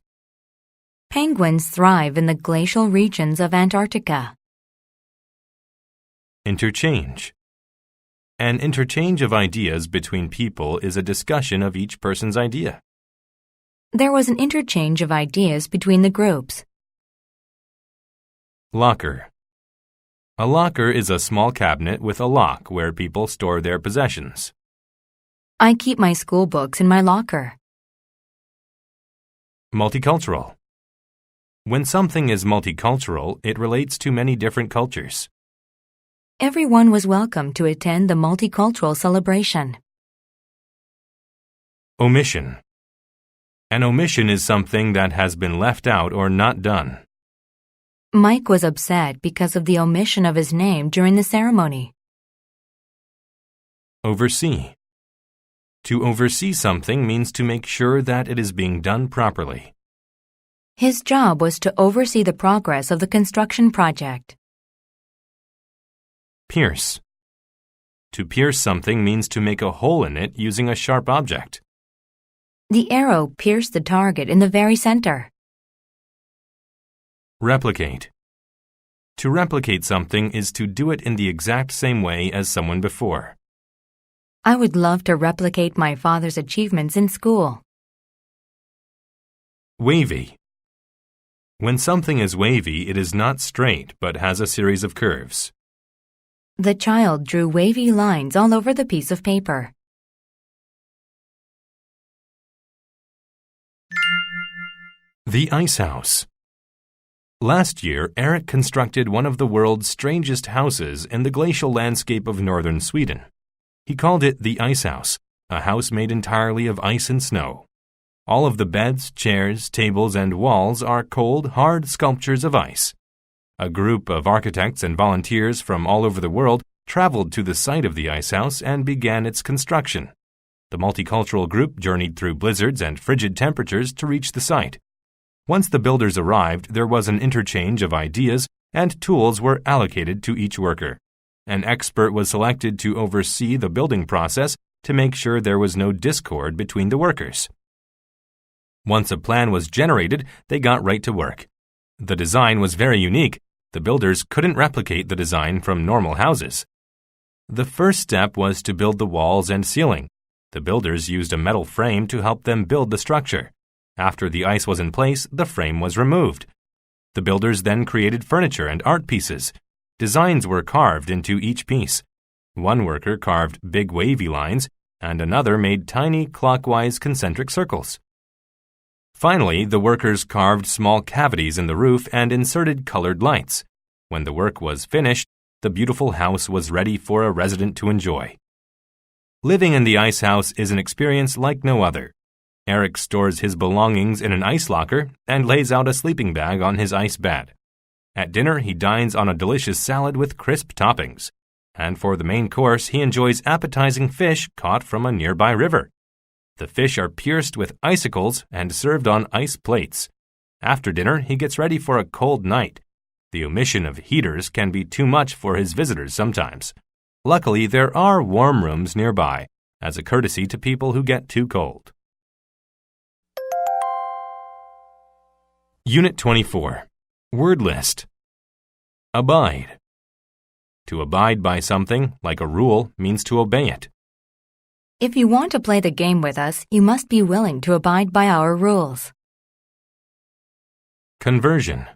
Penguins thrive in the glacial regions of Antarctica. Interchange. An interchange of ideas between people is a discussion of each person's idea. There was an interchange of ideas between the groups. Locker. A locker is a small cabinet with a lock where people store their possessions. I keep my school books in my locker. Multicultural. When something is multicultural, it relates to many different cultures. Everyone was welcome to attend the multicultural celebration. Omission. An omission is something that has been left out or not done. Mike was upset because of the omission of his name during the ceremony. Oversee. To oversee something means to make sure that it is being done properly. His job was to oversee the progress of the construction project. Pierce. To pierce something means to make a hole in it using a sharp object. The arrow pierced the target in the very center. Replicate. To replicate something is to do it in the exact same way as someone before. I would love to replicate my father's achievements in school. Wavy. When something is wavy, it is not straight but has a series of curves. The child drew wavy lines all over the piece of paper. The Ice House. Last year, Eric constructed one of the world's strangest houses in the glacial landscape of northern Sweden. He called it the Ice House, a house made entirely of ice and snow. All of the beds, chairs, tables, and walls are cold, hard sculptures of ice. A group of architects and volunteers from all over the world traveled to the site of the Ice House and began its construction. The multicultural group journeyed through blizzards and frigid temperatures to reach the site. Once the builders arrived, there was an interchange of ideas and tools were allocated to each worker. An expert was selected to oversee the building process to make sure there was no discord between the workers. Once a plan was generated, they got right to work. The design was very unique. The builders couldn't replicate the design from normal houses. The first step was to build the walls and ceiling. The builders used a metal frame to help them build the structure. After the ice was in place, the frame was removed. The builders then created furniture and art pieces. Designs were carved into each piece. One worker carved big wavy lines, and another made tiny clockwise concentric circles. Finally, the workers carved small cavities in the roof and inserted colored lights. When the work was finished, the beautiful house was ready for a resident to enjoy. Living in the ice house is an experience like no other. Eric stores his belongings in an ice locker and lays out a sleeping bag on his ice bed. At dinner, he dines on a delicious salad with crisp toppings. And for the main course, he enjoys appetizing fish caught from a nearby river. The fish are pierced with icicles and served on ice plates. After dinner, he gets ready for a cold night. The omission of heaters can be too much for his visitors sometimes. Luckily, there are warm rooms nearby, as a courtesy to people who get too cold. Unit 24. Word list. Abide. To abide by something, like a rule, means to obey it. If you want to play the game with us, you must be willing to abide by our rules. Conversion.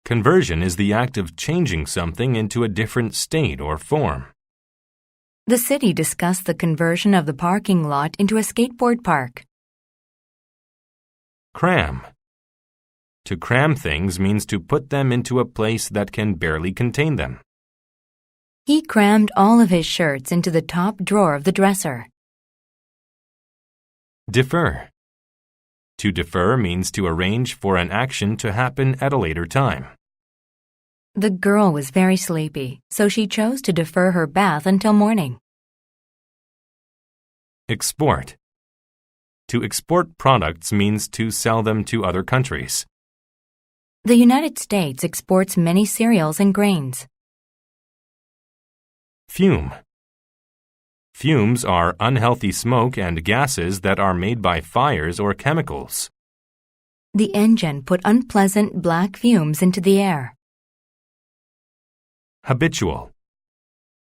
Conversion is the act of changing something into a different state or form. The city discussed the conversion of the parking lot into a skateboard park. Cram. To cram things means to put them into a place that can barely contain them. He crammed all of his shirts into the top drawer of the dresser. Defer. To defer means to arrange for an action to happen at a later time. The girl was very sleepy, so she chose to defer her bath until morning. Export. To export products means to sell them to other countries. The United States exports many cereals and grains. Fume. Fumes are unhealthy smoke and gases that are made by fires or chemicals. The engine put unpleasant black fumes into the air. Habitual.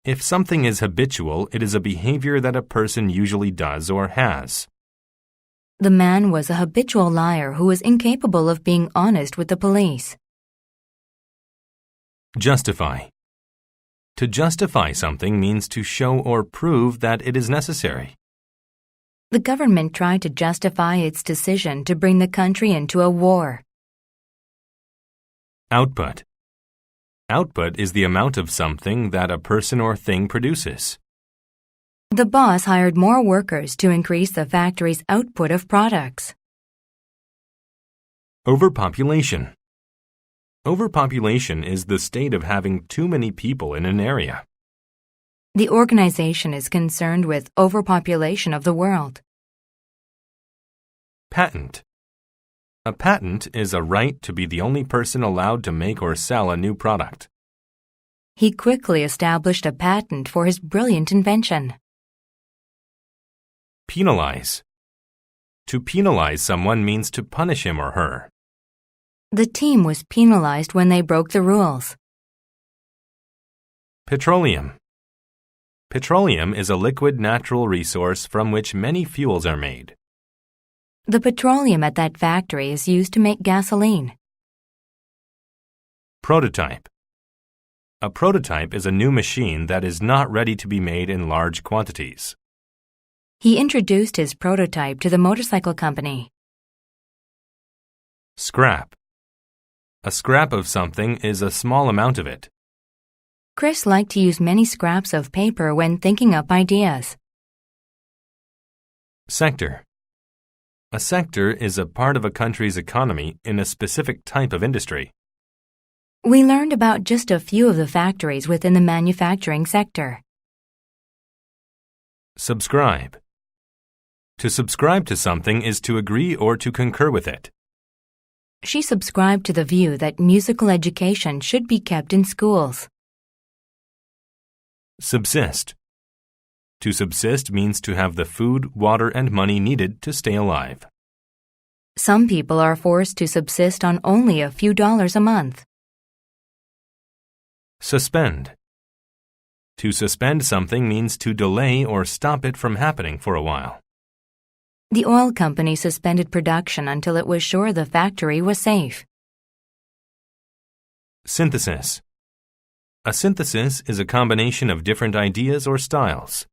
If something is habitual, it is a behavior that a person usually does or has. The man was a habitual liar who was incapable of being honest with the police. Justify. To justify something means to show or prove that it is necessary. The government tried to justify its decision to bring the country into a war. Output. Output is the amount of something that a person or thing produces. The boss hired more workers to increase the factory's output of products. Overpopulation. Overpopulation is the state of having too many people in an area. The organization is concerned with overpopulation of the world. Patent. A patent is a right to be the only person allowed to make or sell a new product. He quickly established a patent for his brilliant invention. Penalize. To penalize someone means to punish him or her. The team was penalized when they broke the rules. Petroleum. Petroleum is a liquid natural resource from which many fuels are made. The petroleum at that factory is used to make gasoline. Prototype. A prototype is a new machine that is not ready to be made in large quantities. He introduced his prototype to the motorcycle company. Scrap. A scrap of something is a small amount of it. Chris liked to use many scraps of paper when thinking up ideas. Sector. A sector is a part of a country's economy in a specific type of industry. We learned about just a few of the factories within the manufacturing sector. Subscribe. To subscribe to something is to agree or to concur with it. She subscribed to the view that musical education should be kept in schools. Subsist. To subsist means to have the food, water, and money needed to stay alive. Some people are forced to subsist on only a few dollars a month. Suspend. To suspend something means to delay or stop it from happening for a while. The oil company suspended production until it was sure the factory was safe. Synthesis. A synthesis is a combination of different ideas or styles.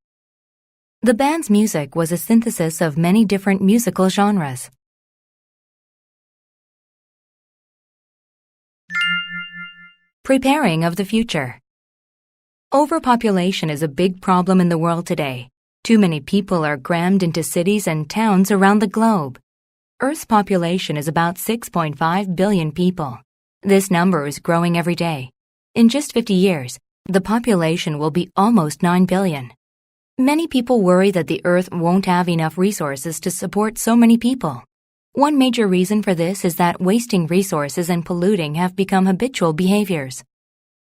The band's music was a synthesis of many different musical genres. Preparing of the future. Overpopulation is a big problem in the world today. Too many people are crammed into cities and towns around the globe. Earth's population is about 6.5 billion people. This number is growing every day. In just 50 years, the population will be almost 9 billion. Many people worry that the Earth won't have enough resources to support so many people. One major reason for this is that wasting resources and polluting have become habitual behaviors.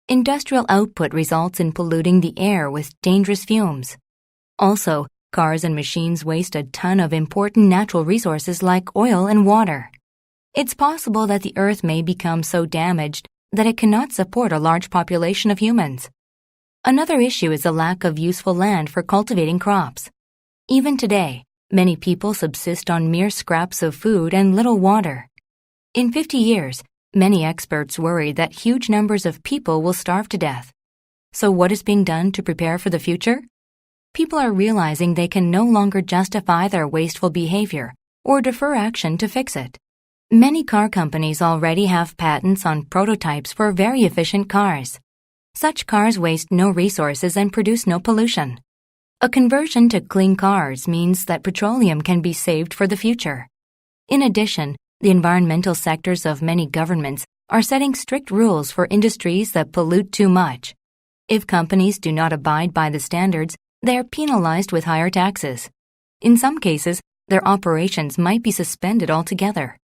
Industrial output results in polluting the air with dangerous fumes. Also, cars and machines waste a ton of important natural resources like oil and water. It's possible that the Earth may become so damaged that it cannot support a large population of humans. Another issue is the lack of useful land for cultivating crops. Even today, many people subsist on mere scraps of food and little water. In 50 years, many experts worry that huge numbers of people will starve to death. So what is being done to prepare for the future? People are realizing they can no longer justify their wasteful behavior or defer action to fix it. Many car companies already have patents on prototypes for very efficient cars. Such cars waste no resources and produce no pollution. A conversion to clean cars means that petroleum can be saved for the future. In addition, the environmental sectors of many governments are setting strict rules for industries that pollute too much. If companies do not abide by the standards, they are penalized with higher taxes. In some cases, their operations might be suspended altogether.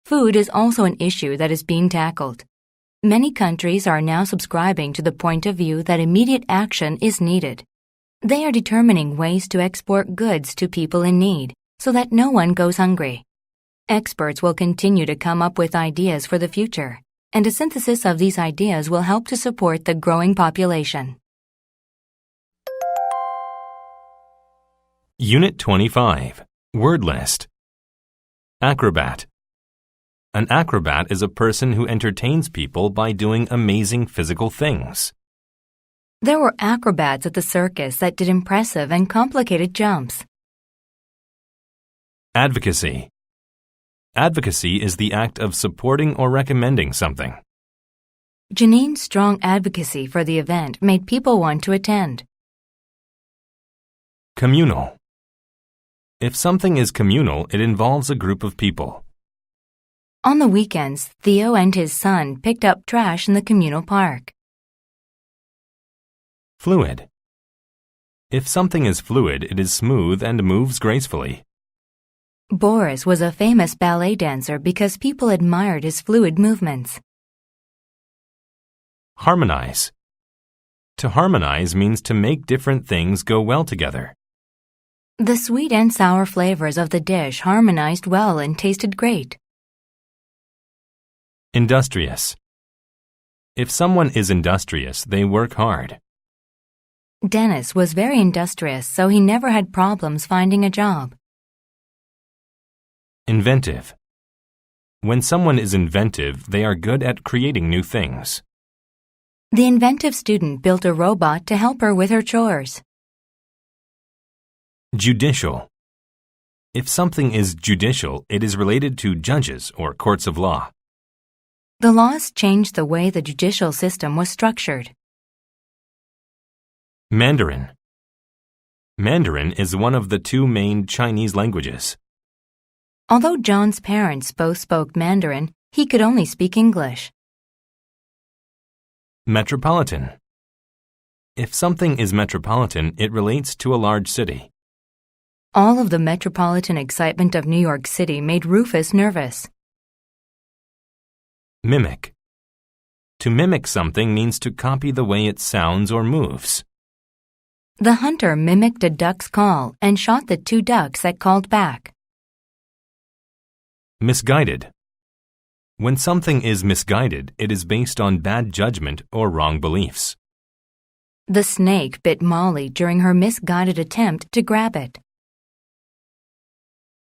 Food is also an issue that is being tackled. Many countries are now subscribing to the point of view that immediate action is needed. They are determining ways to export goods to people in need so that no one goes hungry. Experts will continue to come up with ideas for the future, and a synthesis of these ideas will help to support the growing population. Unit 25. Word list. Acrobat. An acrobat is a person who entertains people by doing amazing physical things. There were acrobats at the circus that did impressive and complicated jumps. Advocacy. Advocacy is the act of supporting or recommending something. Janine's strong advocacy for the event made people want to attend. Communal. If something is communal, it involves a group of people. On the weekends, Theo and his son picked up trash in the communal park. Fluid. If something is fluid, it is smooth and moves gracefully. Boris was a famous ballet dancer because people admired his fluid movements. Harmonize. To harmonize means to make different things go well together. The sweet and sour flavors of the dish harmonized well and tasted great. Industrious. If someone is industrious, they work hard. Dennis was very industrious, so he never had problems finding a job. Inventive. When someone is inventive, they are good at creating new things. The inventive student built a robot to help her with her chores. Judicial. If something is judicial, it is related to judges or courts of law. The laws changed the way the judicial system was structured. Mandarin. Mandarin is one of the two main Chinese languages. Although John's parents both spoke Mandarin, he could only speak English. Metropolitan. If something is metropolitan, it relates to a large city. All of the metropolitan excitement of New York City made Rufus nervous. Mimic. To mimic something means to copy the way it sounds or moves. The hunter mimicked a duck's call and shot the two ducks that called back. Misguided. When something is misguided, it is based on bad judgment or wrong beliefs. The snake bit Molly during her misguided attempt to grab it.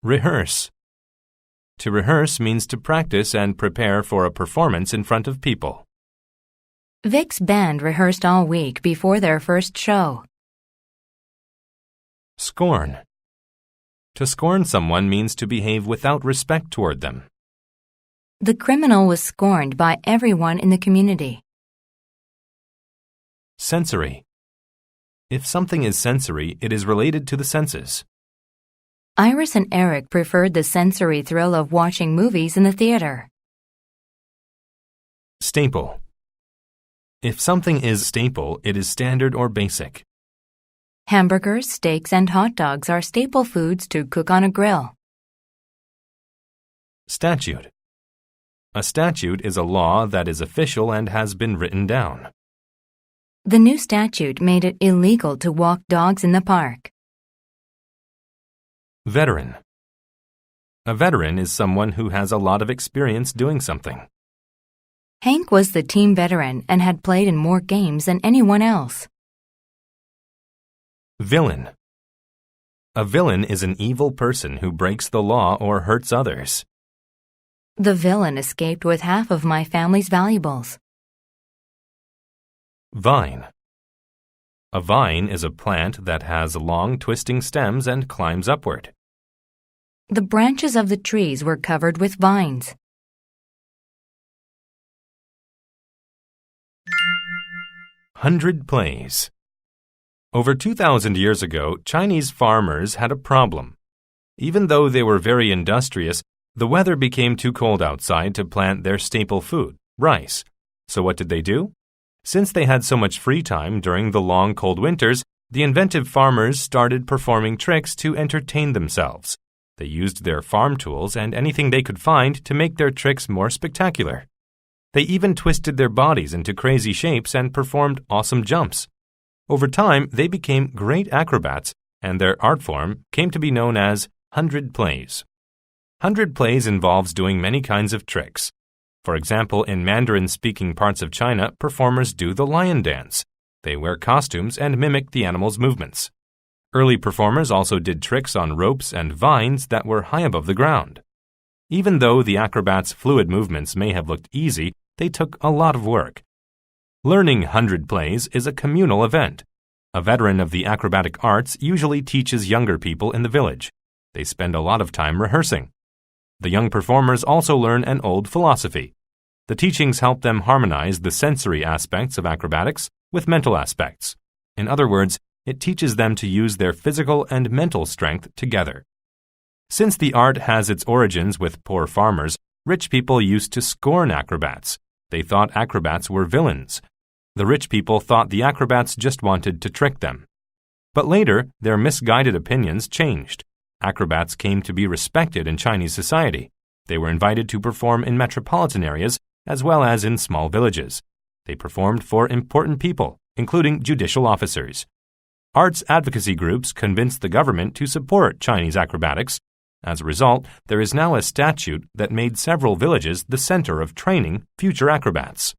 Rehearse. To rehearse means to practice and prepare for a performance in front of people. Vic's band rehearsed all week before their first show. Scorn. To scorn someone means to behave without respect toward them. The criminal was scorned by everyone in the community. Sensory. If something is sensory, it is related to the senses. Iris and Eric preferred the sensory thrill of watching movies in the theater. Staple. If something is staple, it is standard or basic. Hamburgers, steaks, and hot dogs are staple foods to cook on a grill. Statute. A statute is a law that is official and has been written down. The new statute made it illegal to walk dogs in the park. Veteran. A veteran is someone who has a lot of experience doing something. Hank was the team veteran and had played in more games than anyone else. Villain. A villain is an evil person who breaks the law or hurts others. The villain escaped with half of my family's valuables. Vine. A vine is a plant that has long twisting stems and climbs upward. The branches of the trees were covered with vines. Hundred plays. Over 2,000 years ago, Chinese farmers had a problem. Even though they were very industrious, The weather became too cold outside to plant their staple food, rice. So what did they do? Since they had so much free time during the long cold winters, the inventive farmers started performing tricks to entertain themselves. They used their farm tools and anything they could find to make their tricks more spectacular. They even twisted their bodies into crazy shapes and performed awesome jumps. Over time, they became great acrobats, and their art form came to be known as 100 plays. 100 plays involves doing many kinds of tricks. For example, in Mandarin-speaking parts of China, performers do the lion dance. They wear costumes and mimic the animal's movements. Early performers also did tricks on ropes and vines that were high above the ground. Even though the acrobats' fluid movements may have looked easy, they took a lot of work. Learning 100 plays is a communal event. A veteran of the acrobatic arts usually teaches younger people in the village. They spend a lot of time rehearsing. The young performers also learn an old philosophy. The teachings help them harmonize the sensory aspects of acrobatics with mental aspects. In other words, it teaches them to use their physical and mental strength together. Since the art has its origins with poor farmers, rich people used to scorn acrobats. They thought acrobats were villains. The rich people thought the acrobats just wanted to trick them. But later, their misguided opinions changed. Acrobats came to be respected in Chinese society. They were invited to perform in metropolitan areas as well as in small villages. They performed for important people, including judicial officers. Arts advocacy groups convinced the government to support Chinese acrobatics. As a result, there is now a statute that made several villages the center of training future acrobats.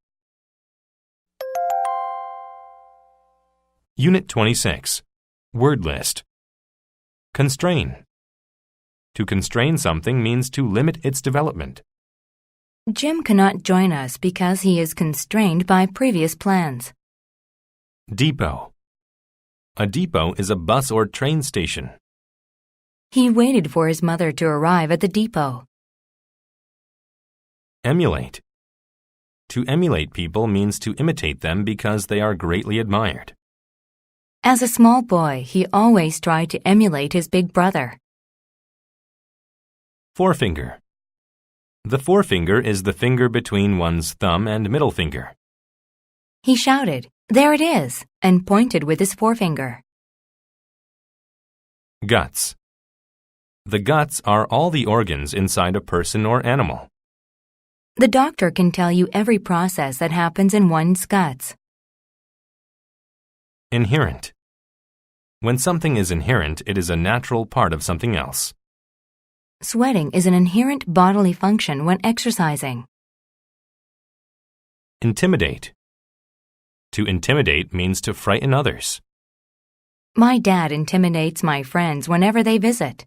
Unit 26. Word list. Constrain. To constrain something means to limit its development. Jim cannot join us because he is constrained by previous plans. Depot. A depot is a bus or train station. He waited for his mother to arrive at the depot. Emulate. To emulate people means to imitate them because they are greatly admired. As a small boy, he always tried to emulate his big brother. Forefinger. The forefinger is the finger between one's thumb and middle finger. He shouted, "There it is," and pointed with his forefinger. Guts. The guts are all the organs inside a person or animal. The doctor can tell you every process that happens in one's guts. Inherent. When something is inherent, it is a natural part of something else. Sweating is an inherent bodily function when exercising. Intimidate. To intimidate means to frighten others. My dad intimidates my friends whenever they visit.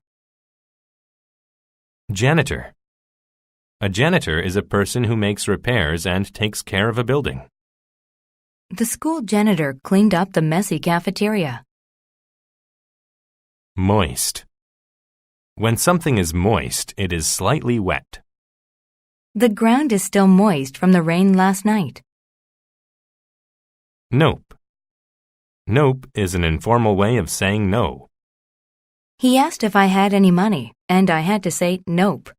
Janitor. A janitor is a person who makes repairs and takes care of a building. The school janitor cleaned up the messy cafeteria. Moist. When something is moist, it is slightly wet. The ground is still moist from the rain last night. Nope. Nope is an informal way of saying no. He asked if I had any money, and I had to say nope.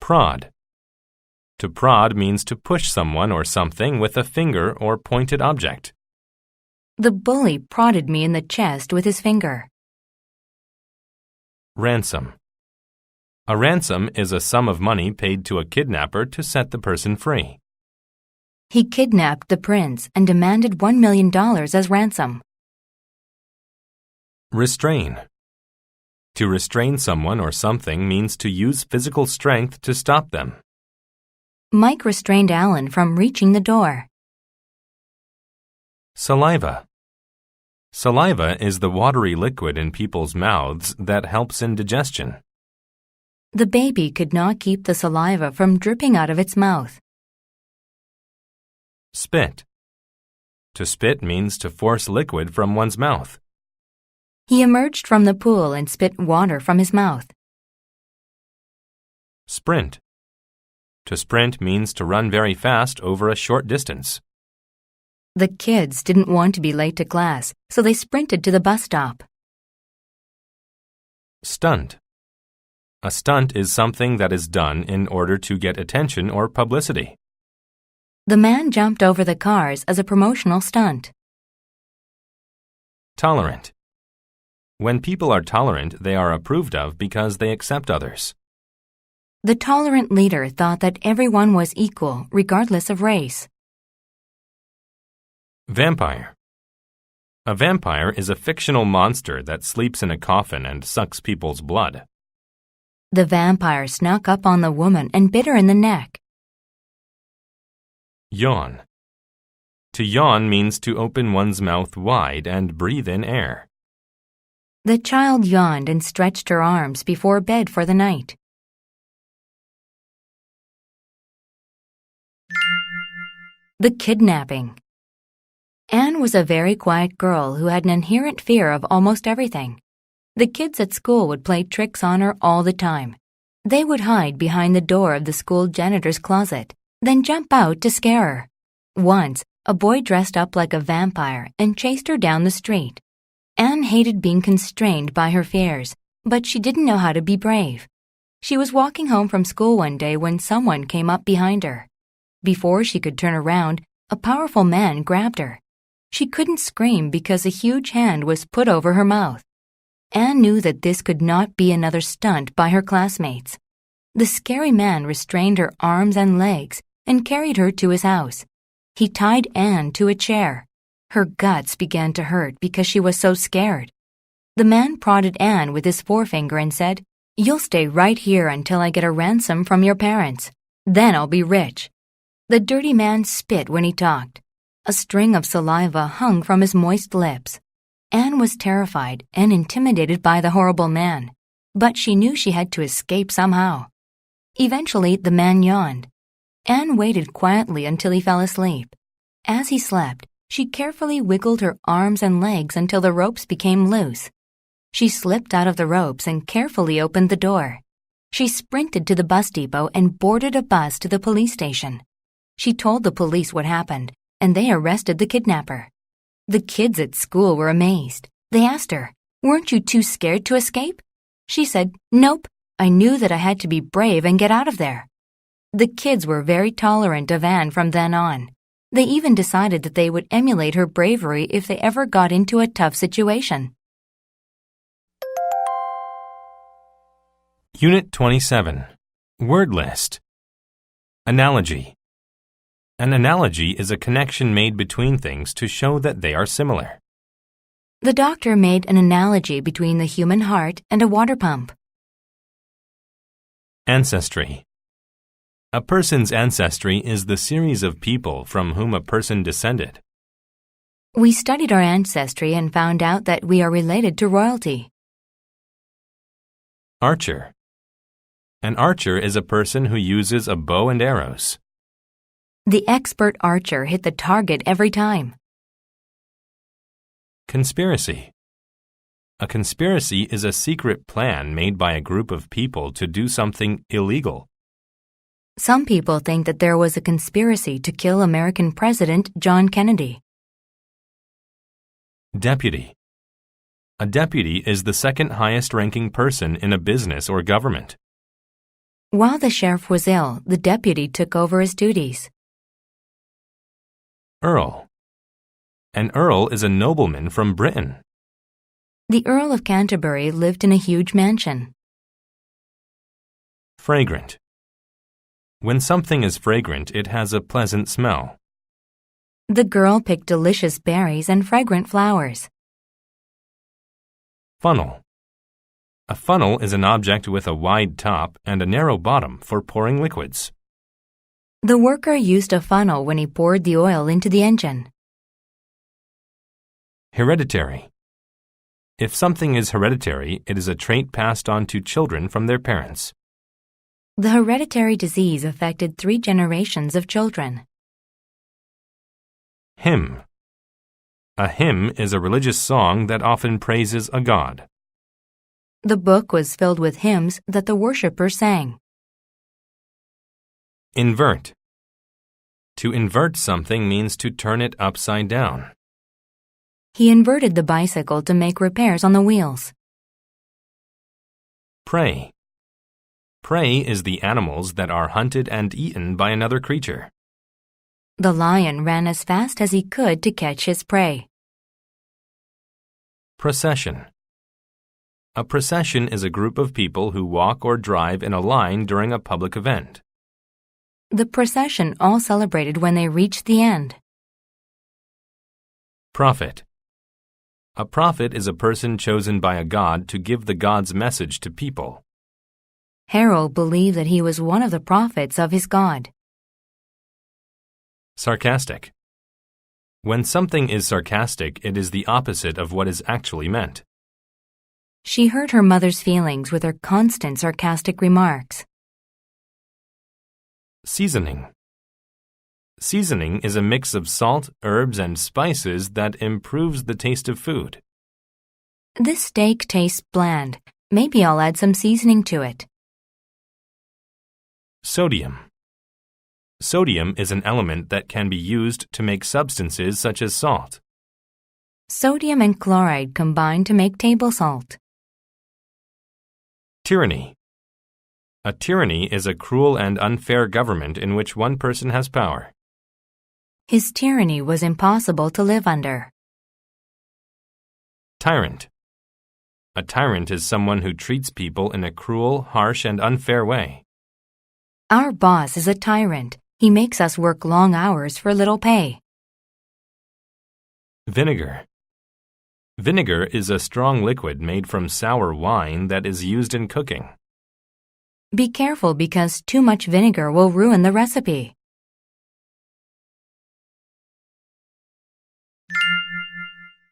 Prod. To prod means to push someone or something with a finger or pointed object. The bully prodded me in the chest with his finger. Ransom. A ransom is a sum of money paid to a kidnapper to set the person free. He kidnapped the prince and demanded $1 million as ransom. Restrain. To restrain someone or something means to use physical strength to stop them. Mike restrained Alan from reaching the door. Saliva. Saliva is the watery liquid in people's mouths that helps in digestion. The baby could not keep the saliva from dripping out of its mouth. Spit. To spit means to force liquid from one's mouth. He emerged from the pool and spit water from his mouth. Sprint. To sprint means to run very fast over a short distance. The kids didn't want to be late to class, so they sprinted to the bus stop. Stunt. A stunt is something that is done in order to get attention or publicity. The man jumped over the cars as a promotional stunt. Tolerant. When people are tolerant, they are approved of because they accept others. The tolerant leader thought that everyone was equal, regardless of race. Vampire. A vampire is a fictional monster that sleeps in a coffin and sucks people's blood. The vampire snuck up on the woman and bit her in the neck. Yawn. To yawn means to open one's mouth wide and breathe in air. The child yawned and stretched her arms before bed for the night. The kidnapping. Anne was a very quiet girl who had an inherent fear of almost everything. The kids at school would play tricks on her all the time. They would hide behind the door of the school janitor's closet, then jump out to scare her. Once, a boy dressed up like a vampire and chased her down the street. Anne hated being constrained by her fears, but she didn't know how to be brave. She was walking home from school one day when someone came up behind her. Before she could turn around, a powerful man grabbed her. She couldn't scream because a huge hand was put over her mouth. Anne knew that this could not be another stunt by her classmates. The scary man restrained her arms and legs and carried her to his house. He tied Anne to a chair. Her guts began to hurt because she was so scared. The man prodded Anne with his forefinger and said, "You'll stay right here until I get a ransom from your parents. Then I'll be rich." The dirty man spit when he talked. A string of saliva hung from his moist lips. Anne was terrified and intimidated by the horrible man, but she knew she had to escape somehow. Eventually, the man yawned. Anne waited quietly until he fell asleep. As he slept, she carefully wiggled her arms and legs until the ropes became loose. She slipped out of the ropes and carefully opened the door. She sprinted to the bus depot and boarded a bus to the police station. She told the police what happened, and they arrested the kidnapper. The kids at school were amazed. They asked her, "Weren't you too scared to escape?" She said, "Nope, I knew that I had to be brave and get out of there." The kids were very tolerant of Anne from then on. They even decided that they would emulate her bravery if they ever got into a tough situation. Unit 27. Word list. Analogy. An analogy is a connection made between things to show that they are similar. The doctor made an analogy between the human heart and a water pump. Ancestry. A person's ancestry is the series of people from whom a person descended. We studied our ancestry and found out that we are related to royalty. Archer. An archer is a person who uses a bow and arrows. The expert archer hit the target every time. Conspiracy. A conspiracy is a secret plan made by a group of people to do something illegal. Some people think that there was a conspiracy to kill American President John Kennedy. Deputy. A deputy is the second highest ranking person in a business or government. While the sheriff was ill, the deputy took over his duties. Earl. An earl is a nobleman from Britain. The Earl of Canterbury lived in a huge mansion. Fragrant. When something is fragrant, it has a pleasant smell. The girl picked delicious berries and fragrant flowers. Funnel. A funnel is an object with a wide top and a narrow bottom for pouring liquids. The worker used a funnel when he poured the oil into the engine. Hereditary. If something is hereditary, it is a trait passed on to children from their parents. The hereditary disease affected 3 generations of children. Hymn. A hymn is a religious song that often praises a god. The book was filled with hymns that the worshippers sang. Invert. To invert something means to turn it upside down. He inverted the bicycle to make repairs on the wheels. Pray. Prey is the animals that are hunted and eaten by another creature. The lion ran as fast as he could to catch his prey. Procession. A procession is a group of people who walk or drive in a line during a public event. The procession all celebrated when they reached the end. Prophet. A prophet is a person chosen by a god to give the god's message to people. Harold believed that he was one of the prophets of his God. Sarcastic. When something is sarcastic, it is the opposite of what is actually meant. She hurt her mother's feelings with her constant sarcastic remarks. Seasoning. Seasoning is a mix of salt, herbs, and spices that improves the taste of food. This steak tastes bland. Maybe I'll add some seasoning to it. Sodium. Sodium is an element that can be used to make substances such as salt. Sodium and chloride combine to make table salt. Tyranny. A tyranny is a cruel and unfair government in which one person has power. His tyranny was impossible to live under. Tyrant. A tyrant is someone who treats people in a cruel, harsh, and unfair way. Our boss is a tyrant. He makes us work long hours for little pay. Vinegar. Vinegar is a strong liquid made from sour wine that is used in cooking. Be careful because too much vinegar will ruin the recipe.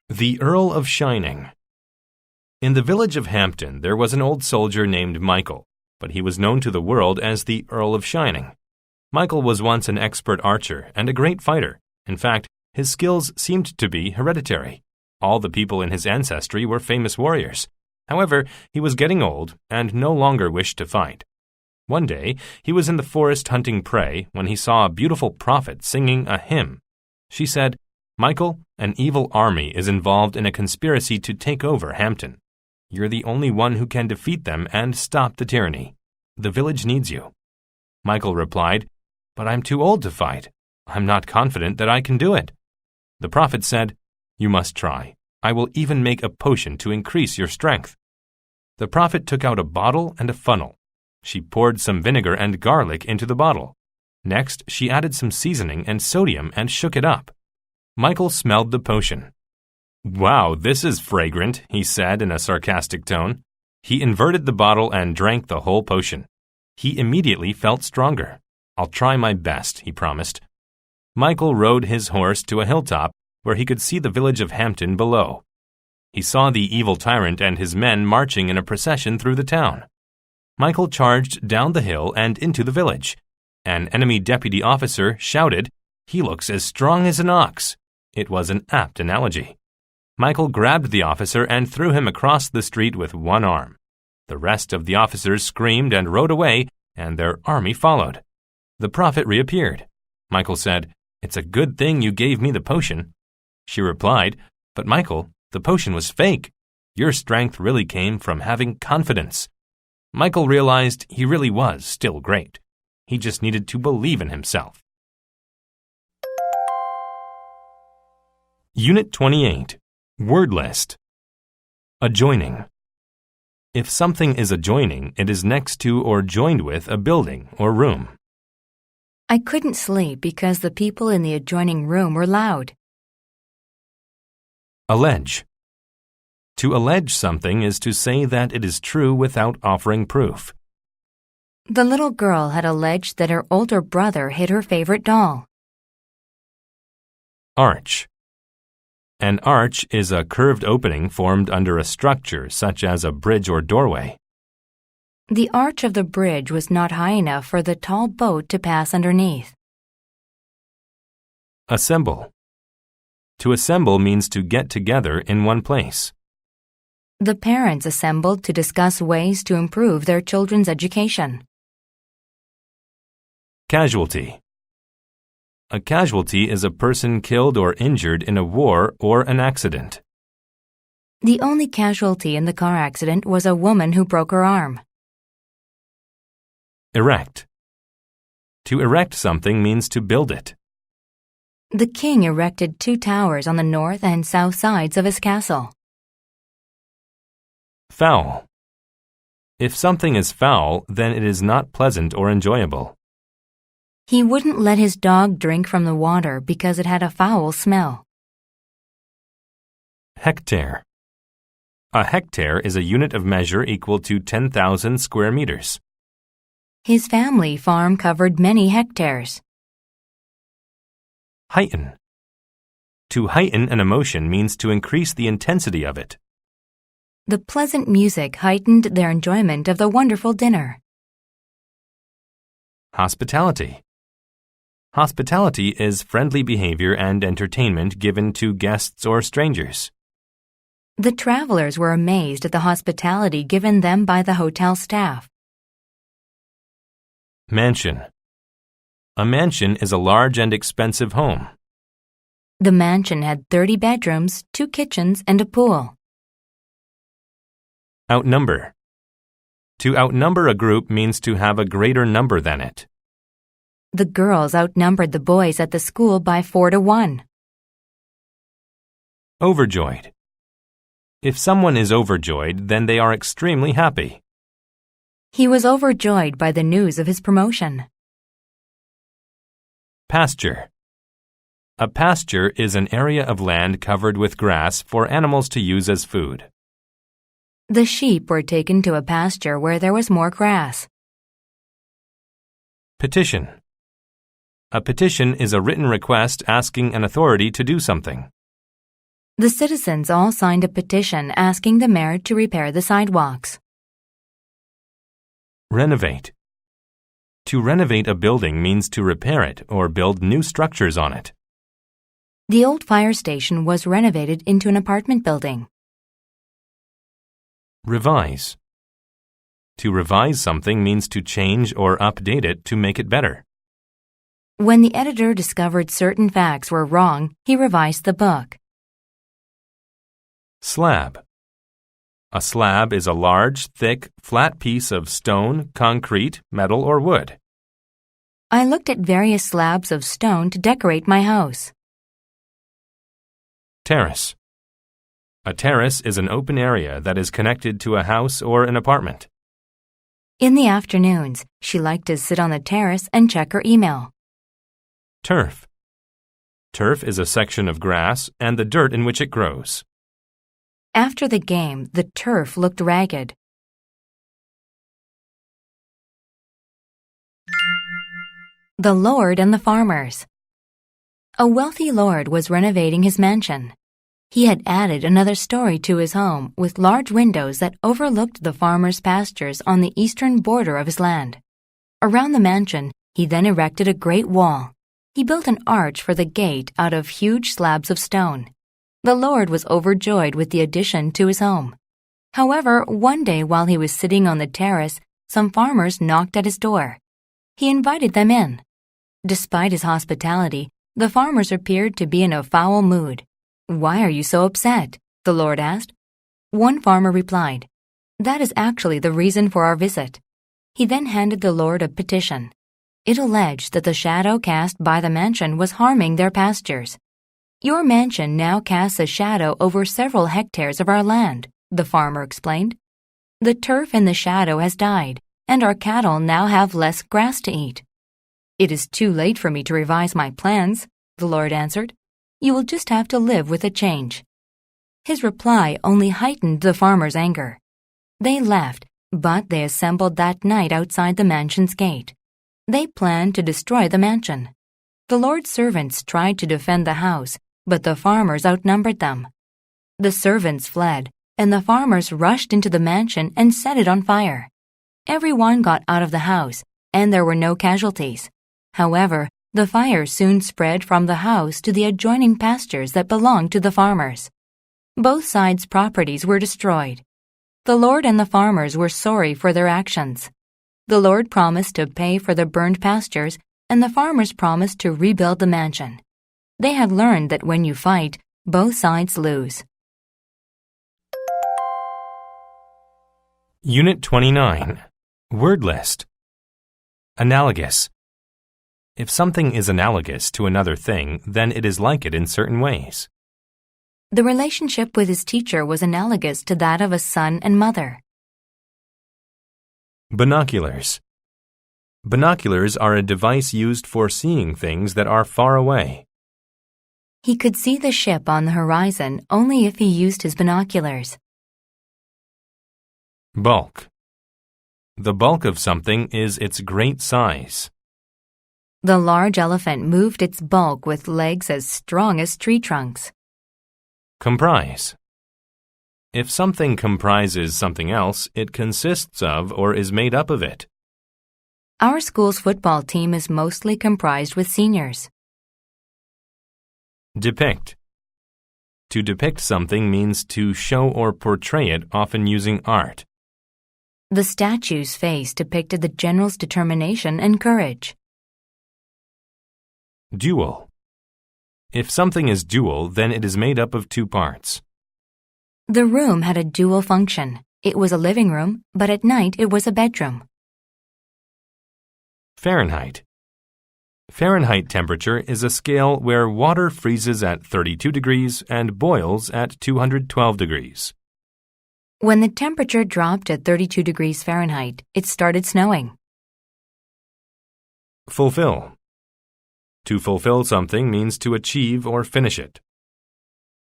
The Earl of Shining. In the village of Hampton, there was an old soldier named Michael, but he was known to the world as the Earl of Shining. Michael was once an expert archer and a great fighter. In fact, his skills seemed to be hereditary. All the people in his ancestry were famous warriors. However, he was getting old and no longer wished to fight. One day, he was in the forest hunting prey when he saw a beautiful prophet singing a hymn. She said, "Michael, an evil army is involved in a conspiracy to take over Hampton. You're the only one who can defeat them and stop the tyranny. The village needs you." Michael replied, "But I'm too old to fight. I'm not confident that I can do it." The prophet said, "You must try. I will even make a potion to increase your strength." The prophet took out a bottle and a funnel. She poured some vinegar and garlic into the bottle. Next, she added some seasoning and sodium and shook it up. Michael smelled the potion. "Wow, this is fragrant," he said in a sarcastic tone. He inverted the bottle and drank the whole potion. He immediately felt stronger. "I'll try my best," he promised. Michael rode his horse to a hilltop where he could see the village of Hampton below. He saw the evil tyrant and his men marching in a procession through the town. Michael charged down the hill and into the village. An enemy deputy officer shouted, "He looks as strong as an ox." It was an apt analogy. Michael grabbed the officer and threw him across the street with one arm. The rest of the officers screamed and rode away, and their army followed. The prophet reappeared. Michael said, "It's a good thing you gave me the potion." She replied, "But Michael, the potion was fake. Your strength really came from having confidence." Michael realized he really was still great. He just needed to believe in himself. Unit 28. Word list. Adjoining. If something is adjoining, it is next to or joined with a building or room. I couldn't sleep because the people in the adjoining room were loud. Allege. To allege something is to say that it is true without offering proof. The little girl had alleged that her older brother hid her favorite doll. Arch. An arch is a curved opening formed under a structure such as a bridge or doorway. The arch of the bridge was not high enough for the tall boat to pass underneath. Assemble. To assemble means to get together in one place. The parents assembled to discuss ways to improve their children's education. Casualty. A casualty is a person killed or injured in a war or an accident. The only casualty in the car accident was a woman who broke her arm. Erect. To erect something means to build it. The king erected 2 towers on the north and south sides of his castle. Foul. If something is foul, then it is not pleasant or enjoyable. He wouldn't let his dog drink from the water because it had a foul smell. Hectare. A hectare is a unit of measure equal to 10,000 square meters. His family farm covered many hectares. Heighten. To heighten an emotion means to increase the intensity of it. The pleasant music heightened their enjoyment of the wonderful dinner. Hospitality. Hospitality is friendly behavior and entertainment given to guests or strangers. The travelers were amazed at the hospitality given them by the hotel staff. Mansion. A mansion is a large and expensive home. The mansion had 30 bedrooms, 2 kitchens, and a pool. Outnumber. To outnumber a group means to have a greater number than it. The girls outnumbered the boys at the school by 4 to 1. Overjoyed. If someone is overjoyed, then they are extremely happy. He was overjoyed by the news of his promotion. Pasture. A pasture is an area of land covered with grass for animals to use as food. The sheep were taken to a pasture where there was more grass. Petition. A petition is a written request asking an authority to do something. The citizens all signed a petition asking the mayor to repair the sidewalks. Renovate. To renovate a building means to repair it or build new structures on it. The old fire station was renovated into an apartment building. Revise. To revise something means to change or update it to make it better. When the editor discovered certain facts were wrong, he revised the book. Slab. A slab is a large, thick, flat piece of stone, concrete, metal, or wood. I looked at various slabs of stone to decorate my house. Terrace. A terrace is an open area that is connected to a house or an apartment. In the afternoons, she liked to sit on the terrace and check her email. Turf. Turf is a section of grass and the dirt in which it grows. After the game, the turf looked ragged. The Lord and the Farmers. A wealthy lord was renovating his mansion. He had added another story to his home with large windows that overlooked the farmers' pastures on the eastern border of his land. Around the mansion, he then erected a great wall. He built an arch for the gate out of huge slabs of stone. The lord was overjoyed with the addition to his home. However, one day while he was sitting on the terrace, some farmers knocked at his door. He invited them in. Despite his hospitality, the farmers appeared to be in a foul mood. "Why are you so upset?" the lord asked. One farmer replied, "That is actually the reason for our visit." He then handed the lord a petition. It alleged that the shadow cast by the mansion was harming their pastures. "Your mansion now casts a shadow over several hectares of our land," the farmer explained. "The turf in the shadow has died, and our cattle now have less grass to eat." "It is too late for me to revise my plans," the lord answered. "You will just have to live with a change." His reply only heightened the farmers' anger. They left, but they assembled that night outside the mansion's gate. They planned to destroy the mansion. The lord's servants tried to defend the house, but the farmers outnumbered them. The servants fled, and the farmers rushed into the mansion and set it on fire. Everyone got out of the house, and there were no casualties. However, the fire soon spread from the house to the adjoining pastures that belonged to the farmers. Both sides' properties were destroyed. The lord and the farmers were sorry for their actions. The lord promised to pay for the burned pastures, and the farmers promised to rebuild the mansion. They had learned that when you fight, both sides lose. Unit 29. Word list. Analogous. If something is analogous to another thing, then it is like it in certain ways. The relationship with his teacher was analogous to that of a son and mother. Binoculars. Binoculars are a device used for seeing things that are far away. He could see the ship on the horizon only if he used his binoculars. Bulk. The bulk of something is its great size. The large elephant moved its bulk with legs as strong as tree trunks. Comprise. If something comprises something else, it consists of or is made up of it. Our school's football team is mostly comprised with seniors. Depict. To depict something means to show or portray it, often using art. The statue's face depicted the general's determination and courage. Dual. If something is dual, then it is made up of two parts. The room had a dual function. It was a living room, but at night it was a bedroom. Fahrenheit. Fahrenheit temperature is a scale where water freezes at 32 degrees and boils at 212 degrees. When the temperature dropped at 32 degrees Fahrenheit, it started snowing. Fulfill. To fulfill something means to achieve or finish it.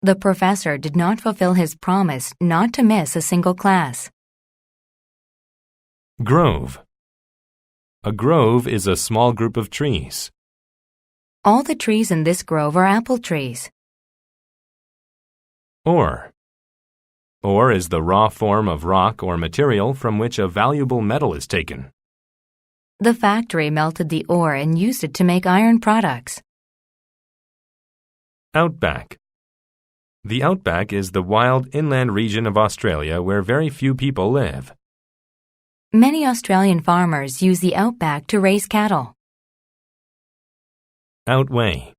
The professor did not fulfill his promise not to miss a single class. Grove. A grove is a small group of trees. All the trees in this grove are apple trees. Ore. Ore is the raw form of rock or material from which a valuable metal is taken. The factory melted the ore and used it to make iron products. Outback. The outback is the wild inland region of Australia where very few people live. Many Australian farmers use the outback to raise cattle. Outweigh.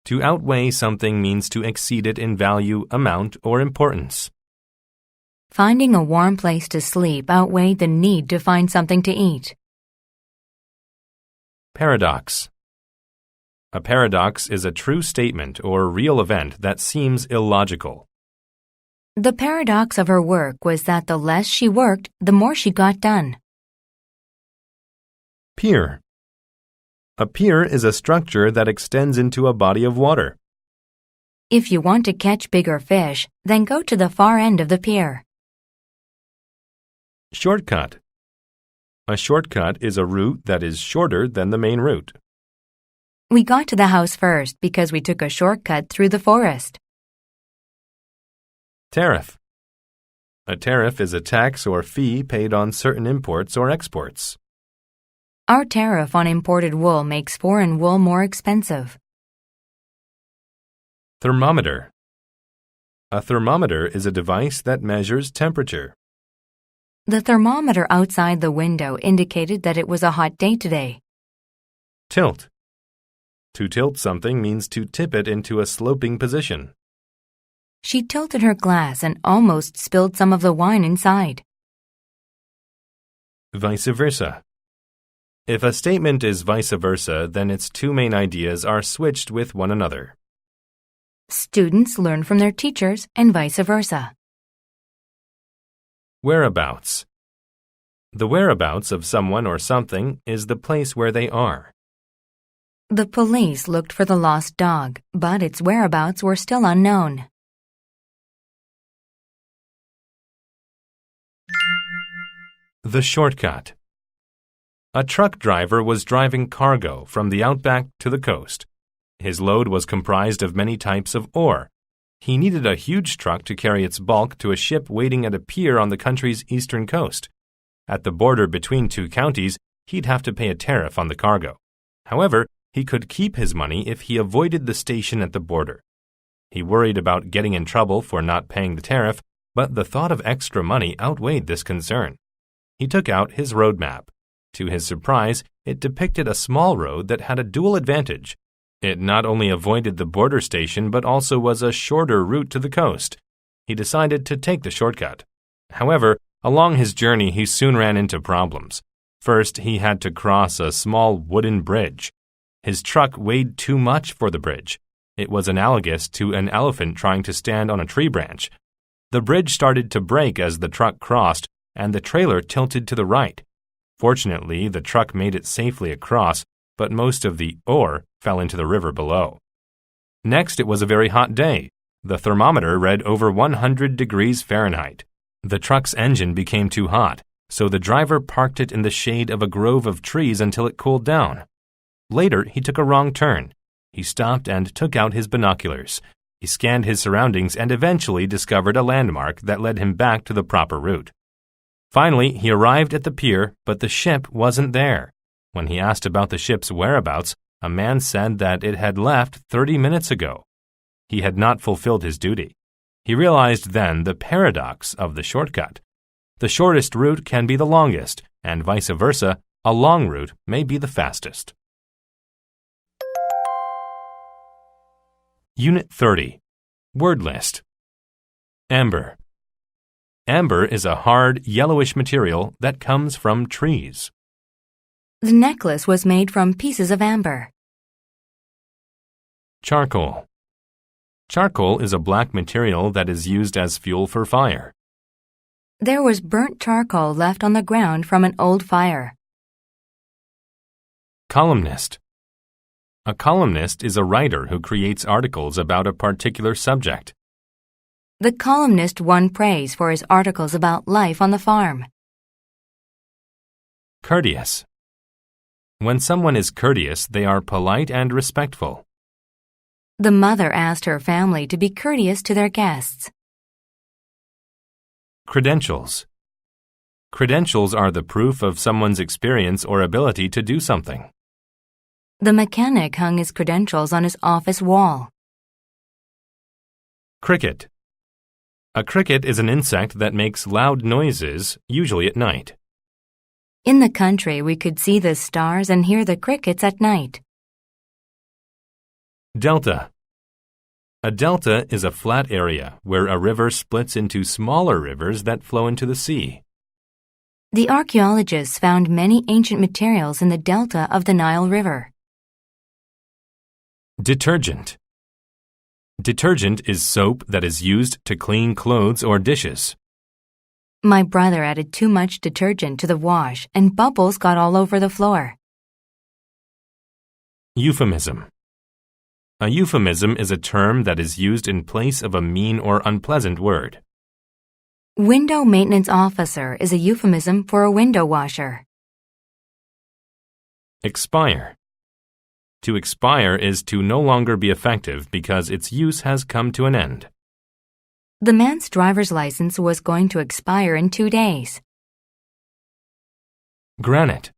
To outweigh something means to exceed it in value, amount, or importance. Finding a warm place to sleep outweighed the need to find something to eat. Paradox. A paradox is a true statement or real event that seems illogical. The paradox of her work was that the less she worked, the more she got done. Pier. A pier is a structure that extends into a body of water. If you want to catch bigger fish, then go to the far end of the pier. Shortcut. A shortcut is a route that is shorter than the main route. We got to the house first because we took a shortcut through the forest. Tariff. A tariff is a tax or fee paid on certain imports or exports. Our tariff on imported wool makes foreign wool more expensive. Thermometer. A thermometer is a device that measures temperature. The thermometer outside the window indicated that it was a hot day today. Tilt. To tilt something means to tip it into a sloping position. She tilted her glass and almost spilled some of the wine inside. Vice versa. If a statement is vice versa, then its two main ideas are switched with one another. Students learn from their teachers and vice versa. Whereabouts. The whereabouts of someone or something is the place where they are. The police looked for the lost dog, but its whereabouts were still unknown. The shortcut. A truck driver was driving cargo from the outback to the coast. His load was comprised of many types of ore. He needed a huge truck to carry its bulk to a ship waiting at a pier on the country's eastern coast. At the border between two counties, he'd have to pay a tariff on the cargo. However, he could keep his money if he avoided the station at the border. He worried about getting in trouble for not paying the tariff, but the thought of extra money outweighed this concern. He took out his road map. To his surprise, it depicted a small road that had a dual advantage. It not only avoided the border station but also was a shorter route to the coast. He decided to take the shortcut. However, along his journey he soon ran into problems. First, he had to cross a small wooden bridge. His truck weighed too much for the bridge. It was analogous to an elephant trying to stand on a tree branch. The bridge started to break as the truck crossed, and the trailer tilted to the right. Fortunately, the truck made it safely across, but most of the ore fell into the river below. Next, it was a very hot day. The thermometer read over 100 degrees Fahrenheit. The truck's engine became too hot, so the driver parked it in the shade of a grove of trees until it cooled down. Later, he took a wrong turn. He stopped and took out his binoculars. He scanned his surroundings and eventually discovered a landmark that led him back to the proper route. Finally, he arrived at the pier, but the ship wasn't there. When he asked about the ship's whereabouts, a man said that it had left 30 minutes ago. He had not fulfilled his duty. He realized then the paradox of the shortcut. The shortest route can be the longest, and vice versa, a long route may be the fastest. Unit 30. Word list. Amber. Amber is a hard, yellowish material that comes from trees. The necklace was made from pieces of amber. Charcoal. Charcoal is a black material that is used as fuel for fire. There was burnt charcoal left on the ground from an old fire. Columnist. A columnist is a writer who creates articles about a particular subject. The columnist won praise for his articles about life on the farm. Courteous. When someone is courteous, they are polite and respectful. The mother asked her family to be courteous to their guests. Credentials. Credentials are the proof of someone's experience or ability to do something. The mechanic hung his credentials on his office wall. Cricket. A cricket is an insect that makes loud noises, usually at night. In the country, we could see the stars and hear the crickets at night. Delta. A delta is a flat area where a river splits into smaller rivers that flow into the sea. The archaeologists found many ancient materials in the delta of the Nile River. Detergent. Detergent is soap that is used to clean clothes or dishes. My brother added too much detergent to the wash and bubbles got all over the floor. Euphemism. A euphemism is a term that is used in place of a mean or unpleasant word. Window maintenance officer is a euphemism for a window washer. Expire. To expire is to no longer be effective because its use has come to an end. The man's driver's license was going to expire in 2 days. Granite.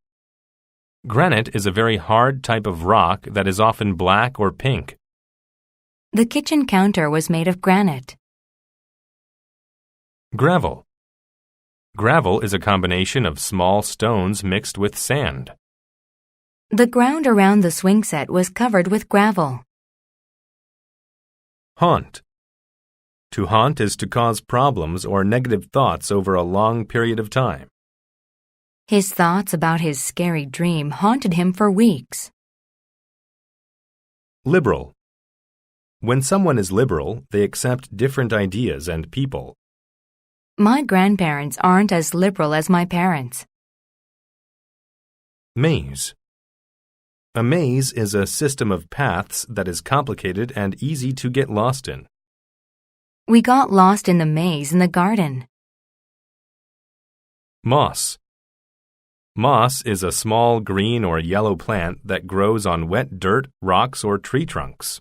Granite is a very hard type of rock that is often black or pink. The kitchen counter was made of granite. Gravel. Gravel is a combination of small stones mixed with sand. The ground around the swing set was covered with gravel. Haunt. To haunt is to cause problems or negative thoughts over a long period of time. His thoughts about his scary dream haunted him for weeks. Liberal. When someone is liberal, they accept different ideas and people. My grandparents aren't as liberal as my parents. Maze. A maze is a system of paths that is complicated and easy to get lost in. We got lost in the maze in the garden. Moss. Moss is a small green or yellow plant that grows on wet dirt, rocks, or tree trunks.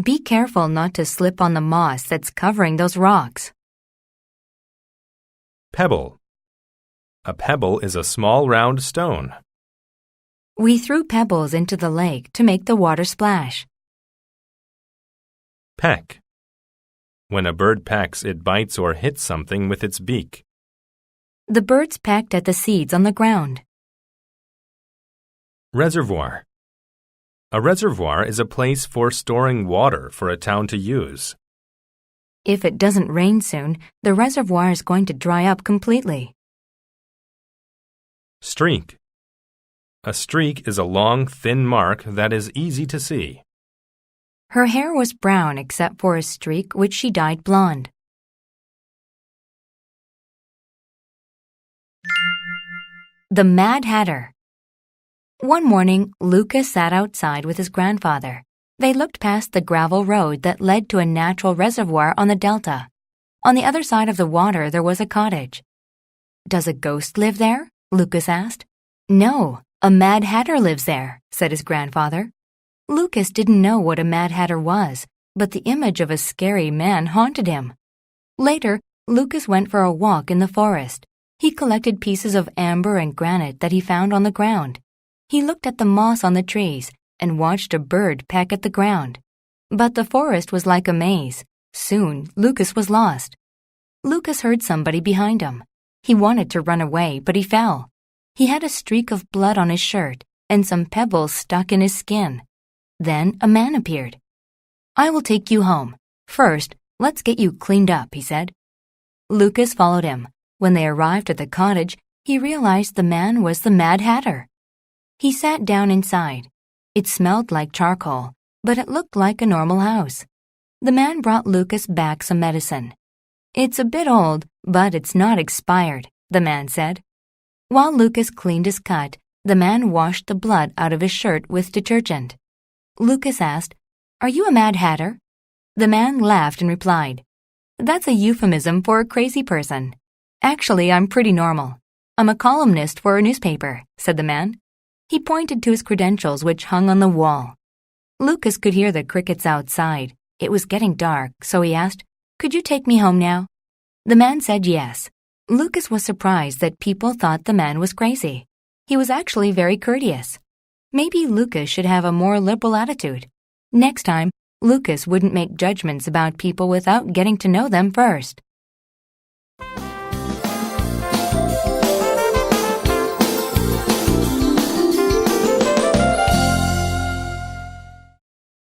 Be careful not to slip on the moss that's covering those rocks. Pebble. A pebble is a small round stone. We threw pebbles into the lake to make the water splash. Peck. When a bird pecks, it bites or hits something with its beak. The birds pecked at the seeds on the ground. Reservoir. A reservoir is a place for storing water for a town to use. If it doesn't rain soon, the reservoir is going to dry up completely. Streak. A streak is a long, thin mark that is easy to see. Her hair was brown except for a streak which she dyed blonde. The Mad Hatter. One morning, Lucas sat outside with his grandfather. They looked past the gravel road that led to a natural reservoir on the delta. On the other side of the water there was a cottage. "Does a ghost live there?" Lucas asked. "No, a Mad Hatter lives there," said his grandfather. Lucas didn't know what a Mad Hatter was, but the image of a scary man haunted him. Later, Lucas went for a walk in the forest. He collected pieces of amber and granite that he found on the ground. He looked at the moss on the trees and watched a bird peck at the ground. But the forest was like a maze. Soon, Lucas was lost. Lucas heard somebody behind him. He wanted to run away, but he fell. He had a streak of blood on his shirt and some pebbles stuck in his skin. Then a man appeared. "I will take you home. First, let's get you cleaned up," he said. Lucas followed him. When they arrived at the cottage, he realized the man was the Mad Hatter. He sat down inside. It smelled like charcoal, but it looked like a normal house. The man brought Lucas back some medicine. "It's a bit old, but it's not expired," the man said. While Lucas cleaned his cut, the man washed the blood out of his shirt with detergent. Lucas asked, "Are you a Mad Hatter?" The man laughed and replied, "That's a euphemism for a crazy person. Actually, I'm pretty normal. I'm a columnist for a newspaper," said the man. He pointed to his credentials which hung on the wall. Lucas could hear the crickets outside. It was getting dark, so he asked, "Could you take me home now?" The man said yes. Lucas was surprised that people thought the man was crazy. He was actually very courteous. Maybe Lucas should have a more liberal attitude. Next time, Lucas wouldn't make judgments about people without getting to know them first.